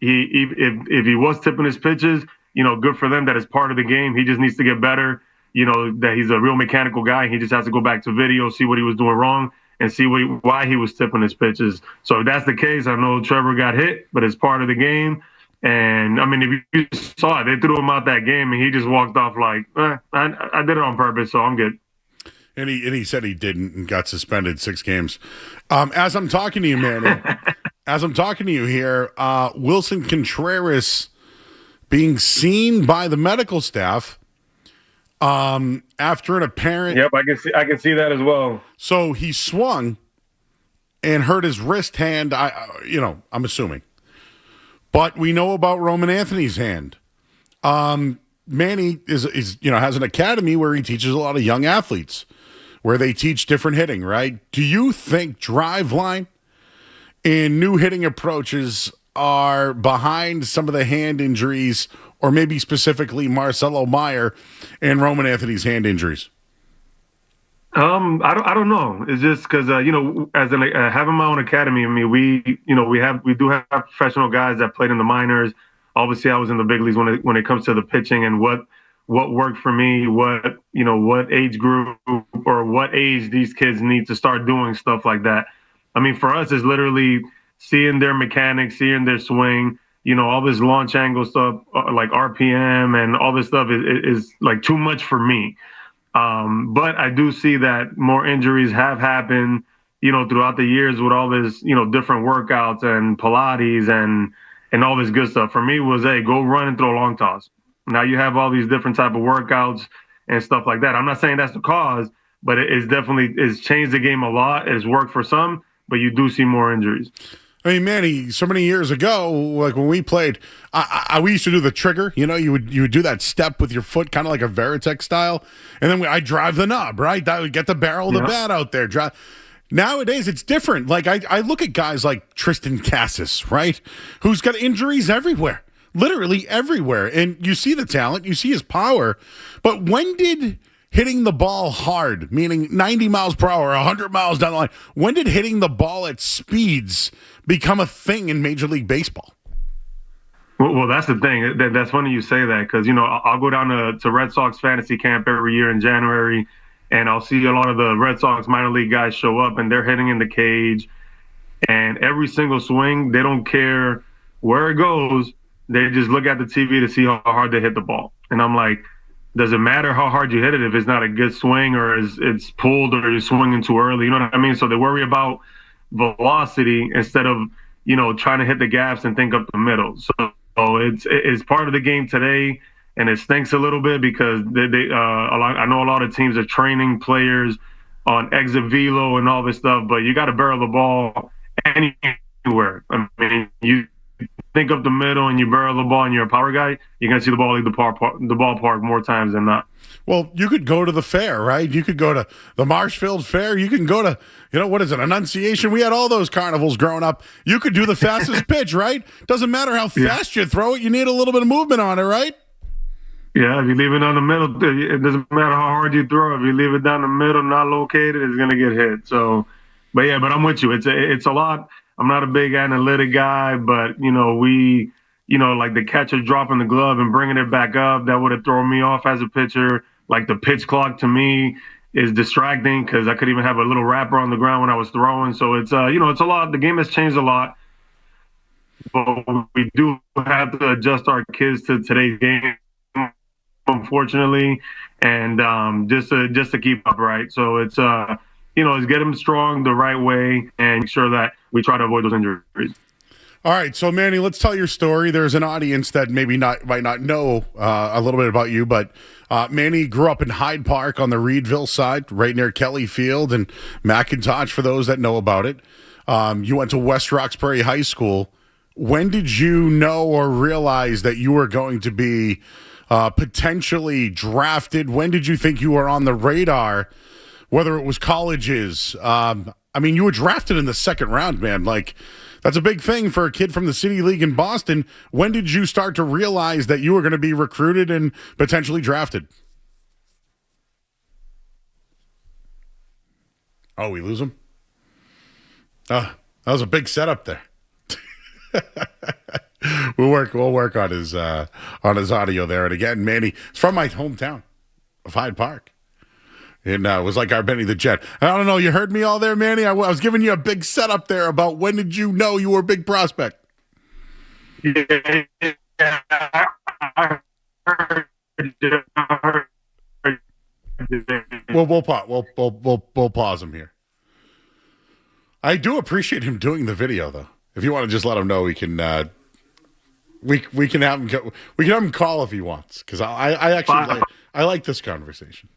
if he was tipping his pitches, good for them. That is part of the game. He just needs to get better. That he's a real mechanical guy. He just has to go back to video, see what he was doing wrong, and see why he was tipping his pitches. So if that's the case, I know Trevor got hit, but it's part of the game. And, I mean, if you saw it, they threw him out that game, and he just walked off like, I did it on purpose, so I'm good. And he said he didn't and got suspended 6 games. As I'm talking to you, Manny, as I'm talking to you here, Wilson Contreras being seen by the medical staff after an apparent... Yep, I can see that as well. So he swung and hurt his wrist hand, I'm assuming. But we know about Roman Anthony's hand. Manny is has an academy where he teaches a lot of young athletes, where they teach different hitting, right? Do you think drive line and new hitting approaches are behind some of the hand injuries, or maybe specifically Marcelo Meyer and Roman Anthony's hand injuries? I don't know. It's just because as having my own academy, I mean, we do have professional guys that played in the minors. Obviously, I was in the big leagues when it comes to the pitching and what worked for me, what age group or what age these kids need to start doing stuff like that. I mean, for us, it's literally seeing their mechanics, seeing their swing. All this launch angle stuff like RPM and all this stuff is like too much for me. But I do see that more injuries have happened, throughout the years with all this, different workouts and Pilates and all this good stuff. For me, was, hey, go run and throw a long toss. Now you have all these different type of workouts and stuff like that. I'm not saying that's the cause, but it's changed the game a lot. It's worked for some, but you do see more injuries. I mean, Manny, so many years ago, like when we played, we used to do the trigger. You would do that step with your foot, kind of like a Veritech style, and then I drive the knob, right? That would get the barrel of the bat out there. Nowadays, it's different. Like I look at guys like Tristan Cassis, right, who's got injuries everywhere, literally everywhere, and you see the talent, you see his power, but when did hitting the ball hard, meaning 90 miles per hour, 100 miles down the line? When did hitting the ball at speeds become a thing in Major League Baseball? Well, that's the thing. That's funny you say that because, I'll go down to Red Sox fantasy camp every year in January, and I'll see a lot of the Red Sox minor league guys show up, and they're hitting in the cage. And every single swing, they don't care where it goes. They just look at the TV to see how hard they hit the ball. And I'm like, does it matter how hard you hit it if it's not a good swing or it's pulled or you're swinging too early? You know what I mean? So they worry about velocity instead of, trying to hit the gaps and think up the middle. So it's part of the game today, and it stinks a little bit because I know a lot of teams are training players on exit velo and all this stuff, but you got to barrel the ball anywhere. I mean, you think up the middle and you barrel the ball and you're a power guy, you're going to see the ball leave the ballpark more times than not. Well, you could go to the fair, right? You could go to the Marshfield Fair. You can go to, what is it, Annunciation? We had all those carnivals growing up. You could do the fastest pitch, right? Doesn't matter how fast you throw it. You need a little bit of movement on it, right? Yeah, if you leave it on the middle, it doesn't matter how hard you throw. If you leave it down the middle, not located, it's going to get hit. So, but I'm with you. It's a lot. I'm not a big analytic guy, but, we, like the catcher dropping the glove and bringing it back up, that would have thrown me off as a pitcher. Like the pitch clock to me is distracting because I could even have a little wrapper on the ground when I was throwing. So it's, it's a lot. The game has changed a lot. But we do have to adjust our kids to today's game, unfortunately, and just to keep up, right? So it's it's get them strong the right way and make sure that we try to avoid those injuries. All right, so Manny, let's tell your story. There's an audience that maybe might not know a little bit about you, but Manny grew up in Hyde Park on the Reedville side, right near Kelly Field and McIntosh, for those that know about it. You went to West Roxbury High School. When did you know or realize that you were going to be potentially drafted? When did you think you were on the radar, whether it was colleges? You were drafted in the second round, man. Like, that's a big thing for a kid from the City League in Boston. When did you start to realize that you were going to be recruited and potentially drafted? Oh, we lose him? That was a big setup there. We'll work on his audio there. And again, Manny, it's from my hometown of Hyde Park. And it was like our Benny the Jet. I don't know. You heard me all there, Manny? I was giving you a big setup there about when did you know you were a big prospect? Yeah. We'll pause him here. I do appreciate him doing the video, though. If you want to just let him know, we can we can have him call if he wants, because I actually like this conversation.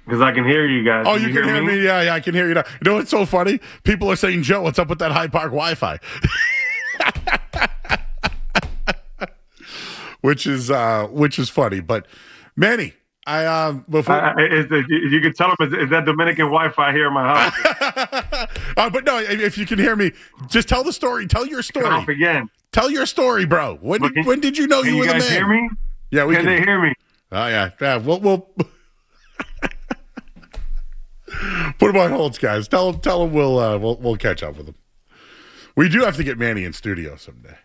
Because I can hear you guys. Oh, you can hear me? Yeah, I can hear you now. You know what's so funny? People are saying, Joe, what's up with that Hyde Park Wi-Fi? which is funny. But Manny, you can tell them is that Dominican Wi-Fi here in my house. But no, if you can hear me, just tell the story. Tell your story. Off again. Tell your story, bro. When did you know you were the man? Can you guys hear me? Yeah, we can. They hear me? Oh yeah. We'll put him on holds, guys. Tell him we'll catch up with him. We do have to get Manny in studio someday.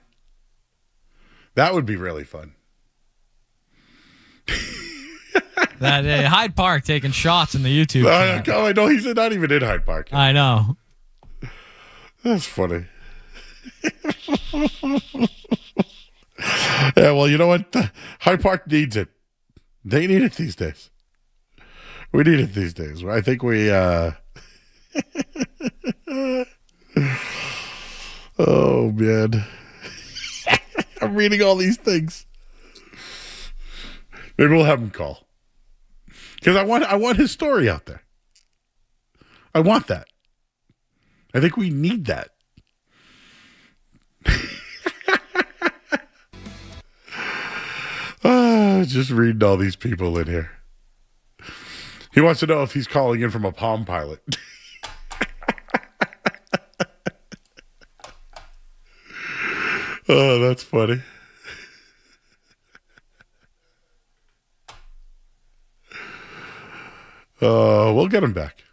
That would be really fun. That Hyde Park taking shots in the YouTube. I know he's not even in Hyde Park. I know. That's funny. Yeah, well, you know what? Hyde Park needs it. They need it these days. We need it these days. I think we... Oh, man. I'm reading all these things. Maybe we'll have him call. Because I want his story out there. I want that. I think we need that. Just reading all these people in here. He wants to know if he's calling in from a Palm Pilot. Oh, that's funny. We'll get him back.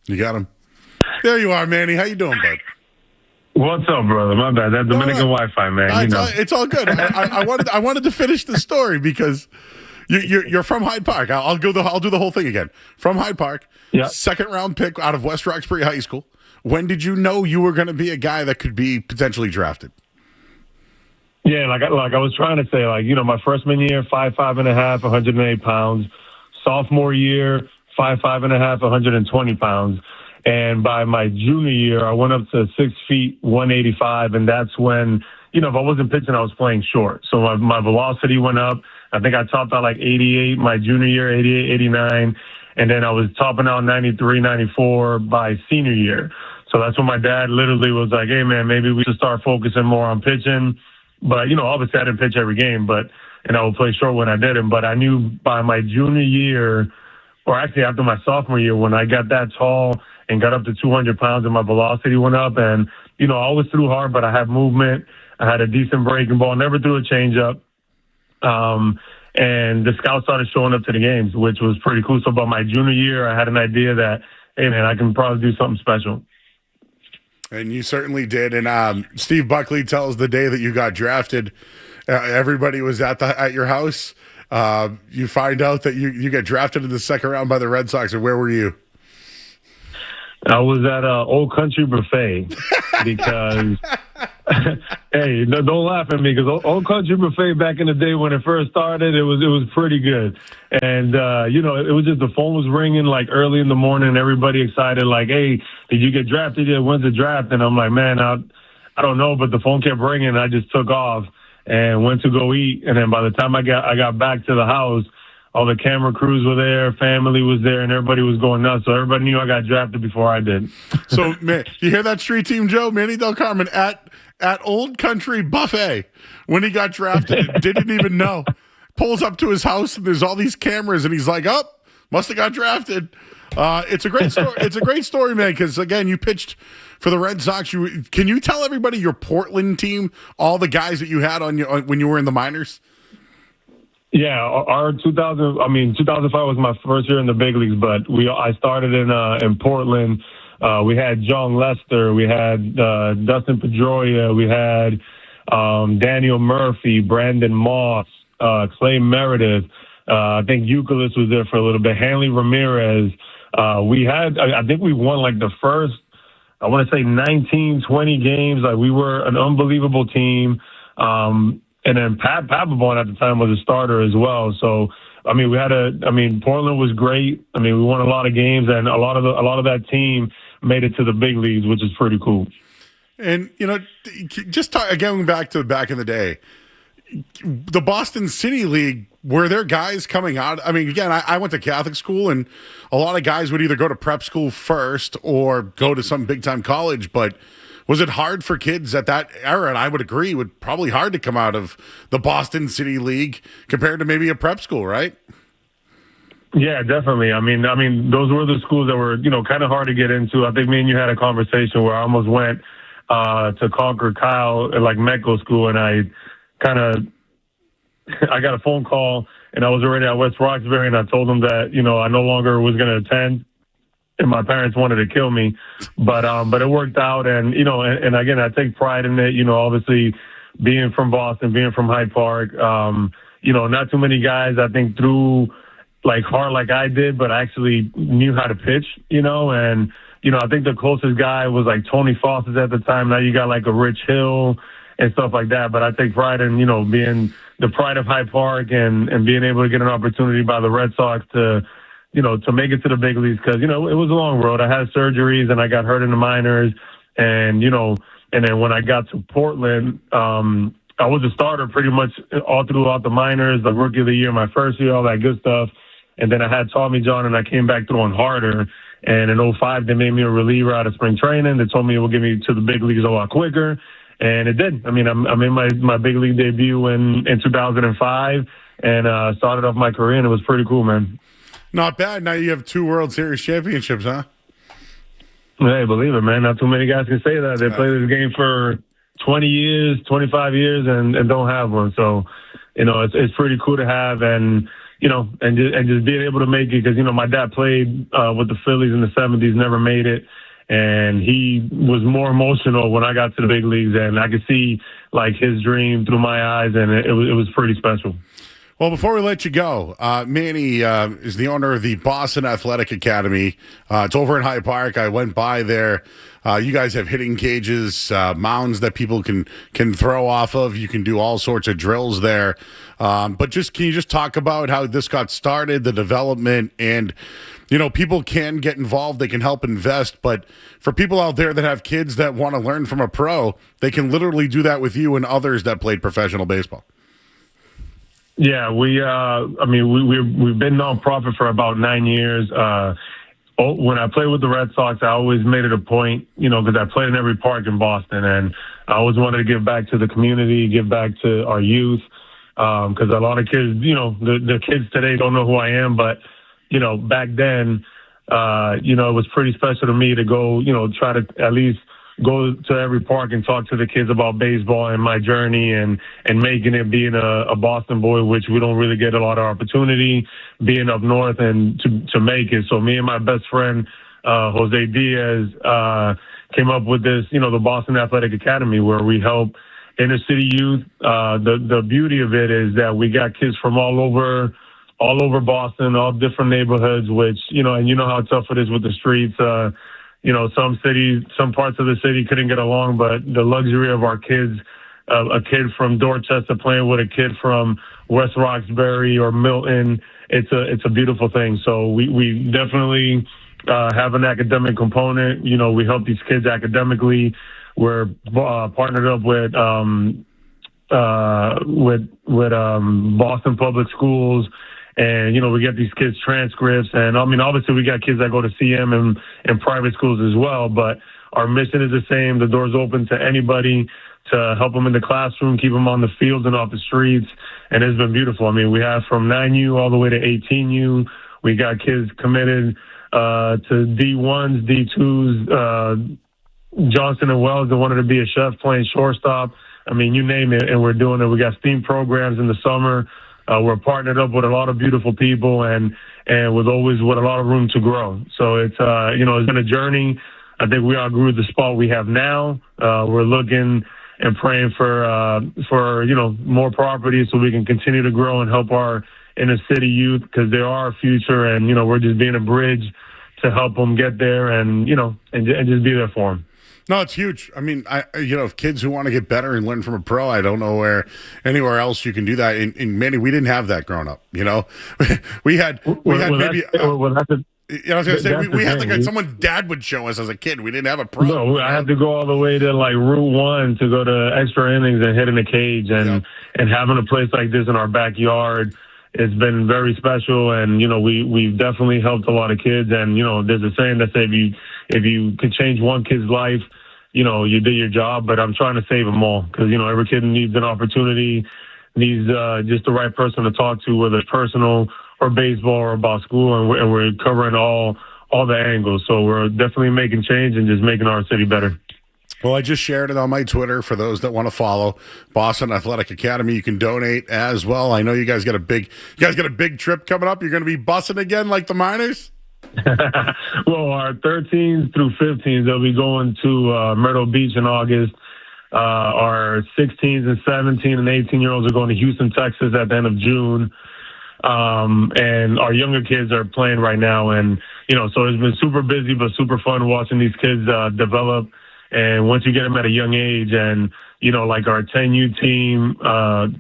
You got him. There you are, Manny. How you doing, bud? What's up, brother? My bad. That Dominican Wi-Fi, man. It's all good. I wanted to finish the story because you're from Hyde Park. I'll do the whole thing again. From Hyde Park, second round pick out of West Roxbury High School. When did you know you were going to be a guy that could be potentially drafted? Yeah, like I was trying to say, my freshman year, 5'5.5", 108 pounds. Sophomore year, 5'5.5", 120 pounds. And by my junior year, I went up to 6 feet, 185. And that's when, if I wasn't pitching, I was playing short. So my velocity went up. I think I topped out like 88 my junior year, 88, 89. And then I was topping out 93, 94 by senior year. So that's when my dad literally was like, hey, man, maybe we should start focusing more on pitching. But, obviously I didn't pitch every game, and I would play short when I didn't. But I knew by my junior year, or actually after my sophomore year, when I got that tall and got up to 200 pounds and my velocity went up. And, I always threw hard, but I had movement. I had a decent breaking ball, never threw a changeup. And the scouts started showing up to the games, which was pretty cool. So by my junior year, I had an idea that, hey, man, I can probably do something special. And you certainly did. And Steve Buckley tells the day that you got drafted, everybody was at your house. You find out that you get drafted in the second round by the Red Sox. And where were you? I was at Old Country Buffet because, hey, don't laugh at me because Old Country Buffet back in the day when it first started, it was pretty good. And, it was just the phone was ringing like early in the morning and everybody excited like, hey, did you get drafted yet? When's the draft? And I'm like, man, I don't know, but the phone kept ringing and I just took off and went to go eat. And then by the time I got back to the house, all the camera crews were there, family was there, and everybody was going nuts. So everybody knew I got drafted before I did. So, man, you hear that, Street Team Joe? Manny Delcarmen at Old Country Buffet when he got drafted, didn't even know. Pulls up to his house, and there's all these cameras, and he's like, oh, must have got drafted. It's a great story. It's a great story, man, because, again, you pitched for the Red Sox. Can you tell everybody your Portland team, all the guys that you had when you were in the minors? Yeah, our 2005 was my first year in the big leagues, but I started in Portland. We had John Lester, we had Dustin Pedroia, we had Daniel Murphy, Brandon Moss, Clay Meredith. I think Euclid was there for a little bit. Hanley Ramirez. I think we won like the first, I want to say 19, 20 games. Like we were an unbelievable team. And then Pat Papelbon at the time was a starter as well. So, Portland was great. We won a lot of games, and a lot of that team made it to the big leagues, which is pretty cool. And, just going back in the day, the Boston City League, were there guys coming out? Again, I went to Catholic school, and a lot of guys would either go to prep school first or go to some big-time college, but was it hard for kids at that era? And I would agree, it would probably hard to come out of the Boston City League compared to maybe a prep school, right? Yeah, definitely. Those were the schools that were, kind of hard to get into. I think me and you had a conversation where I almost went to Concord Kyle at like medical school, and I got a phone call, and I was already at West Roxbury, and I told them that, I no longer was going to attend. And my parents wanted to kill me, but it worked out. And, and again, I take pride in it, obviously being from Boston, being from Hyde Park, not too many guys, I think, threw like hard like I did, but actually knew how to pitch, and, I think the closest guy was like Tony Fawcett at the time. Now you got like a Rich Hill and stuff like that. But I take pride in, being the pride of Hyde Park and being able to get an opportunity by the Red Sox to make it to the big leagues, because, it was a long road. I had surgeries and I got hurt in the minors. And, and then when I got to Portland, I was a starter pretty much all throughout the minors, the rookie of the year, my first year, all that good stuff. And then I had Tommy John and I came back throwing harder. And in 2005, they made me a reliever out of spring training. They told me it would get me to the big leagues a lot quicker. And it did. I made my big league debut in 2005 and started off my career, and it was pretty cool, man. Not bad. Now you have 2 World Series championships, huh? Hey, believe it, man. Not too many guys can say that. They play this game for 20 years, 25 years, and don't have one. So, it's pretty cool to have. And, and just being able to make it because, my dad played with the Phillies in the 70s, never made it. And he was more emotional when I got to the big leagues, and I could see like his dream through my eyes, and it was pretty special. Well, before we let you go, Manny is the owner of the Boston Athletic Academy. It's over in Hyde Park. I went by there. You guys have hitting cages, mounds that people can throw off of. You can do all sorts of drills there. But can you just talk about how this got started, the development, and people can get involved. They can help invest. But for people out there that have kids that want to learn from a pro, they can literally do that with you and others that played professional baseball. Yeah, we've been nonprofit for about 9 years. When I played with the Red Sox, I always made it a point, because I played in every park in Boston, and I always wanted to give back to the community, give back to our youth, because a lot of kids, the kids today don't know who I am, but back then, it was pretty special to me to go, try to at least go to every park and talk to the kids about baseball and my journey and making it, being a Boston boy, which we don't really get a lot of opportunity, being up north and to make it. So me and my best friend, Jose Diaz, came up with this, the Boston Athletic Academy, where we help inner city youth. The beauty of it is that we got kids from all over Boston, all different neighborhoods, which, and you know how tough it is with the streets. Some parts of the city couldn't get along, but the luxury of our kids, a kid from Dorchester playing with a kid from West Roxbury or Milton, it's a beautiful thing. So we definitely have an academic component. We help these kids academically. We're partnered up with Boston Public Schools. And, we get these kids transcripts. And, obviously we got kids that go to CM and private schools as well. But our mission is the same. The door's open to anybody to help them in the classroom, keep them on the field and off the streets. And it's been beautiful. We have from 9U all the way to 18U. We got kids committed to D1s, D2s, Johnson and Wells that wanted to be a chef playing shortstop. You name it, and we're doing it. We got STEAM programs in the summer. We're partnered up with a lot of beautiful people and with a lot of room to grow. So it's been a journey. I think we outgrew the spot we have now. We're looking and praying for more properties so we can continue to grow and help our inner city youth, because they are our future, and we're just being a bridge to help them get there and just be there for them. No, it's huge. If kids who want to get better and learn from a pro, I don't know anywhere else you can do that. In Manny, we didn't have that growing up. We had maybe. I was going to say we had like someone's dad would show us as a kid. We didn't have a pro. No, I had to go all the way to like Route 1 to go to extra innings and hit in a cage, and having a place like this in our backyard. It's been very special, and we've definitely helped a lot of kids. And there's a saying that says if you could change one kid's life, you did your job. But I'm trying to save them all, because every kid needs an opportunity, needs just the right person to talk to, whether it's personal or baseball or about school, and we're covering all the angles. So we're definitely making change and just making our city better. Well, I just shared it on my Twitter for those that want to follow Boston Athletic Academy. You can donate as well. I know you guys got a big trip coming up. You're going to be bussing again like the Miners? Well, our 13s through 15s, they'll be going to Myrtle Beach in August. Our 16s and 17 and 18-year-olds are going to Houston, Texas at the end of June. And our younger kids are playing right now. And, so it's been super busy but super fun watching these kids develop. And once you get them at a young age, and, like our 10U team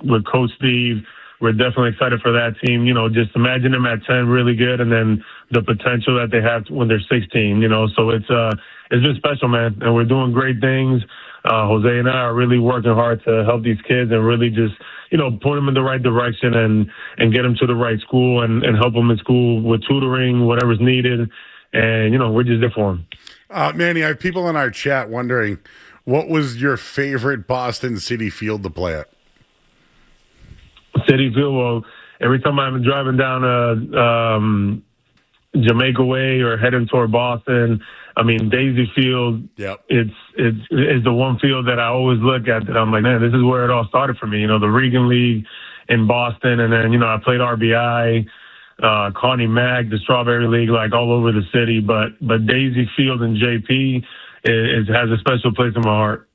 with Coach Steve, we're definitely excited for that team. Just imagine them at 10 really good, and then the potential that they have when they're 16, So it's been special, man. And we're doing great things. Jose and I are really working hard to help these kids and really just, point them in the right direction and get them to the right school and help them in school with tutoring, whatever's needed. And, we're just there for them. Manny, I have people in our chat wondering, what was your favorite Boston City field to play at? City Field, well, every time I'm driving down Jamaica Way or heading toward Boston, Daisy Field, it's the one field that I always look at that I'm like, man, this is where it all started for me. The Regan League in Boston, and then I played RBI, Connie Mack, the Strawberry League, like all over the city. But Daisy Field and JP has a special place in my heart.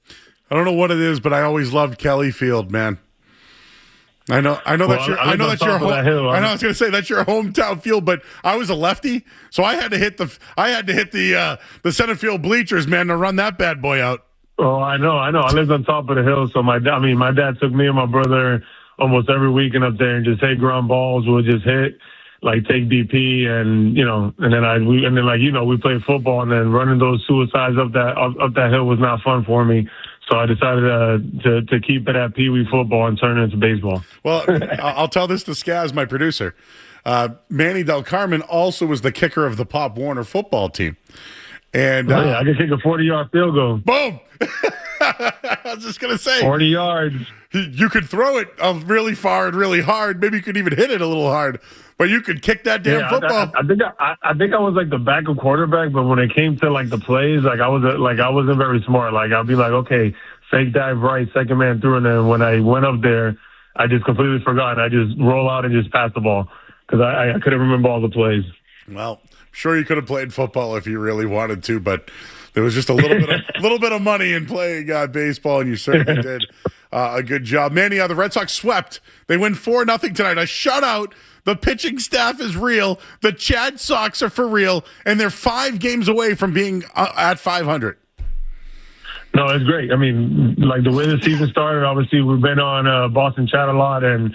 I don't know what it is, but I always loved Kelly Field, man. I know that's your home. I know I was going to say that's your hometown field, but I was a lefty, so I had to hit the center field bleachers, man, to run that bad boy out. Oh, I know. I lived on top of the hill, so my dad took me and my brother almost every weekend up there and just hit ground balls. We'll just hit, like take BP, and we played football, and then running those suicides up that hill was not fun for me. So I decided to keep it at Pee Wee football and turn it into baseball. Well, I'll tell this to Skaz, my producer. Manny Delcarmen also was the kicker of the Pop Warner football team. And I can kick a 40-yard field goal. Boom! I was just going to say. 40 yards. You could throw it really far and really hard. Maybe you could even hit it a little hard. But you could kick that damn football. I think I was like the backup quarterback, but when it came to like the plays, I wasn't very smart. Like I'd be like, okay, fake dive right, second man through, and then when I went up there, I just completely forgot. I just roll out and just pass the ball because I couldn't remember all the plays. Well, I'm sure you could have played football if you really wanted to, but there was just a little bit of money in playing baseball, and you certainly did a good job. Manny, the Red Sox swept. They win 4-0 tonight. A shutout. The pitching staff is real. The Chad Sox are for real, and they're 5 games away from being at 500. No, it's great. I mean, like the way the season started, obviously we've been on Boston Chat a lot and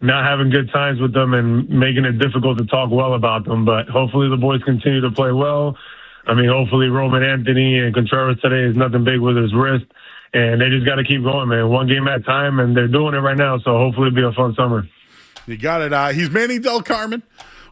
not having good times with them and making it difficult to talk well about them. But hopefully the boys continue to play well. I mean, hopefully Roman Anthony and Contreras today is nothing big with his wrist. And they just got to keep going, man. One game at a time, and they're doing it right now. So hopefully it'll be a fun summer. You got it. He's Manny Delcarmen,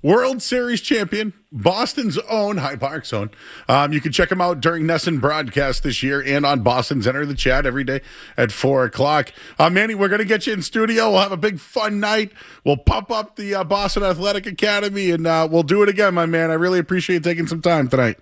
World Series champion, Boston's own, Hyde Park's own. You can check him out during Nesson broadcast this year and on Boston's Enter the Chat every day at 4 o'clock. Manny, we're going to get you in studio. We'll have a big fun night. We'll pump up the Boston Athletic Academy, and we'll do it again, my man. I really appreciate taking some time tonight.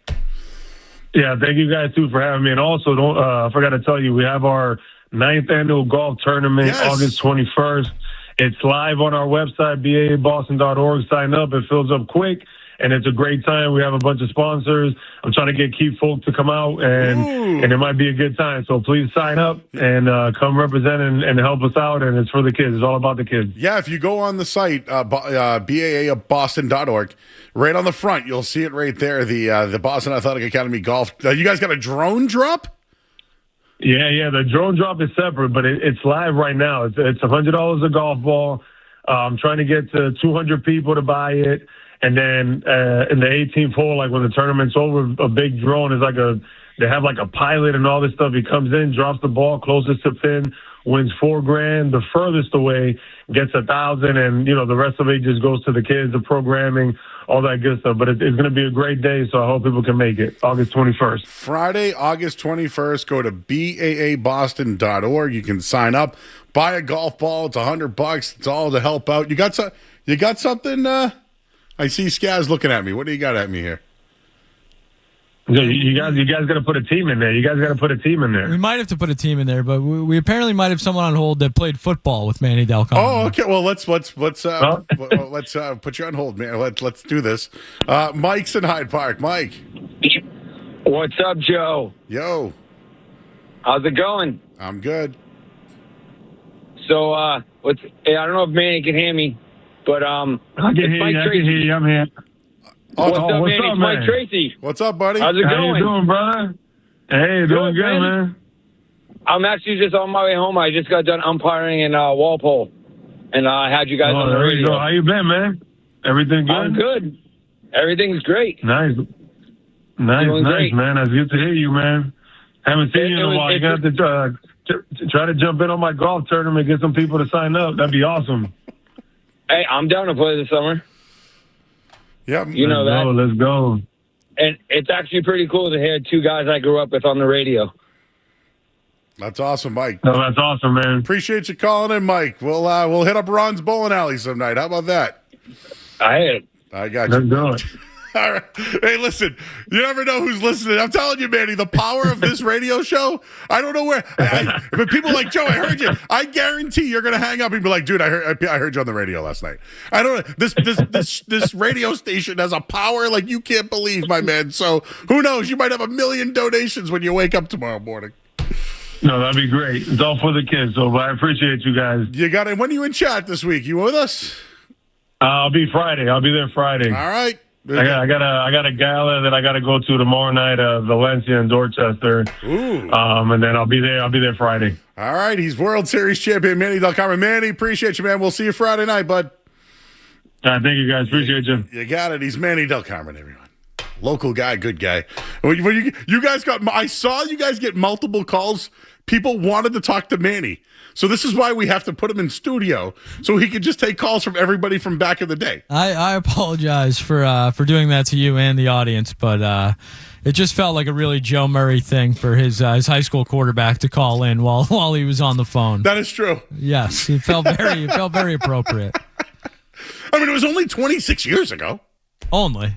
Yeah, thank you guys, too, for having me. And also, I forgot to tell you, we have our 9th annual golf tournament, August 21st. It's live on our website, baaboston.org. Sign up. It fills up quick, and it's a great time. We have a bunch of sponsors. I'm trying to get key folk to come out, and it might be a good time. So please sign up and come represent and help us out, and it's for the kids. It's all about the kids. Yeah, if you go on the site, baaboston.org, right on the front, you'll see it right there, the Boston Athletic Academy Golf. You guys got a drone drop? Yeah. The drone drop is separate, but it's live right now. It's $100 a golf ball. I'm trying to get to 200 people to buy it. And then in the 18th hole, like when the tournament's over, a big drone is they have like a pilot and all this stuff. He comes in, drops the ball closest to pin, wins $4,000. The furthest away gets $1,000, and the rest of it just goes to the kids, the programming, all that good stuff. But it's going to be a great day, so I hope people can make it. August 21st. Friday, August 21st. Go to baaboston.org. You can sign up, buy a golf ball. It's $100. It's all to help out. You got something? I see Skaz looking at me. What do you got at me here? You guys got to put a team in there. We might have to put a team in there, but we apparently might have someone on hold that played football with Manny Delcarmen. Oh, okay. Well, let's put you on hold, man. Let's do this. Mike's in Hyde Park. Mike. What's up, Joe? Yo. How's it going? I'm good. So, I don't know if Manny can hear me, but I can hear you. I'm here. What's up, Manny? It's Mike Tracy. What's up, buddy? How's it going? How you doing, brother? Hey, doing good, man. I'm actually just on my way home. I just got done umpiring in Walpole, and I had you guys on the radio. How you been, man? Everything good? I'm good. Everything's great. Nice, great. Man. It's good to hear you, man. Haven't seen you in a while. You got to try to jump in on my golf tournament, get some people to sign up. That'd be awesome. Hey, I'm down to play this summer. Yeah, you know that. Let's go. And it's actually pretty cool to hear 2 guys I grew up with on the radio. That's awesome, Mike. No, that's awesome, man. Appreciate you calling in, Mike. We'll hit up Ron's bowling alley some night. How about that? I got you. Let's do it. All right. Hey, listen, you never know who's listening. I'm telling you, Manny, the power of this radio show, I don't know where. But people like, Joe, I heard you. I guarantee you're going to hang up and be like, dude, I heard you on the radio last night. I don't know. This radio station has a power like you can't believe, my man. So who knows? You might have 1 million donations when you wake up tomorrow morning. No, that'd be great. It's all for the kids, so I appreciate you guys. You got it. When are you in chat this week? You with us? I'll be Friday. I'll be there Friday. All right. I got a gala that I got to go to tomorrow night, Valencia and Dorchester. Ooh. And then I'll be there Friday. All right. He's World Series champion, Manny Delcarmen. Manny, appreciate you, man. We'll see you Friday night, bud. Thank you, guys. Appreciate you. You got it. He's Manny Delcarmen, everyone. Local guy, good guy. When you guys I saw you guys get multiple calls. People wanted to talk to Manny. So this is why we have to put him in studio so he could just take calls from everybody from back in the day. I apologize for doing that to you and the audience, but it just felt like a really Joe Murray thing for his high school quarterback to call in while he was on the phone. That is true. Yes, it felt very appropriate. I mean, it was only 26 years ago. Only.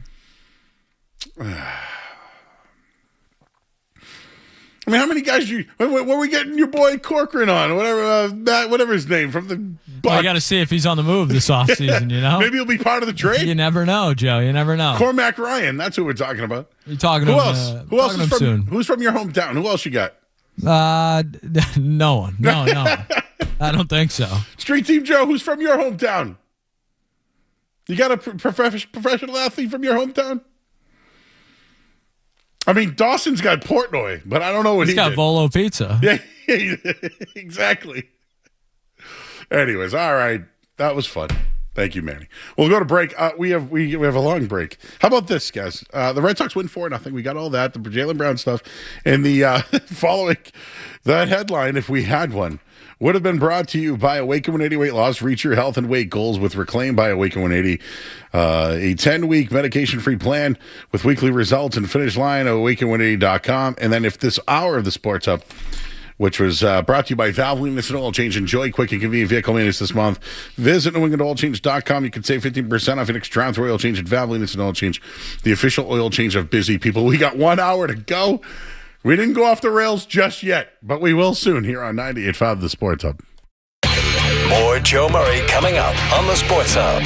I mean, how many guys what were we getting your boy Corcoran on? Whatever his name from the. Well, I got to see if he's on the move this offseason, you know? Maybe he'll be part of the trade. You never know, Joe. You never know. Cormac Ryan, that's who we're talking about. You're talking Who to else? him, Who else is from soon. Who's from your hometown? Who else you got? No one. No. I don't think so. Street Team Joe, who's from your hometown? You got a professional athlete from your hometown? I mean, Dawson's got Portnoy, but I don't know what He's got did. Volo Pizza. Yeah, exactly. Anyways, all right. That was fun. Thank you, Manny. We'll go to break. We have a long break. How about this, guys? The Red Sox win 4-0. We got all that, the Jaylen Brown stuff, and the following that headline, if we had one, would have been brought to you by Awaken 180 Weight Loss. Reach your health and weight goals with Reclaim by Awaken 180. A 10-week medication-free plan with weekly results and finish line at awaken180.com. And then if this hour of the Sports Hub, which was brought to you by Valvoline Instant Oil Change. Enjoy quick and convenient vehicle maintenance this month. Visit NewEnglandOilChange.com. You can save 15% off your next Drown Through Oil Change at Valvoline Instant Oil Change, the official oil change of busy people. We got 1 hour to go. We didn't go off the rails just yet, but we will soon here on 98.5 The Sports Hub. More Joe Murray coming up on the Sports Hub.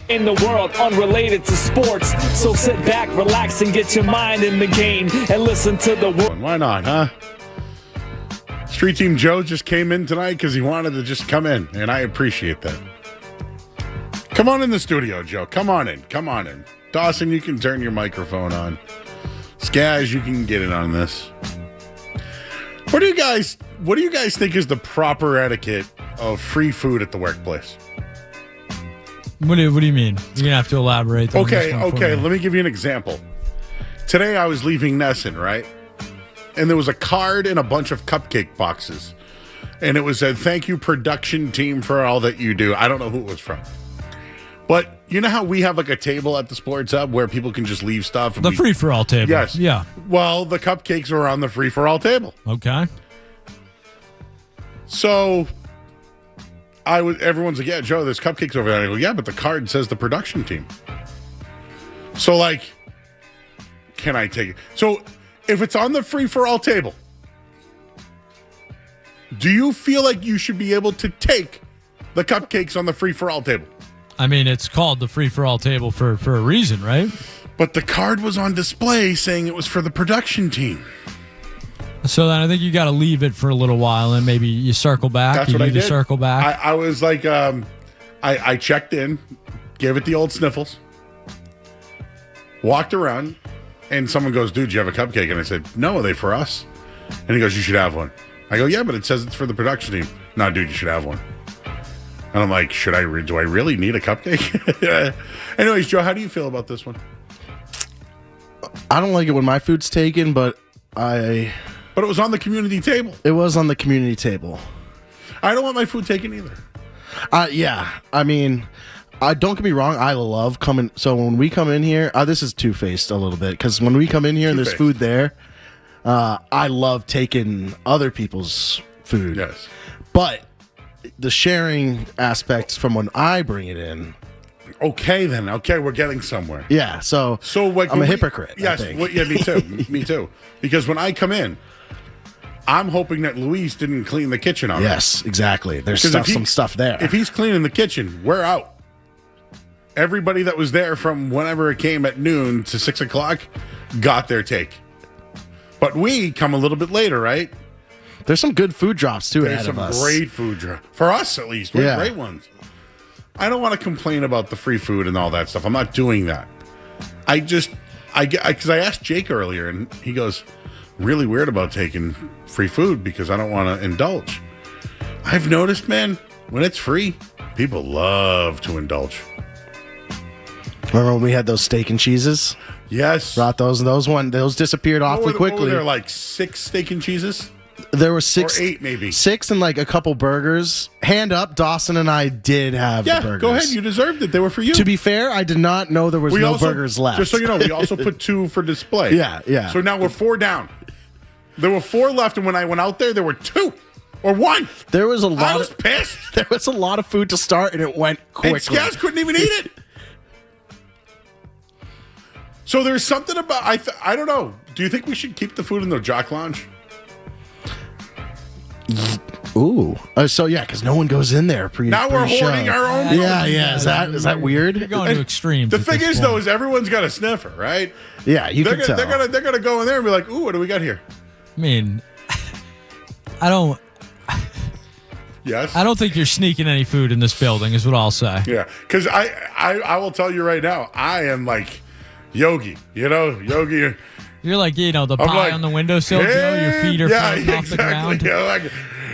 in the world unrelated to sports. So sit back, relax, and get your mind in the game and listen to the word. Why not, huh? Street Team Joe just came in tonight because he wanted to just come in, and I appreciate that. Come on in the studio, Joe. Come on in. Come on in. Dawson, you can turn your microphone on. Skaz, you can get in on this. What do you guys think is the proper etiquette of free food at the workplace? What do you mean? You're gonna have to elaborate. On this one for me. Let me give you an example. Today I was leaving Nesson, right? And there was a card and a bunch of cupcake boxes. And it was said, "Thank you, production team, for all that you do." I don't know who it was from. But you know how we have like a table at the Sports Hub where people can just leave stuff? The free-for-all table. Yes. Yeah. Well, the cupcakes are on the free-for-all table. Okay. So everyone's like, "Yeah, Joe, there's cupcakes over there." I go, "Yeah, but the card says the production team." So, like, can I take it? So, if it's on the free-for-all table, do you feel like you should be able to take the cupcakes on the free-for-all table? I mean, it's called the free-for-all table for a reason, right? But the card was on display saying it was for the production team. So then I think you got to leave it for a little while, and maybe you circle back. That's what I did. Circle back. I was like, I checked in, gave it the old sniffles, walked around, and someone goes, "Dude, do you have a cupcake?" And I said, "No, are they for us?" And he goes, "You should have one." I go, "Yeah, but it says it's for the production team." "No, dude, you should have one." And I'm like, do I really need a cupcake? Anyways, Joe, how do you feel about this one? I don't like it when my food's taken, but it was on the community table. It was on the community table. I don't want my food taken either. Yeah. I mean, don't get me wrong. I love coming. So when we come in here, this is two-faced a little bit, because when we come in here and there's food there, I love taking other people's food. Yes. But the sharing aspects from when I bring it in. Okay, then. Okay, we're getting somewhere. Yeah. So like, I'm a hypocrite. Yes. Yeah, me too. Me too. Because when I come in, I'm hoping that Luis didn't clean the kitchen out. Yes, exactly. There's some stuff there. If he's cleaning the kitchen, we're out. Everybody that was there from whenever it came at noon to 6 o'clock got their take. But we come a little bit later, right? There's some good food drops, too, ahead of us. There's some great food drops. For us, at least. We're great ones. I don't want to complain about the free food and all that stuff. I'm not doing that. Because I asked Jake earlier, and he goes, really weird about taking free food because I don't want to indulge. I've noticed, man, when it's free, people love to indulge. Remember when we had those steak and cheeses? Yes. Brought those disappeared awfully quickly. What were there, like 6 steak and cheeses? There were 6 or 8, maybe 6 and like a couple burgers. Hand up, Dawson and I did have the burgers. Go ahead. You deserved it. They were for you. To be fair, I did not know there was burgers left. Just so you know, we also put 2 for display. Yeah. So now we're 4 down. There were 4 left, and when I went out there were 2 or 1. There was a lot. I was pissed. There was a lot of food to start, and it went quickly. And Skaz couldn't even eat it. So there's something about I don't know. Do you think we should keep the food in the Jock Lounge? Ooh. Because no one goes in there now we're hoarding our own food. Yeah. Is that weird? You're going to extremes. The thing is, though, is everyone's got a sniffer, right? Yeah, can tell. They're gonna go in there and be like, "Ooh, what do we got here?" I mean, I don't. Yes. I don't think you're sneaking any food in this building, is what I'll say. Yeah, because I will tell you right now, I am like Yogi. You know, Yogi. You're like, the pie on the windowsill, hey, Joe. Your feet are floating off the ground. You're like,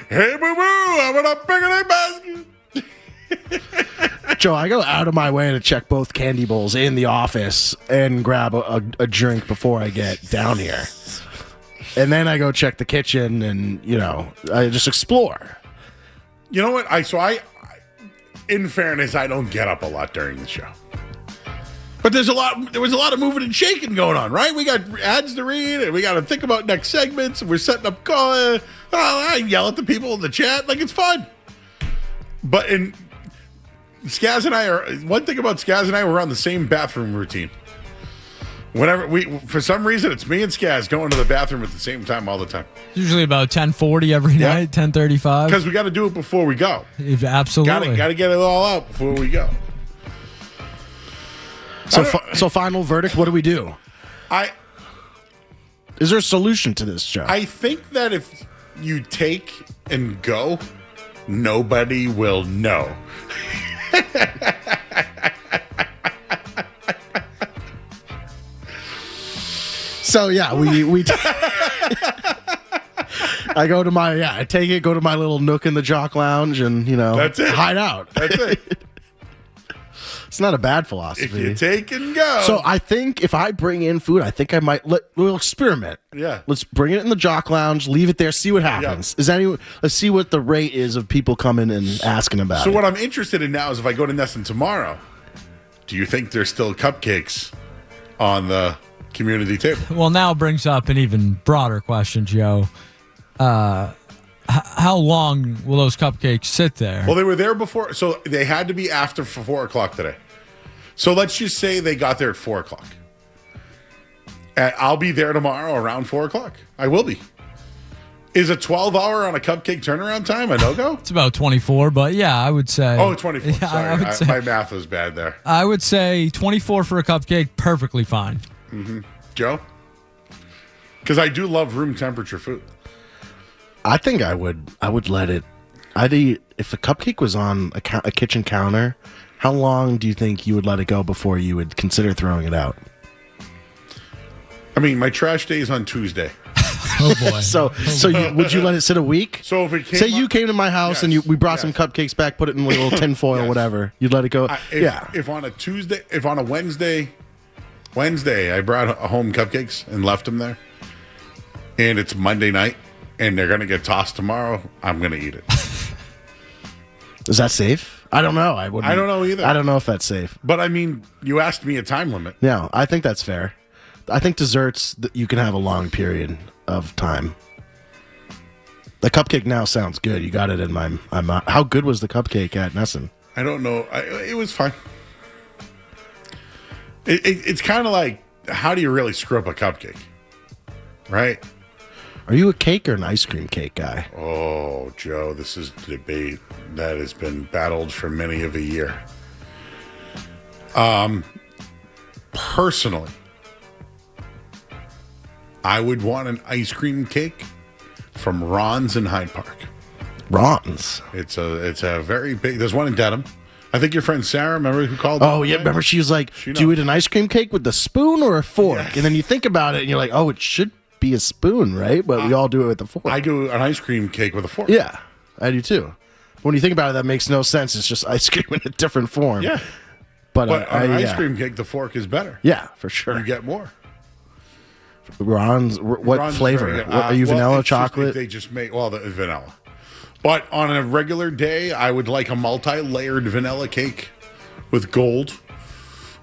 hey, boo boo, I'm in a picnic basket. Joe, I go out of my way to check both candy bowls in the office and grab a drink before I get down here. And then I go check the kitchen and, I just explore. You know what? In fairness, I don't get up a lot during the show. But there was a lot of moving and shaking going on, right? We got ads to read, and we got to think about next segments, and we're setting up calls. I yell at the people in the chat, like it's fun. But Skaz and I one thing about Skaz and I, we're on the same bathroom routine. Whenever for some reason, it's me and Skaz going to the bathroom at the same time all the time. Usually about 10:40 every night, 10:35. Because we got to do it before we go. Absolutely. Got to get it all out before we go. So final verdict, what do we do? Is there a solution to this, Joe? I think that if you take and go, nobody will know. So yeah, we I go to I go to my little nook in the Jock Lounge and That's it. hide out. That's it. It's not a bad philosophy. If you take and go. So I think if I bring in food, I think I might we'll experiment. Yeah. Let's bring it in the Jock Lounge, leave it there, see what happens. Let's see what the rate is of people coming and asking about it. So what I'm interested in now is if I go to Nesson tomorrow, do you think there's still cupcakes on the community table? Well, now brings up an even broader question, Joe. How long will those cupcakes sit there? Well, they were there before, so they had to be after 4 o'clock today. So let's just say they got there at 4 o'clock. I'll be there tomorrow around 4 o'clock. I will be. Is a 12-hour on a cupcake turnaround time a no-go? It's about 24, but yeah, I would say. Oh, 24. Yeah, Sorry, my math was bad there. I would say 24 for a cupcake, perfectly fine. Mm-hmm. Joe? Because I do love room temperature food. I think I would let it. If the cupcake was on a kitchen counter, how long do you think you would let it go before you would consider throwing it out? I mean, my trash day is on Tuesday. Oh boy! Would you let it sit a week? So if it came you came to my house and we brought some cupcakes back, put it in a little tin foil or whatever, you'd let it go. If on a Tuesday, if on a Wednesday, I brought home cupcakes and left them there, and it's Monday night, and they're gonna get tossed tomorrow, I'm gonna eat it. Is that safe? I don't know. I don't know either. I don't know if that's safe. But I mean, you asked me a time limit. Yeah, I think that's fair. I think desserts, you can have a long period of time. The cupcake now sounds good. You got it in my mouth. How good was the cupcake at Nesson? I don't know. It was fine. It's kind of like, how do you really screw up a cupcake? Right? Are you a cake or an ice cream cake guy? Oh, Joe, this is a debate that has been battled for many of a year. Personally, I would want an ice cream cake from Ron's in Hyde Park. Ron's? It's a very big. There's one in Dedham. I think your friend Sarah, remember who called? Oh yeah, remember she was like, "Do you eat an ice cream cake with a spoon or a fork?" Yes. And then you think about it, and you're like, "Oh, it should be a spoon, right?" But we all do it with a fork. I do an ice cream cake with a fork. Yeah, I do too. But when you think about it, that makes no sense. It's just ice cream in a different form. Yeah, but on an ice cream cake, the fork is better. Yeah, for sure. You get more. Ron's, what Ron's flavor? Are you vanilla, chocolate? They just make the vanilla. But on a regular day, I would like a multi-layered vanilla cake with gold.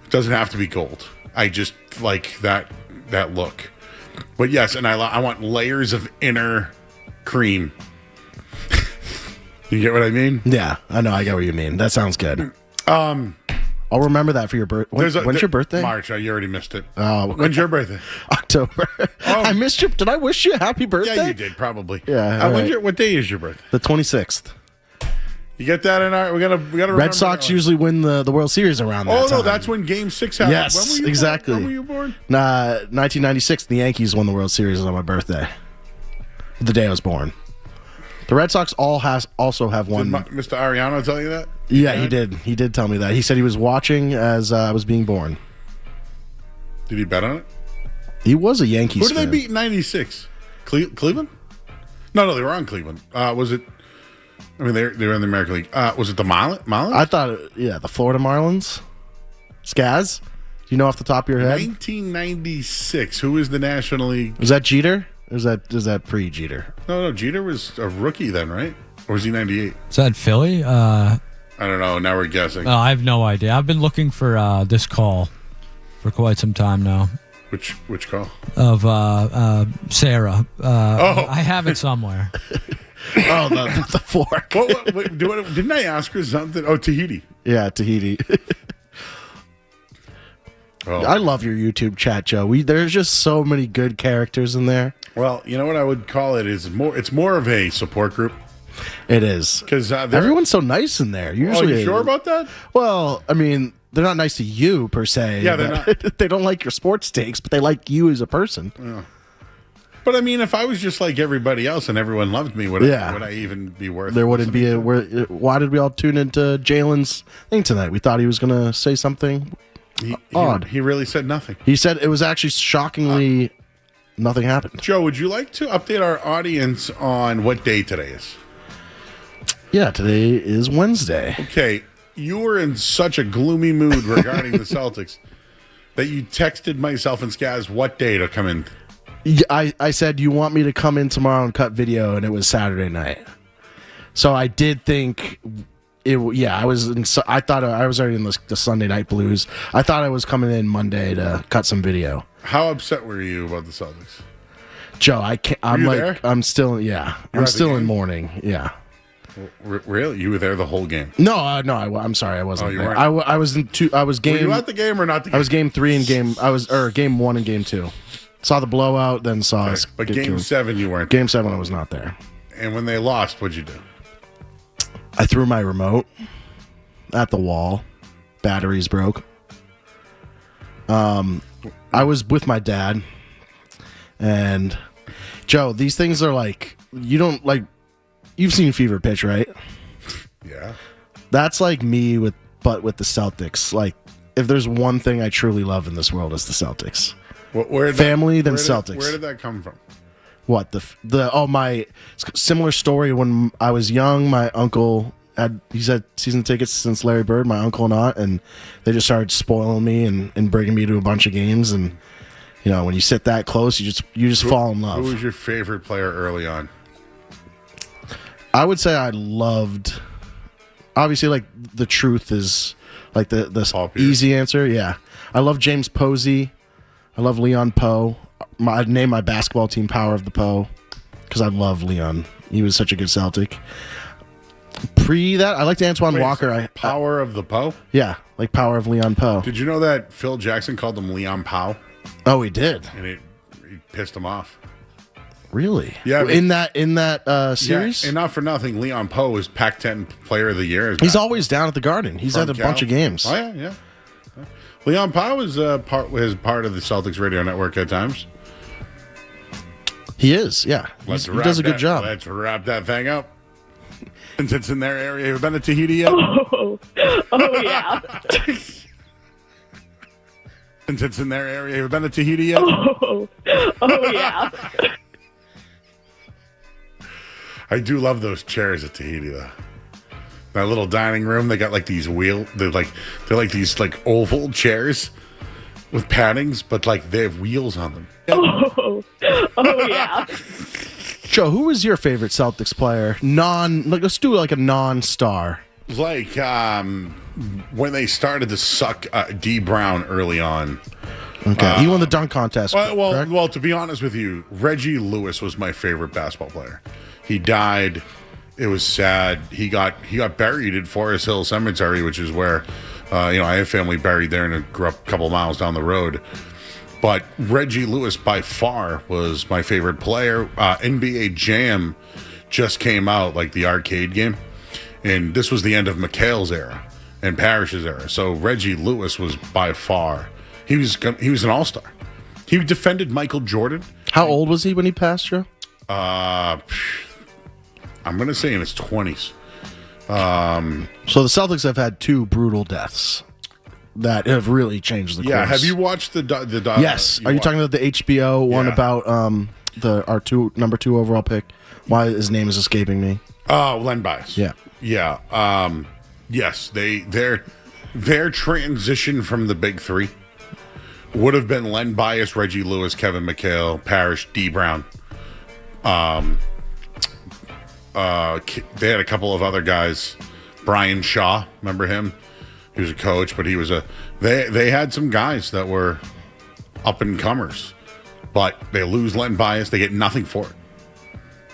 It doesn't have to be gold. I just like that look. But yes, and I want layers of inner cream. You get what I mean? Yeah, I know. I get what you mean. That sounds good. I'll remember that for your birthday. When's your birthday? March. You already missed it. Oh, when's your birthday? October. I missed you. Did I wish you a happy birthday? Yeah, you did probably. Yeah. What day is your birthday? The 26th. You get that in our? We gotta. Red Sox usually win the World Series around that time. No, that's when Game 6 happened. Yes, when were you exactly. Born? When were you born? 1996. The Yankees won the World Series on my birthday. The day I was born. The Red Sox also have won. Did Mr. Ariano tell you that? Yeah, he did. He did tell me that. He said he was watching as I was being born. Did he bet on it? He was a Yankees fan. Who did they beat in 96? Cleveland? No, they were on Cleveland. Was it? I mean, they were in the American League. Was it the Marlins? I thought, the Florida Marlins. Skaz? Do you know off the top of your head? 1996. Who is the National League? Was that Jeter? Or is that pre-Jeter? No, Jeter was a rookie then, right? Or was he 98? Is that Philly? I don't know. Now we're guessing. I have no idea. I've been looking for this call for quite some time now. Which call? Of Sarah. I have it somewhere. The fork. Didn't I ask her something? Oh, Tahiti. Yeah, Tahiti. I love your YouTube chat, Joe. There's just so many good characters in there. Well, you know what I would call it is it's more of a support group. It is. Because everyone's so nice in there. Usually, you sure about that? Well, I mean, they're not nice to you per se. Yeah, they're not. They don't like your sports takes, but they like you as a person. Yeah. But I mean, if I was just like everybody else and everyone loved me, would I even be worth? There wouldn't be why did we all tune into Jalen's thing tonight? We thought he was going to say something odd. He really said nothing. He said it was actually shockingly nothing happened. Joe, would you like to update our audience on what day today is? Yeah, today is Wednesday. Okay, you were in such a gloomy mood regarding the Celtics that you texted myself and Skaz what day to come in. I said, you want me to come in tomorrow and cut video, and it was Saturday night. So I did think I thought I was already in the Sunday night blues. I thought I was coming in Monday to cut some video. How upset were you about the Celtics? Joe, I can't. I'm still in mourning. Yeah. Really? You were there the whole game? No, I'm sorry, I wasn't there. Weren't? I was in two. I was game. Were you at the game or not the game? I was game 3 and game 1 and game 2. Saw the blowout, then saw us. But game 7 you weren't. Game 7 I was not there. And when they lost, what'd you do? I threw my remote at the wall. Batteries broke. I was with my dad. And Joe, these things are like, you don't like, you've seen Fever Pitch, right? Yeah. That's like me with the Celtics. Like, if there's one thing I truly love in this world, it's the Celtics. Family, then Celtics. Where did that come from? What my similar story when I was young. My uncle he's had season tickets since Larry Bird. My uncle and aunt, and they just started spoiling me and bringing me to a bunch of games. And you know, when you sit that close, you just fall in love. Who was your favorite player early on? I would say I loved. Obviously, like the truth is like the easy answer. Yeah, I love James Posey. I love Leon Poe. I'd name my basketball team Power of the Poe because I love Leon. He was such a good Celtic. Pre that, I liked Antoine Walker. Power of the Poe? Yeah, like Power of Leon Poe. Did you know that Phil Jackson called him Leon Powe? Oh, he did. And he pissed him off. Really? Yeah. In that series? Yeah, and not for nothing, Leon Poe is Pac-10 Player of the Year. He's always down at the Garden. He's at a bunch of games. Oh, yeah. Leon Powe is part of the Celtics radio network at times. He is, yeah. He does a good job. Let's wrap that thing up. Since it's in their area, have you been to Tahiti yet? Oh yeah. Since it's in their area, have you been to Tahiti yet? Oh yeah. I do love those chairs at Tahiti, though. That little dining room, they got like these they're like these like oval chairs with paddings, but like they have wheels on them. Oh yeah. Joe, who was your favorite Celtics player? Let's do like a non-star. Like when they started to suck D Brown early on. Okay, he won the dunk contest. Well, to be honest with you, Reggie Lewis was my favorite basketball player. He died. It was sad. He got buried at Forest Hill Cemetery, which is where I have family buried there, and I grew up a couple miles down the road. But Reggie Lewis by far was my favorite player. NBA Jam just came out, like the arcade game, and this was the end of McHale's era and Parrish's era. So Reggie Lewis was by far he was an all-star. He defended Michael Jordan. How old was he when he passed, Joe? I'm going to say in his 20s. So the Celtics have had 2 brutal deaths that have really changed the course. Yeah, have you watched the Yes. Are you talking about the HBO one about our number 2 overall pick? Why his name is escaping me? Oh, Len Bias. Yeah. Yeah. Yes, their transition from the big 3 would have been Len Bias, Reggie Lewis, Kevin McHale, Parrish, D Brown. They had a couple of other guys. Brian Shaw, remember him? He was a coach, but he was they had some guys that were up and comers, but they lose Len Bias. They get nothing for it.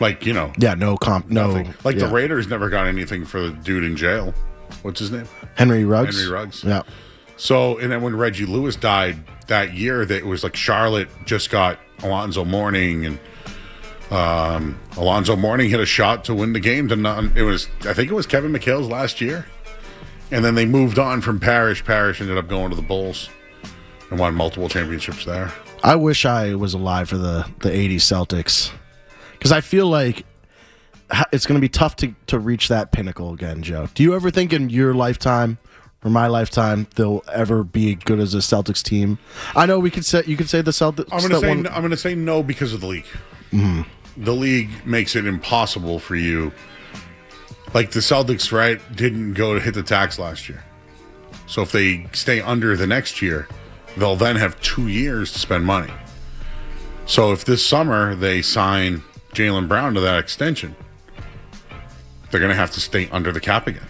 Like, no comp, nothing. Like the Raiders never got anything for the dude in jail. What's his name? Henry Ruggs. Yeah. So, and then when Reggie Lewis died that year, it was like Charlotte just got Alonzo Mourning, and Alonzo Mourning hit a shot to win the game. I think it was Kevin McHale's last year. And then they moved on from Parrish. Parrish ended up going to the Bulls and won multiple championships there. I wish I was alive for the 80s Celtics, because I feel like it's going to be tough to reach that pinnacle again, Joe. Do you ever think in your lifetime or my lifetime they'll ever be good as a Celtics team? I know you could say the Celtics. I'm going to say no because of the league. Mm-hmm. The league makes it impossible for you. Like the Celtics, right, didn't go to hit the tax last year. So if they stay under the next year, they'll then have 2 years to spend money. So if this summer they sign Jaylen Brown to that extension, they're going to have to stay under the cap again.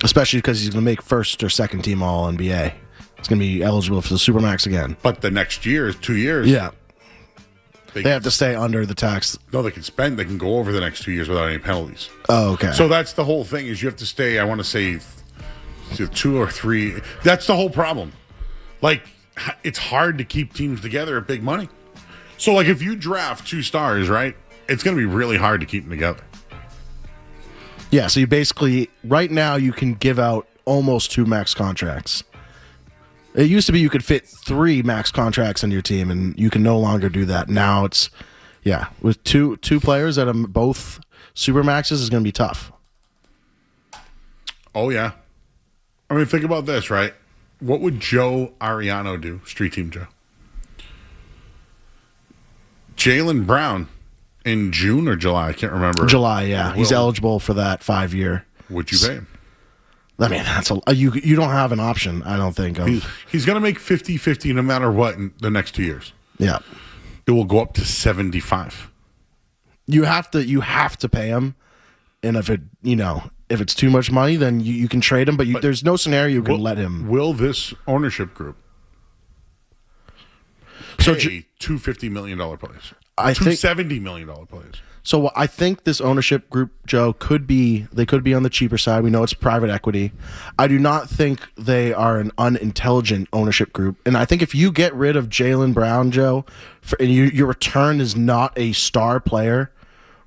Especially because he's going to make first or second team All-NBA. He's going to be eligible for the Supermax again. But the next year is 2 years. Yeah. They have to stay under the tax. No, they can go over the next 2 years without any penalties. Oh, okay. So that's the whole thing, is you have to stay, I want to say, 2 or 3. That's the whole problem. Like, it's hard to keep teams together at big money. So, like, if you draft 2 stars, right, it's going to be really hard to keep them together. Yeah, so you basically, right now, you can give out almost 2 max contracts. It used to be you could fit 3 max contracts on your team, and you can no longer do that. Now it's, with two players that are both super maxes is going to be tough. Oh, yeah. I mean, think about this, right? What would Joe Ariano do, Street Team Joe? Jaylen Brown in June or July, I can't remember. July, yeah. He's eligible for that 5-year. Would you pay him? I mean, that's you don't have an option, I don't think. He's going to make 50-50 no matter what in the next 2 years. Yeah. It will go up to 75. You have to pay him, and if it's too much money, then you can trade him, but there's no scenario you can let him. Will this ownership group pay two $50 million players? Two $70 million players. So I think this ownership group, Joe, could be on the cheaper side. We know it's private equity. I do not think they are an unintelligent ownership group. And I think if you get rid of Jaylen Brown, Joe, and your return is not a star player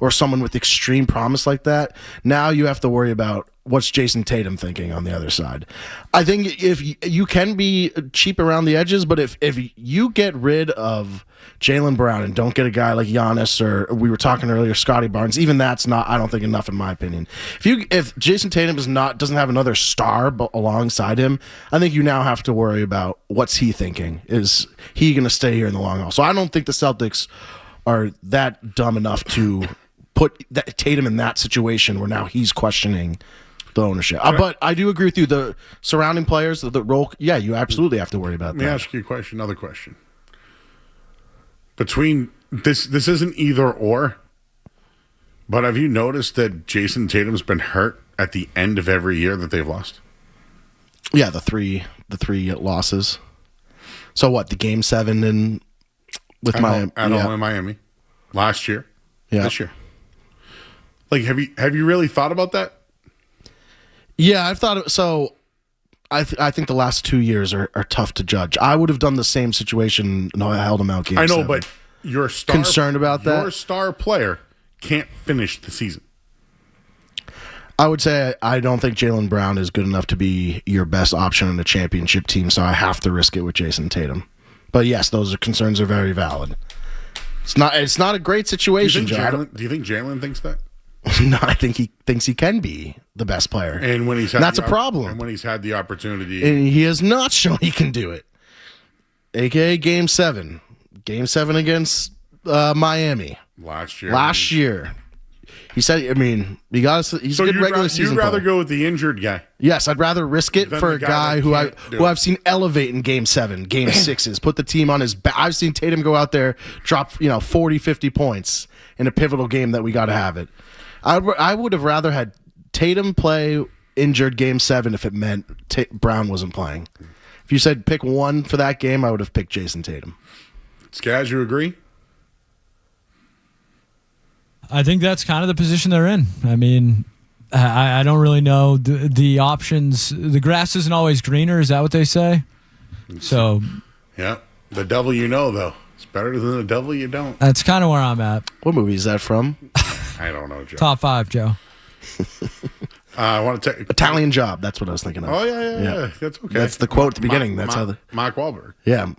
or someone with extreme promise like that, now you have to worry about what's Jason Tatum thinking on the other side. I think if you can be cheap around the edges, but if you get rid of Jaylen Brown and don't get a guy like Giannis, or we were talking earlier, Scotty Barnes, even that's not, I don't think, enough in my opinion. If Jason Tatum doesn't have another star alongside him, I think you now have to worry about what's he thinking. Is he going to stay here in the long haul? So I don't think the Celtics are that dumb enough to put Tatum in that situation where now he's questioning the ownership. But I do agree with you. The surrounding players, the role, you absolutely have to worry about that. Let me ask you another question. Between this isn't either or, but have you noticed that Jason Tatum's been hurt at the end of every year that they've lost? Yeah, the three losses. So what? The Game 7 in Miami in Miami last year, this year. Like, have you really thought about that? Yeah, I've thought so. I think the last 2 years are tough to judge. I would have done the same situation. No, I held him out Game 7. I know, but your star concerned about that. Your star player can't finish the season. I would say I don't think Jaylen Brown is good enough to be your best option in a championship team, so I have to risk it with Jason Tatum. But yes, those concerns are very valid. It's not a great situation, John. Do you think Jaylen thinks that? No, I think he thinks he can be the best player. And when that's a problem. And when he's had the opportunity. And he has not shown he can do it. AKA Game 7. Game 7 against Miami. Last year. He said, he's a good regular season You'd rather player. go with the injured guy. Yes, I'd rather risk it for a guy who I've seen elevate in Game 7, Game 6s, put the team on his back. I've seen Tatum go out there, drop 40, 50 points in a pivotal game that we got to have it. I would have rather had Tatum play injured Game 7 if it meant Brown wasn't playing. If you said pick one for that game, I would have picked Jason Tatum. Skaz, you agree? I think that's kind of the position they're in. I mean, I don't really know the options. The grass isn't always greener. Is that what they say? So, yeah, the devil you know, though. It's better than the devil you don't. That's kind of where I'm at. What movie is that from? I don't know, Joe. Top 5, Joe. I want to take Italian Job. That's what I was thinking of. Oh yeah. That's okay. That's the quote at the beginning. That's how the Mark Wahlberg. Yeah.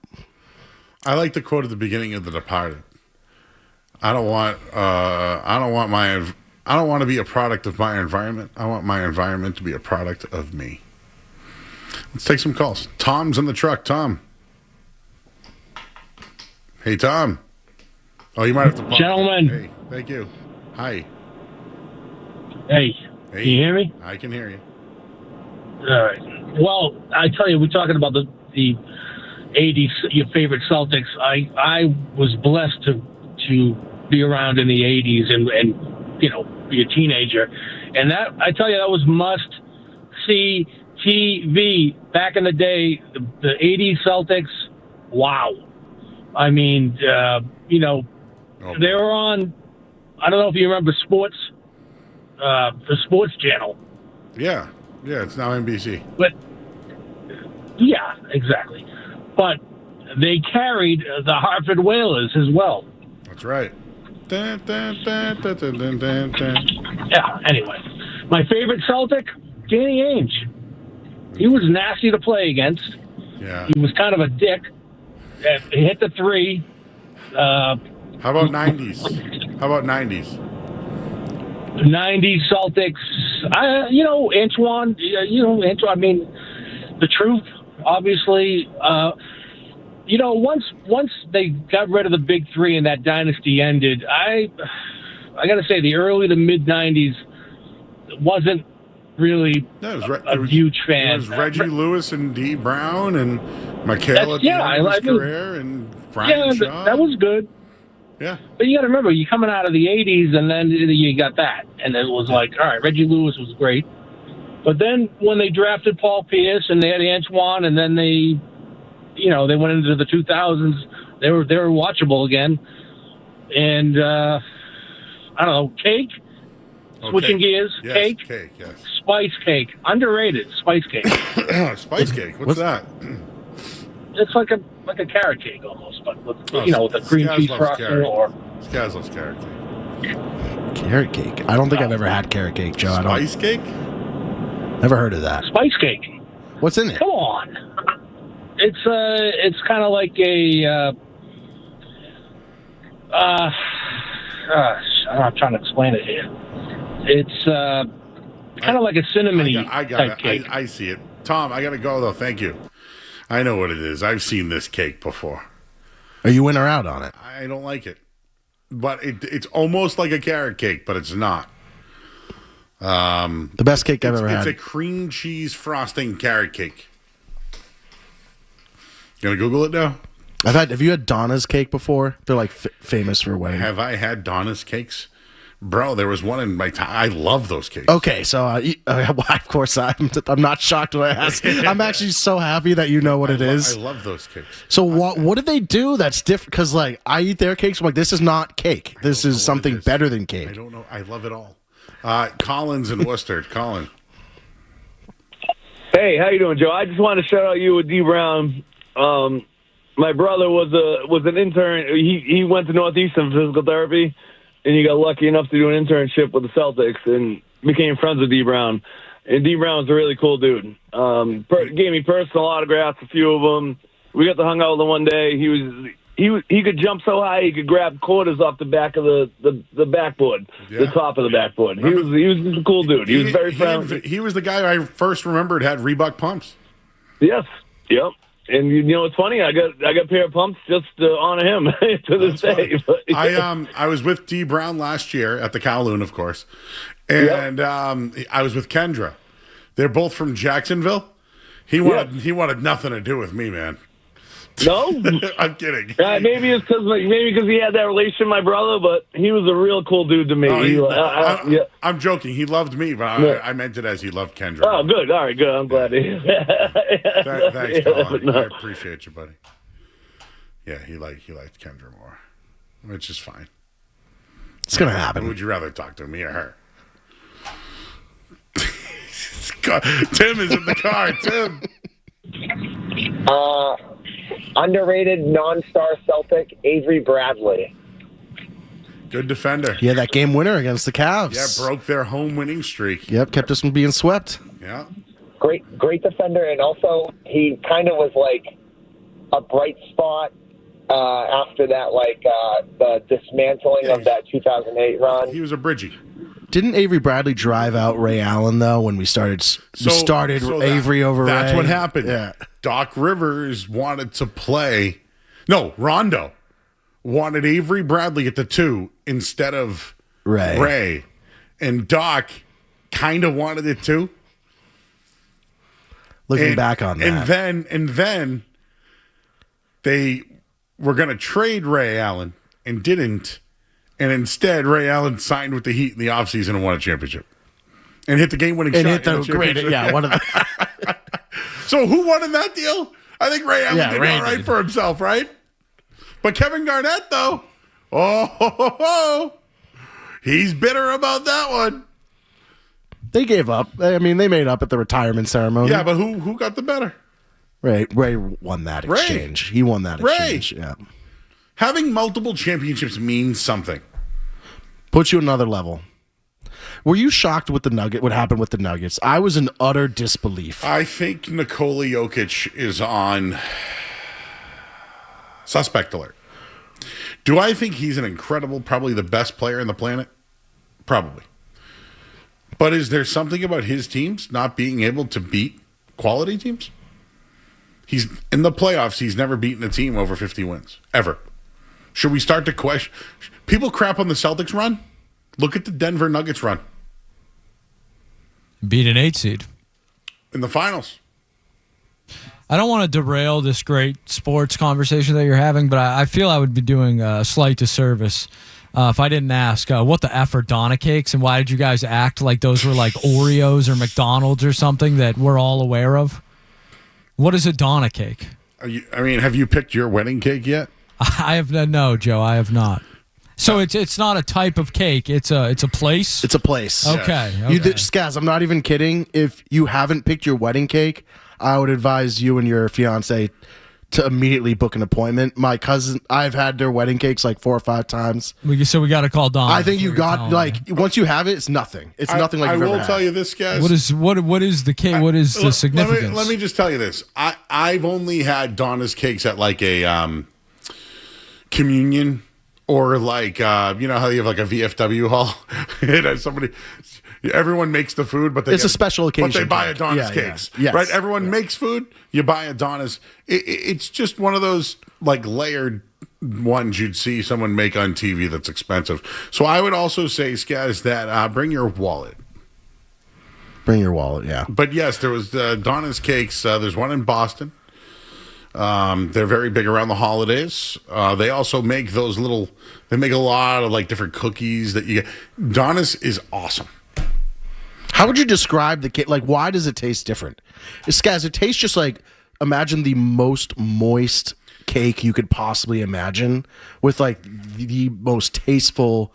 I like the quote at the beginning of The Departed. I don't want to be a product of my environment. I want my environment to be a product of me. Let's take some calls. Tom's in the truck. Tom. Hey, Tom. Oh, you might have to pause. Gentlemen. Hey, thank you. Hi. Hey, can you hear me? I can hear you. All right. Well, I tell you, we're talking about the 80s, your favorite Celtics. I was blessed to be around in the 80s and be a teenager. And that, I tell you, that was must see TV back in the day. The 80s Celtics, wow. I mean, they were on, I don't know if you remember sports, the sports channel. Yeah, it's now NBC. But, yeah, exactly. But they carried the Hartford Whalers as well. That's right. Yeah, anyway. My favorite Celtic, Danny Ainge. He was nasty to play against. Yeah. He was kind of a dick. He hit the three. How about 90s? 90s Celtics. Antoine. Antoine. I mean, the truth. Obviously, once they got rid of the big three and that dynasty ended, I got to say the early to mid 90s wasn't really a huge fan. It was Reggie Lewis and D. Brown and Michael Carrere and Brian Shaw. That was good. Yeah. But you got to remember, you're coming out of the 80s, and then you got that. And it was like, all right, Reggie Lewis was great. But then when they drafted Paul Pierce and they had Antoine, and then they went into the 2000s, they were watchable again. And, I don't know, Cake? Switching gears. Yes, Cake? Cake, yes. Spice Cake. Underrated. Spice Cake. Spice Cake? What's that? It's like a carrot cake almost, but with the cream cheese frosting or Skaz loves carrot cake. Carrot cake. I don't think I've ever had carrot cake, Joe. Spice cake? Never heard of that. Spice cake. What's in it? Come on. It's kind of like a I'm trying to explain it here. It's kind of like a cinnamony type cake. I see it. Tom, I got to go though. Thank you. I know what it is. I've seen this cake before. Are you in or out on it? I don't like it. But it's almost like a carrot cake, but it's not. The best cake I've ever had. It's a cream cheese frosting carrot cake. You gonna Google it now? Have you had Donna's cake before? They're like famous for weddings. Have I had Donna's cakes? Bro, there was one in my time. I love those cakes. Okay, so of course I'm not shocked when I ask. I'm actually so happy that you know what it is. I love those cakes. So what did they do that's different? Because like I eat their cakes, I'm like, this is not cake. This is something better than cake. I don't know. I love it all. Colin's in Worcester. Colin. Hey, how you doing, Joe? I just want to shout out you with D. Brown. My brother was an intern. He went to Northeastern physical therapy, and he got lucky enough to do an internship with the Celtics and became friends with D. Brown. And D. Brown's a really cool dude. Gave me personal autographs, a few of them. We got to hang out with him one day. He could jump so high he could grab quarters off the back of the backboard, the top of the backboard. He was just a cool dude. He was very friendly. He was the guy I first remembered had Reebok pumps. Yes. Yep. And it's funny. I got a pair of pumps just to honor him to this day. But, I was with D. Brown last year at the Kowloon, of course, and I was with Kendra. They're both from Jacksonville. He wanted nothing to do with me, man. No, I'm kidding. Maybe it's because he had that relation with my brother, but he was a real cool dude to me. I'm joking. He loved me, but I meant it as he loved Kendra. Oh, good. All right, good. I'm glad. Thanks, Colin. I appreciate you, buddy. Yeah, he liked Kendra more, which is fine. It's gonna happen. Would you rather talk to me or her? Tim is in the car. Tim. Underrated non-star Celtic, Avery Bradley. Good defender. Yeah, that game winner against the Cavs. Yeah, broke their home winning streak. Yep, kept us from being swept. Yeah. Great defender, and also he kind of was like a bright spot after that, the dismantling of that 2008 run. He was a bridgie. Didn't Avery Bradley drive out Ray Allen though when we started Avery over That's Ray? what happened. Yeah. Doc Rivers wanted to play. No, Rondo wanted Avery Bradley at the 2 instead of Ray. And Doc kind of wanted it too. Looking back on that. And then they were going to trade Ray Allen and didn't. And instead, Ray Allen signed with the Heat in the offseason and won a championship. And hit the game-winning shot. And hit the great, yeah, one of the... So who won in that deal? I think Ray Allen did all right for himself, right? But Kevin Garnett, though, he's bitter about that one. They gave up. I mean, they made up at the retirement ceremony. Yeah, but who got the better? Ray won that exchange. He won that exchange. Yeah. Having multiple championships means something. Puts you another level. Were you shocked with what happened with the Nuggets? I was in utter disbelief. I think Nikola Jokic is on suspect alert. Do I think he's an incredible, probably the best player on the planet? Probably. But is there something about his teams not being able to beat quality teams? He's in the playoffs. He's never beaten a team over 50 wins, ever. Should we start to question? People crap on the Celtics run. Look at the Denver Nuggets run. Beat an 8 seed. In the finals. I don't want to derail this great sports conversation that you're having, but I feel I would be doing a slight disservice if I didn't ask what the F are Donna cakes and why did you guys act like those were like Oreos or McDonald's or something that we're all aware of? What is a Donna cake? Have you picked your wedding cake yet? I have no, Joe. I have not. So it's not a type of cake. It's a place. It's a place. Okay. Skaz, I'm not even kidding. If you haven't picked your wedding cake, I would advise you and your fiance to immediately book an appointment. My cousin, I've had their wedding cakes like 4 or 5 times. So we got to call Donna. I think you got once you have it, it's nothing. It's nothing like you've ever had. I will tell you this, guys. What is the cake? What is the significance? Let me just tell you this. I've only had Donna's cakes at like a communion or like you know how you have like a VFW hall. Everyone makes the food, but it's a special occasion. But they buy a Donna's cakes, Yes. right? Everyone makes food. You buy a Donna's. It's just one of those like layered ones you'd see someone make on TV that's expensive. So I would also say, Skaz, that bring your wallet. Bring your wallet, yeah. But yes, there was Donna's Cakes. There's one in Boston. They're very big around the holidays. They also make those little. They make a lot of like different cookies that you get. Donna's is awesome. How would you describe the cake? Like, why does it taste different? Skaz, it tastes just like, imagine the most moist cake you could possibly imagine with like the most tasteful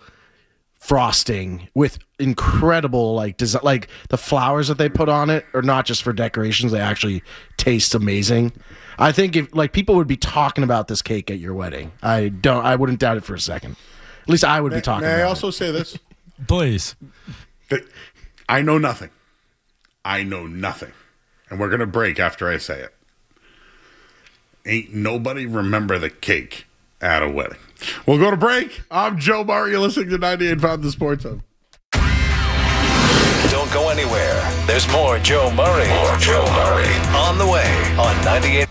frosting with incredible like design. Like the flowers that they put on it are not just for decorations. They actually taste amazing. I think if like people would be talking about this cake at your wedding. I wouldn't doubt it for a second. At least I would be talking about it. May I also say this? Please. I know nothing. And we're going to break after I say it. Ain't nobody remember the cake at a wedding. We'll go to break. I'm Joe Murray. You're listening to 98.5 The Sports Hub. Don't go anywhere. There's more Joe Murray. On the way on 98.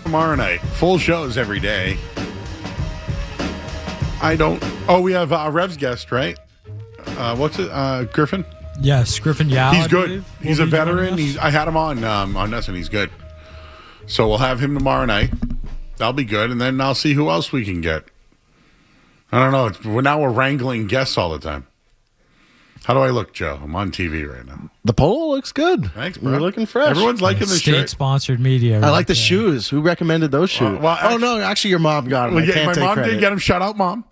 tomorrow night. Full shows every day. We have Rev's guest, right? What's it? Griffin? Yes, Griffin Yao. He's I good. believe, He's will a be joining veteran. us. I had him on this, and he's good. So we'll have him tomorrow night. That'll be good, and then I'll see who else we can get. I don't know. Now we're wrangling guests all the time. How do I look, Joe? I'm on TV right now. The polo looks good. Thanks, bro. You're looking fresh. Everyone's liking the shirt. State-sponsored media. I like the shoes. Who recommended those shoes? No, actually, your mom got them. Well, I can't my take mom credit. did get them. Shout out, Mom.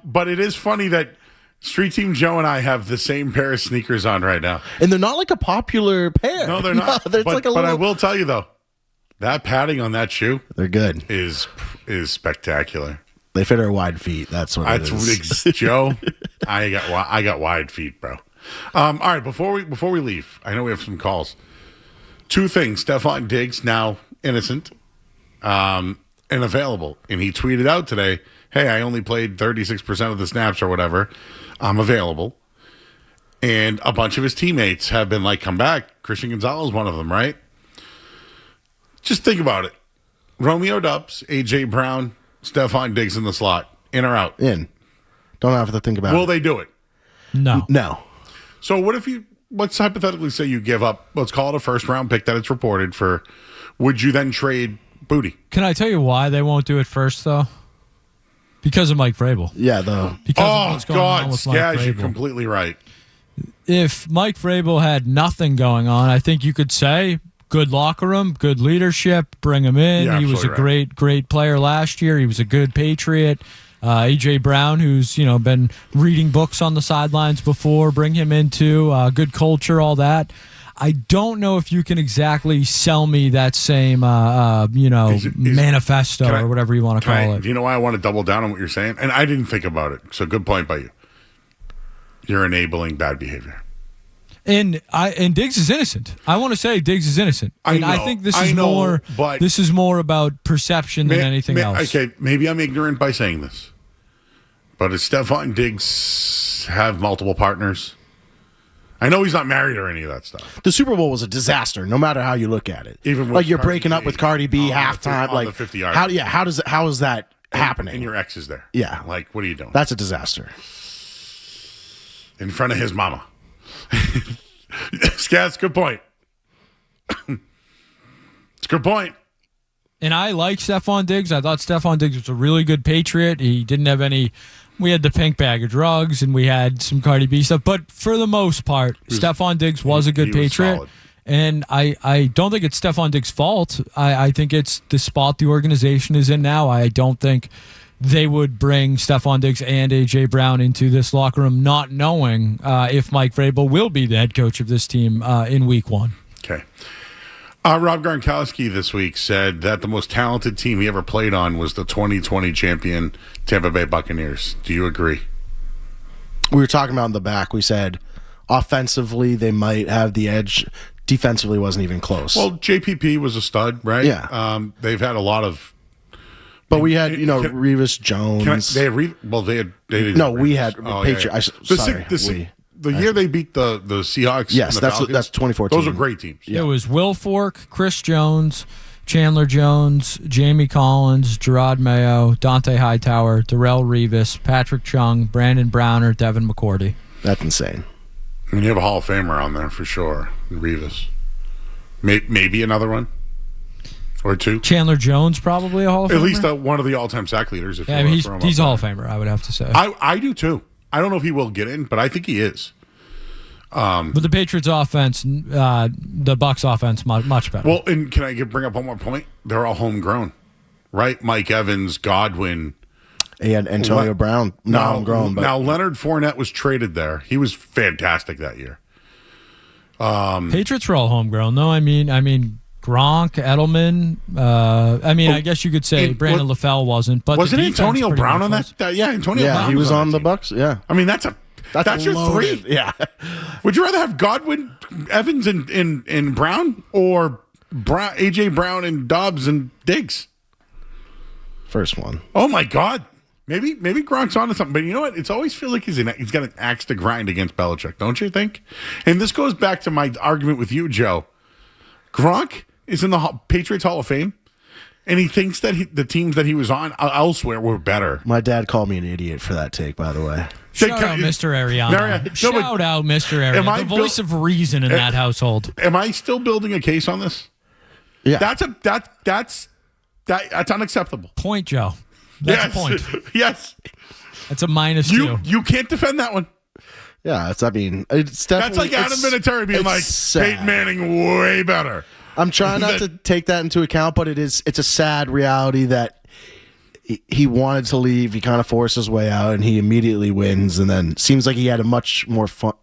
But it is funny that Street Team Joe and I have the same pair of sneakers on right now. And they're not like a popular pair. No, they're not. It's like a but I little... will tell you, though, that padding on that shoe, they're good. Is spectacular. They fit our wide feet. That's what it is. Joe, I got wide feet, bro. All right, before we leave, I know we have some calls. Two things. Stephon Diggs, now innocent and available. And he tweeted out today, hey, I only played 36% of the snaps or whatever. I'm available. And a bunch of his teammates have been like, come back. Christian Gonzalez, one of them, right? Just think about it. Romeo Dubs, A.J. Brown, Stephon Diggs in the slot. In or out? In. Don't have to think about it. Will they do it? No. No. So let's hypothetically say you give up, let's call it a first-round pick that it's reported for, would you then trade Booty? Can I tell you why they won't do it first, though? Because of Mike Vrabel. Yeah, though. Because of what's going on with Mike Skaz, you're Vrabel. completely right. If Mike Vrabel had nothing going on, I think you could say good locker room, good leadership, bring him in. Yeah, He was a absolutely great player last year. He was a good Patriot. A.J. Brown, who's been reading books on the sidelines before, bring him into good culture, all that. I don't know if you can exactly sell me that same, manifesto or whatever you want to call it. Do you know why I want to double down on what you're saying? And I didn't think about it. So good point by you. You're enabling bad behavior. And Diggs is innocent. I want to say Diggs is innocent. And I think this is more about perception than anything else. Okay, maybe I'm ignorant by saying this. But does Stephon Diggs have multiple partners? I know he's not married or any of that stuff. The Super Bowl was a disaster, no matter how you look at it. Even with like you're Cardi breaking up with Cardi B halftime, on the 50-yard. How is that happening? And your ex is there. Yeah, like what are you doing? That's a disaster. In front of his mama. Skaz, good point. It's a good point. And I like Stephon Diggs. I thought Stephon Diggs was a really good Patriot. He didn't have any. We had the pink bag of drugs and we had some Cardi B stuff. But for the most part, Stephon Diggs was a good Patriot. Solid. And I don't think it's Stephon Diggs' fault. I think it's the spot the organization is in now. I don't think they would bring Stephon Diggs and A.J. Brown into this locker room not knowing if Mike Vrabel will be the head coach of this team in week one. Okay. Rob Gronkowski this week said that the most talented team he ever played on was the 2020 champion Tampa Bay Buccaneers. Do you agree? We were talking about in the back. We said offensively they might have the edge. Defensively wasn't even close. Well, JPP was a stud, right? Yeah. They've had a lot of. But we had, Revis Jones. They didn't. No, we had Patriot. Sorry, the year they beat the Seahawks. Yes, and the that's Falcons, 2014. Those are great teams. Yeah. It was Will Fork, Chris Jones, Chandler Jones, Jamie Collins, Gerard Mayo, Dante Hightower, Darrell Revis, Patrick Chung, Brandon Browner, Devin McCourty. That's insane. I mean, you have a Hall of Famer on there for sure, Revis. Maybe another one or two. Chandler Jones, probably a Hall of Famer. At least one of the all-time sack leaders. If he's a Hall of Famer, I would have to say. I do too. I don't know if he will get in, but I think he is. But the Patriots' offense, the Bucs' offense, much better. Well, and can I bring up one more point? They're all homegrown, right? Mike Evans, Godwin, and Antonio Brown. Not homegrown, but now Leonard Fournette was traded there. He was fantastic that year. Patriots were all homegrown, though. I mean, Gronk, Edelman. I guess you could say Brandon LaFell wasn't, but wasn't Antonio Brown on that? Yeah, Antonio Brown. Yeah, he was on the Bucs. Yeah, I mean that's your loaded. three. Yeah. Would you rather have Godwin, Evans, and Brown, or AJ Brown and Dobbs and Diggs? First one. Oh my God. Maybe Gronk's onto something, but you know what? It's always feel like he's got an axe to grind against Belichick, don't you think? And this goes back to my argument with you, Joe. Gronk is in the Patriots Hall of Fame, And he thinks that the teams that he was on elsewhere were better. My dad called me an idiot for that take, by the way. Shout out Mr. Ariana. Shout out Mr. Ariana. The voice of reason in that household. Am I still building a case on this? Yeah. That's unacceptable. Point, Joe. That's a point. Yes. That's a -2. You can't defend that one. Yeah, it's definitely. That's like Adam Vinatieri being like, Peyton Manning way better. I'm trying not to take that into account, but it's a sad reality that he wanted to leave. He kind of forced his way out, and he immediately wins. And then seems like he had a much more fun.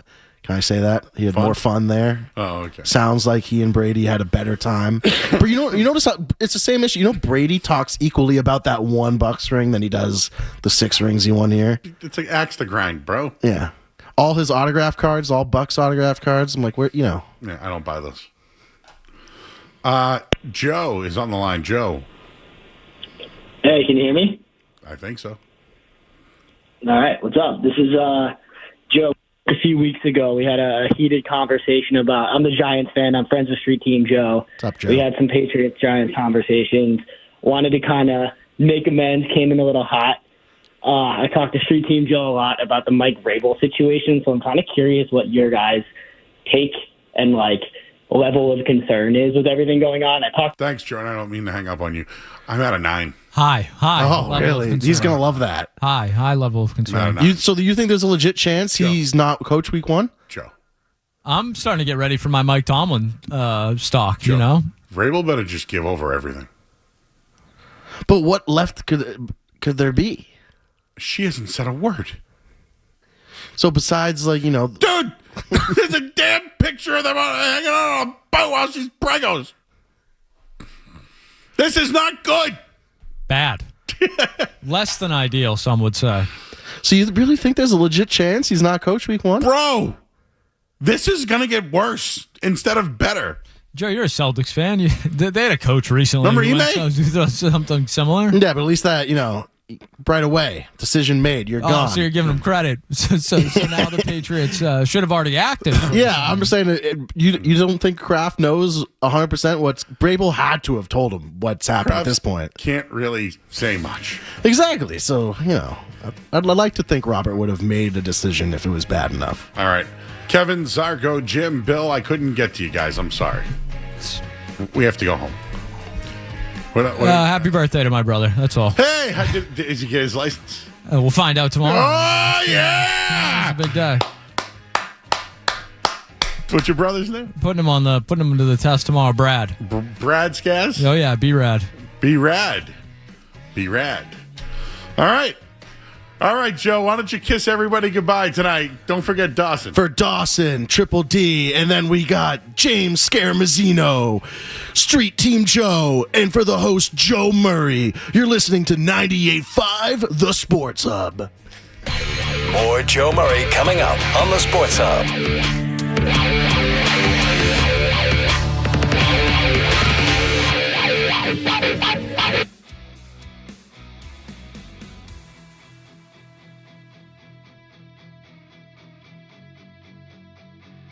Can I say that? He had more fun there. Oh, okay. Sounds like he and Brady had a better time. But you notice how it's the same issue. Brady talks equally about that one Bucks ring than he does the 6 rings he won here. It's like axe to grind, bro. Yeah. All his autograph cards, all Bucks autograph cards. I'm like, where, Yeah, I don't buy those. Joe is on the line. Joe. Hey, can you hear me? I think so. All right, what's up? This is Joe. A few weeks ago, we had a heated conversation about, I'm the Giants fan. I'm friends with Street Team Joe. What's up, Joe? We had some Patriots-Giants conversations. Wanted to kind of make amends, came in a little hot. I talked to Street Team Joe a lot about the Mike Vrabel situation, so I'm kind of curious what your guys' take and, level of concern is with everything going on. Thanks, Jordan. I don't mean to hang up on you. I'm at a 9. High. Oh, really? He's going to love that. High level of concern. So do you think there's a legit chance he's not coach week 1? Joe. I'm starting to get ready for my Mike Tomlin stock, Joe. Vrabel better just give over everything. But what left could there be? She hasn't said a word. So besides, Dude, there's a damn picture of them hanging out on a boat while she's pregos. This is not good. Bad. Less than ideal, some would say. So you really think there's a legit chance he's not coach week 1? Bro, this is going to get worse instead of better. Joe, you're a Celtics fan. They had a coach recently. Remember something similar? Yeah, but at least that, right away, decision made, you're gone. So you're giving them credit. So now the Patriots should have already acted. Yeah, I'm just saying, you don't think Kraft knows 100% what's... Vrabel had to have told him what's happened at this point. Can't really say much. Exactly. So, I'd like to think Robert would have made a decision if it was bad enough. All right. Kevin, Zarko, Jim, Bill, I couldn't get to you guys. I'm sorry. We have to go home. Happy birthday to my brother. That's all. Hey, did he get his license? We'll find out tomorrow. Oh, yeah! It's a big day. What's your brother's name? Putting him to the test tomorrow. Brad. Brad Skaz? Oh yeah, be rad. Be rad. Be rad. All right, Joe, why don't you kiss everybody goodbye tonight? Don't forget Dawson. For Dawson, Triple D, and then we got James Scarmazzino, Street Team Joe, and for the host, Joe Murray, you're listening to 98.5 The Sports Hub. More Joe Murray coming up on The Sports Hub.